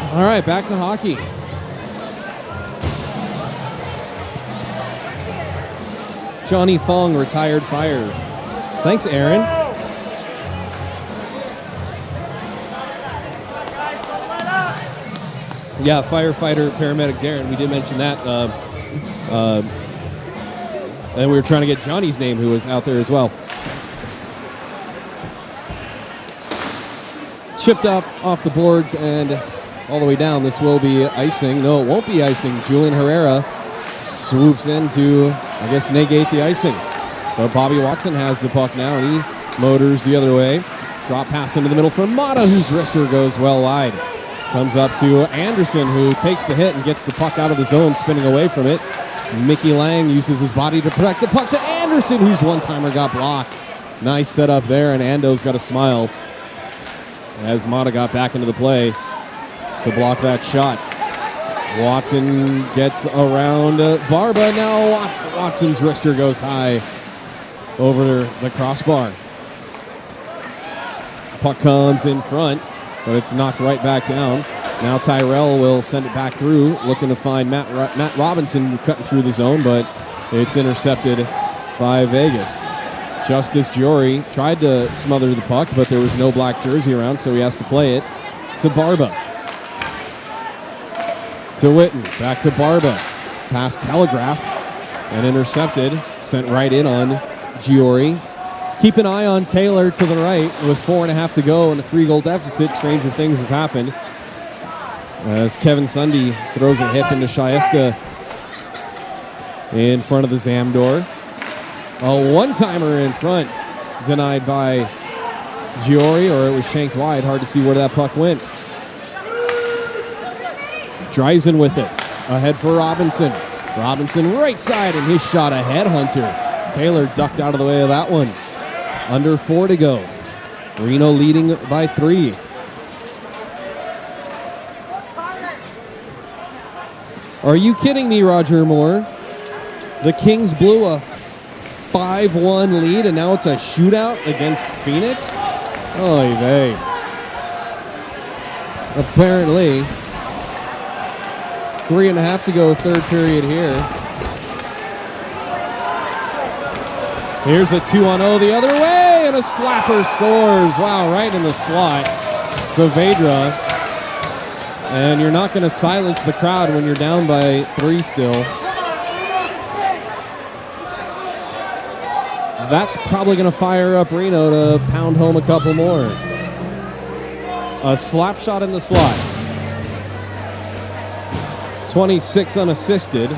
All right, back to hockey. Johnny Fong, retired fire. Thanks, Aaron. Yeah, firefighter, paramedic Darren. We did mention that. And we were trying to get Johnny's name, who was out there as well. Chipped up off the boards and all the way down. This will be icing. No, it won't be icing. Julian Herrera swoops in to, I guess, negate the icing. But Bobby Watson has the puck now, and he motors the other way. Drop pass into the middle for Mata, whose wrister goes well wide. Comes up to Anderson, who takes the hit and gets the puck out of the zone, spinning away from it. Mickey Lang uses his body to protect the puck to Anderson, whose one-timer got blocked. Nice setup there, and Ando's got a smile as Mata got back into the play to block that shot. Watson gets around Barba. Now Watson's wrister goes high over the crossbar. Puck comes in front, but it's knocked right back down. Now Tyrell will send it back through, looking to find Matt Robinson cutting through the zone, but it's intercepted by Vegas. Justice Jory tried to smother the puck, but there was no black jersey around, so he has to play it to Barba. To Witten, back to Barba. Pass telegraphed and intercepted, sent right in on Giori. Keep an eye on Taylor to the right with 4.5 to go and a 3-goal deficit. Stranger things have happened as Kevin Sunday throws a hip into Shiesta in front of the Zamdor. A one-timer in front, denied by Giori, or it was shanked wide. Hard to see where that puck went. Dreisen with it. Ahead for Robinson. Robinson right side, and his shot ahead, Hunter. Taylor ducked out of the way of that one. Under 4 to go. Reno leading by 3. Are you kidding me, Roger Moore? The Kings blew a 5-1 lead, and now it's a shootout against Phoenix? Oy vey. Apparently, 3.5 to go, third period here. Here's a 2-on-0 the other way, and a slapper scores. Wow, right in the slot. Saavedra. And you're not going to silence the crowd when you're down by 3 still. That's probably going to fire up Reno to pound home a couple more. A slap shot in the slot. 26 unassisted.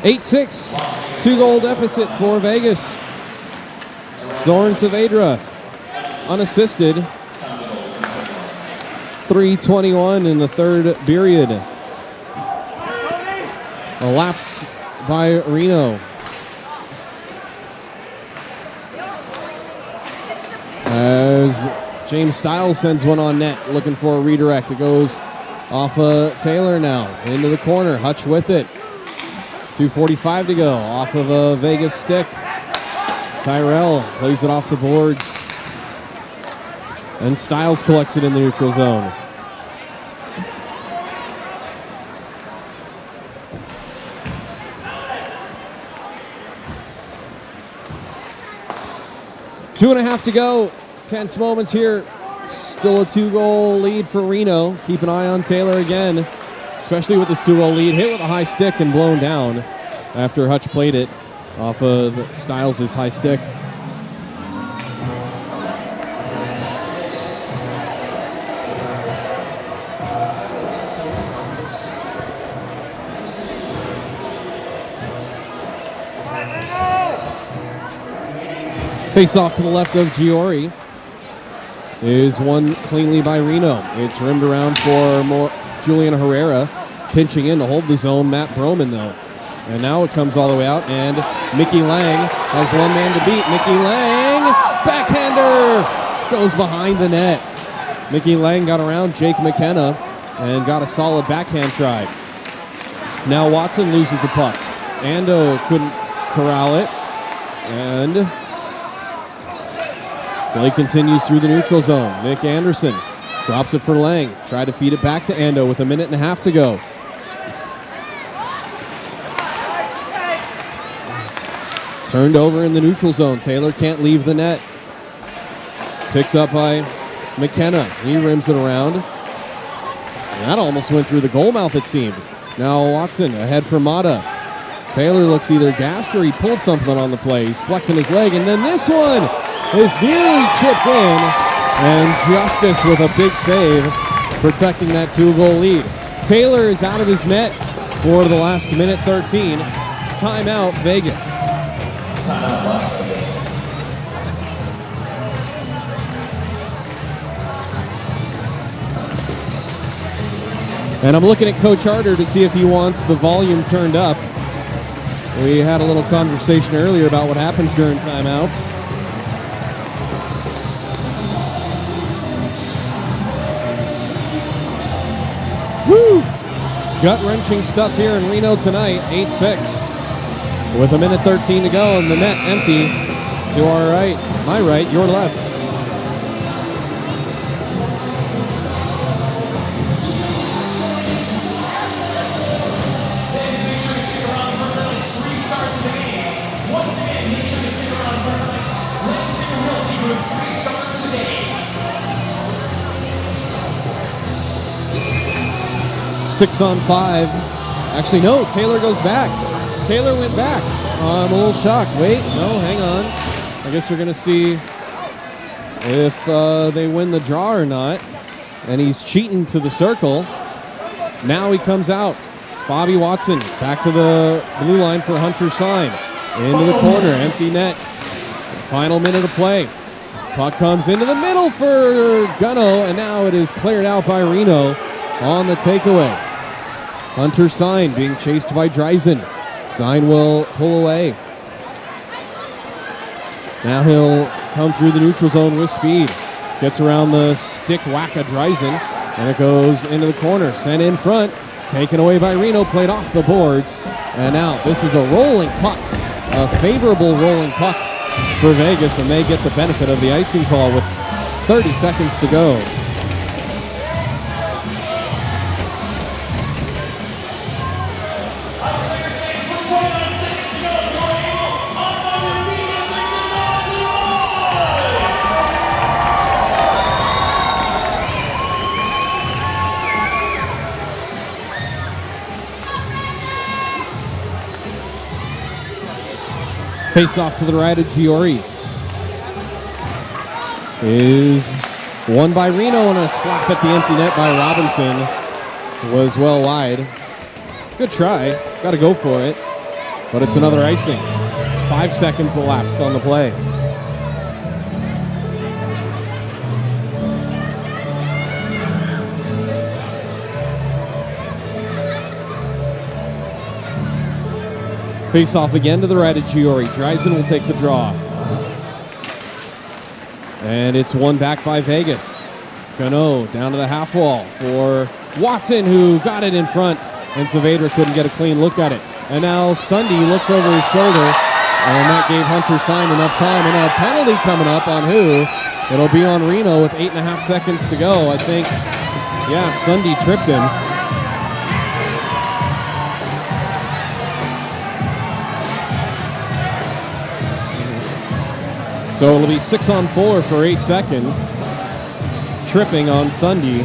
(8-6), 2-goal deficit for Vegas. Zoran Saavedra, unassisted. 3:21 in the third period. A lapse by Reno. As James Stiles sends one on net, looking for a redirect. It goes off Taylor now, into the corner. Hutch with it. 2:45 to go, off of a Vegas stick. Tyrell plays it off the boards And Styles collects it in the neutral zone. Two and a half to go. Tense moments here. Still a 2-goal lead for Reno. Keep an eye on Taylor again, especially with this 2-goal lead. Hit with a high stick and blown down after Hutch played it off of Styles' high stick. Face off to the left of Giori is won cleanly by Reno. It's rimmed around for Julian Herrera, pinching in to hold the zone. Matt Broman, though. And now it comes all the way out, and Mickey Lang has one man to beat. Mickey Lang, backhander, goes behind the net. Mickey Lang got around Jake McKenna and got a solid backhand try. Now Watson loses the puck. Ando couldn't corral it, and play continues through the neutral zone. Nick Anderson drops it for Lang. Try to feed it back to Ando with a minute and a half to go. Turned over in the neutral zone. Taylor can't leave the net. Picked up by McKenna. He rims it around. And that almost went through the goal mouth, it seemed. Now Watson ahead for Mata. Taylor looks either gassed or he pulled something on the play. He's flexing his leg, and then this one is nearly chipped in, and Justice with a big save, protecting that 2-goal lead. Taylor is out of his net for the last minute 13. Timeout, Vegas. And I'm looking at Coach Harder to see if he wants the volume turned up. We had a little conversation earlier about what happens during timeouts. Woo! Gut-wrenching stuff here in Reno tonight, 8-6. With a minute 13 to go and the net empty to our right, my right, your left. Six on five. Actually, no, Taylor goes back. Taylor went back. I'm a little shocked. Wait, no, hang on. I guess we're going to see if they win the draw or not. And he's cheating to the circle. Now he comes out. Bobby Watson back to the blue line for Hunter Sign. Into the corner, empty net. Final minute of play. Puck comes into the middle for Gunno, and now it is cleared out by Reno on the takeaway. Hunter Sign being chased by Dreisen. Sign will pull away. Now he'll come through the neutral zone with speed. Gets around the stick whack of Dreisen, and it goes into the corner. Sent in front, taken away by Reno, played off the boards. And now this is a rolling puck, a favorable rolling puck for Vegas, and they get the benefit of the icing call with 30 seconds to go. Face off to the right of Giori is won by Reno, and a slap at the empty net by Robinson was well wide. Good try. Got to go for it. But it's another icing. 5 seconds elapsed on the play. Face off again to the right of Giori. Dreisen will take the draw. And it's won back by Vegas. Gano down to the half wall for Watson, who got it in front, and Saavedra couldn't get a clean look at it. And now Sunday looks over his shoulder, and that gave Hunter Sign enough time. And a penalty coming up on who? It'll be on Reno with 8.5 seconds to go. I think, yeah, Sunday tripped him. So it'll be 6 on 4 for 8 seconds. Tripping on Sunday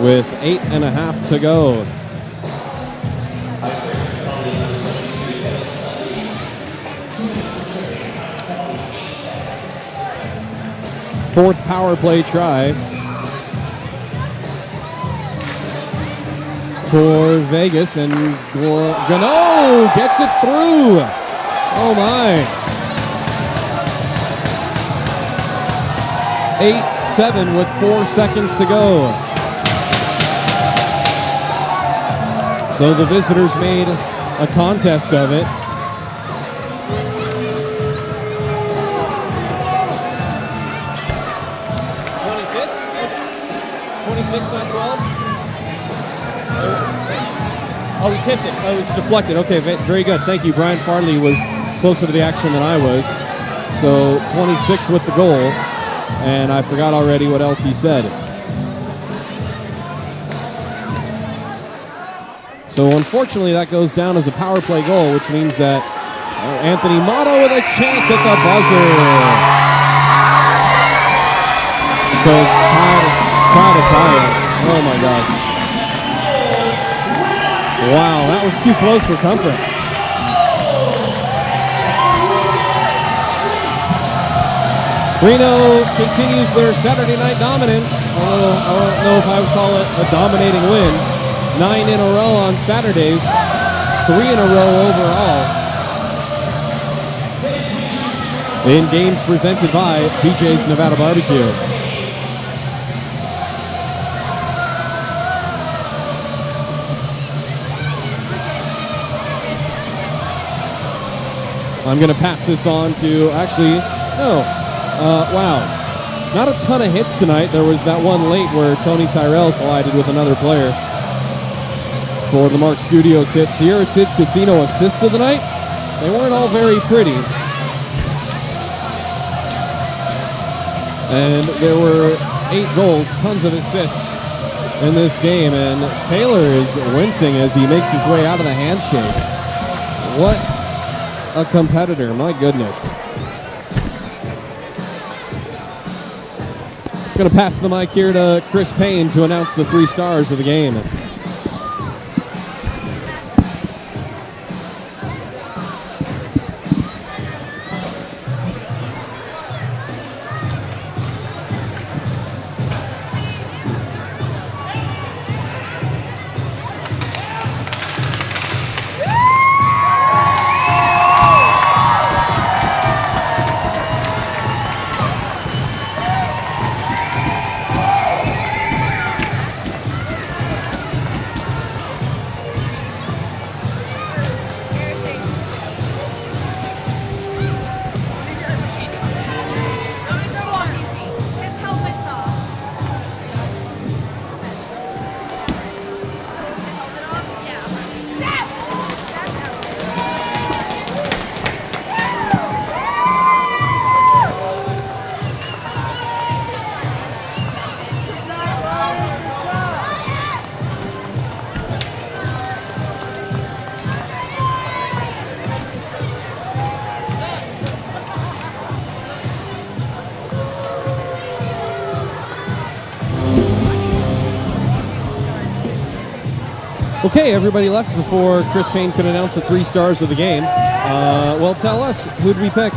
with 8.5 to go. Fourth power play try for Vegas, and Gano gets it through. Oh my. 8-7 with 4 seconds to go. So the visitors made a contest of it. Not 12? Oh, he tipped it. Oh, it was deflected. Okay, very good. Thank you. Brian Farley was closer to the action than I was. So 26 with the goal. And I forgot already what else he said. So unfortunately, that goes down as a power play goal, which means that Anthony Motto with a chance at the buzzer. To try to tie it. Oh my gosh. Wow, that was too close for comfort. Reno continues their Saturday night dominance. Although I don't know if I would call it a dominating win. 9 in a row on Saturdays, 3 in a row overall. In games presented by BJ's Nevada Barbecue. I'm going to pass this on to, wow. Not a ton of hits tonight. There was that one late where Tony Tyrell collided with another player. For the Mark Studios hit, Sierra Sid's Casino assist of the night. They weren't all very pretty. And there were 8 goals, tons of assists in this game. And Taylor is wincing as he makes his way out of the handshakes. What a competitor, my goodness. Going to pass the mic here to Chris Payne to announce the 3 stars of the game. Okay, everybody left before Chris Payne could announce the 3 stars of the game. Well, tell us, who'd we pick?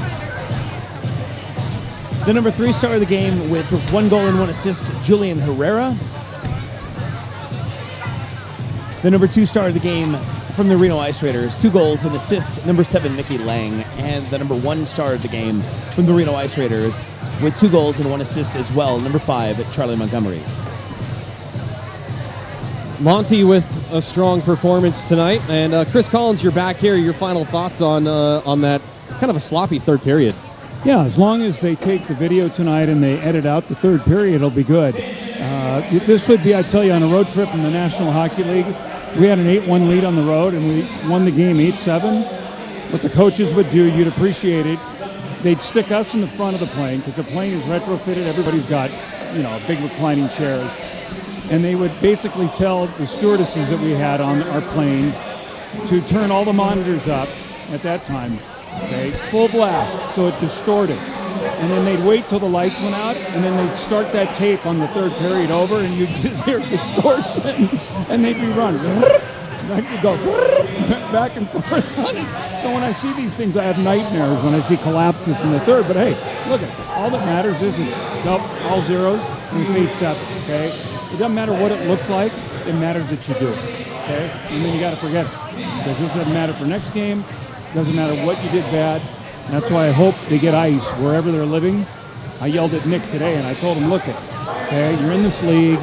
The number 3 star of the game with 1 goal and 1 assist, Julian Herrera. The number 2 star of the game from the Reno Ice Raiders, 2 goals and assist, number 7, Nikki Lang. And the number 1 star of the game from the Reno Ice Raiders with 2 goals and 1 assist as well, number 5, Charlie Montgomery. Monty with a strong performance tonight. And Chris Collins, you're back here. Your final thoughts on that kind of a sloppy third period. Yeah, as long as they take the video tonight and they edit out the third period, it'll be good. This would be, I tell you, on a road trip in the National Hockey League, we had an 8-1 lead on the road and we won the game 8-7. What the coaches would do, you'd appreciate it. they'd stick us in the front of the plane because the plane is retrofitted. Everybody's got, big reclining chairs. And they would basically tell the stewardesses that we had on our planes to turn all the monitors up at that time, okay, full blast, so it distorted. And then they'd wait till the lights went out, and then they'd start that tape on the third period over, and you'd just hear distortion, and they'd rerun. I'd go back and forth. So when I see these things, I have nightmares when I see collapses from the third. But hey, look, all that matters is it's all zeros, and it's 8-7, okay? It doesn't matter what it looks like. It matters that you do it, okay? And then you got to forget it, because this doesn't matter for next game. Doesn't matter what you did bad. That's why I hope they get ice wherever they're living. I yelled at Nick today, and I told him, look, okay, you're in this league.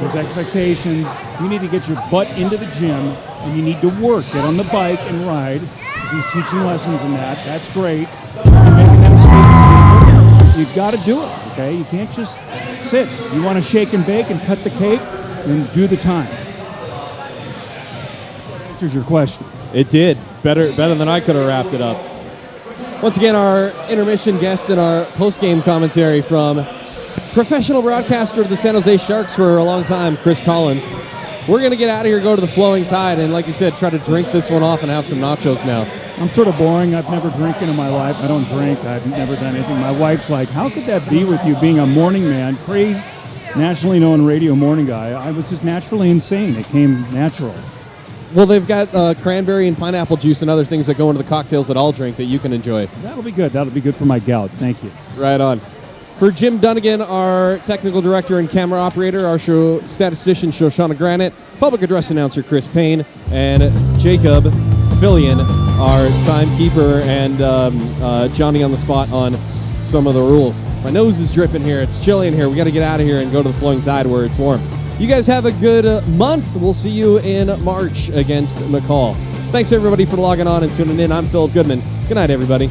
There's expectations. You need to get your butt into the gym, and you need to work. Get on the bike and ride, because he's teaching lessons in that. That's great. You're making that mistake. You've got to do it, okay? You can't just sit. You want to shake and bake and cut the cake, then do the time. Answers your question. It did. Better than I could have wrapped it up. Once again, our intermission guest in our post-game commentary from professional broadcaster of the San Jose Sharks for a long time, Chris Collins. We're going to get out of here, go to the Flowing Tide, and like you said, try to drink this one off and have some nachos now. I'm sort of boring. I've never drinking in my life. I don't drink. I've never done anything. My wife's like, how could that be with you being a morning man, crazed, nationally known radio morning guy? I was just naturally insane. It came natural. Well, they've got cranberry and pineapple juice and other things that go into the cocktails that I'll drink that you can enjoy. That'll be good. That'll be good for my gout. Thank you. Right on. For Jim Dunnigan, our technical director and camera operator, our show statistician, Shoshana Granite, public address announcer, Chris Payne, and Jacob Fillion, our timekeeper, and Johnny on the spot on some of the rules. My nose is dripping here. It's chilly in here. We got to get out of here and go to the Flowing Tide where it's warm. You guys have a good month. We'll see you in March against McCall. Thanks, everybody, for logging on and tuning in. I'm Philip Goodman. Good night, everybody.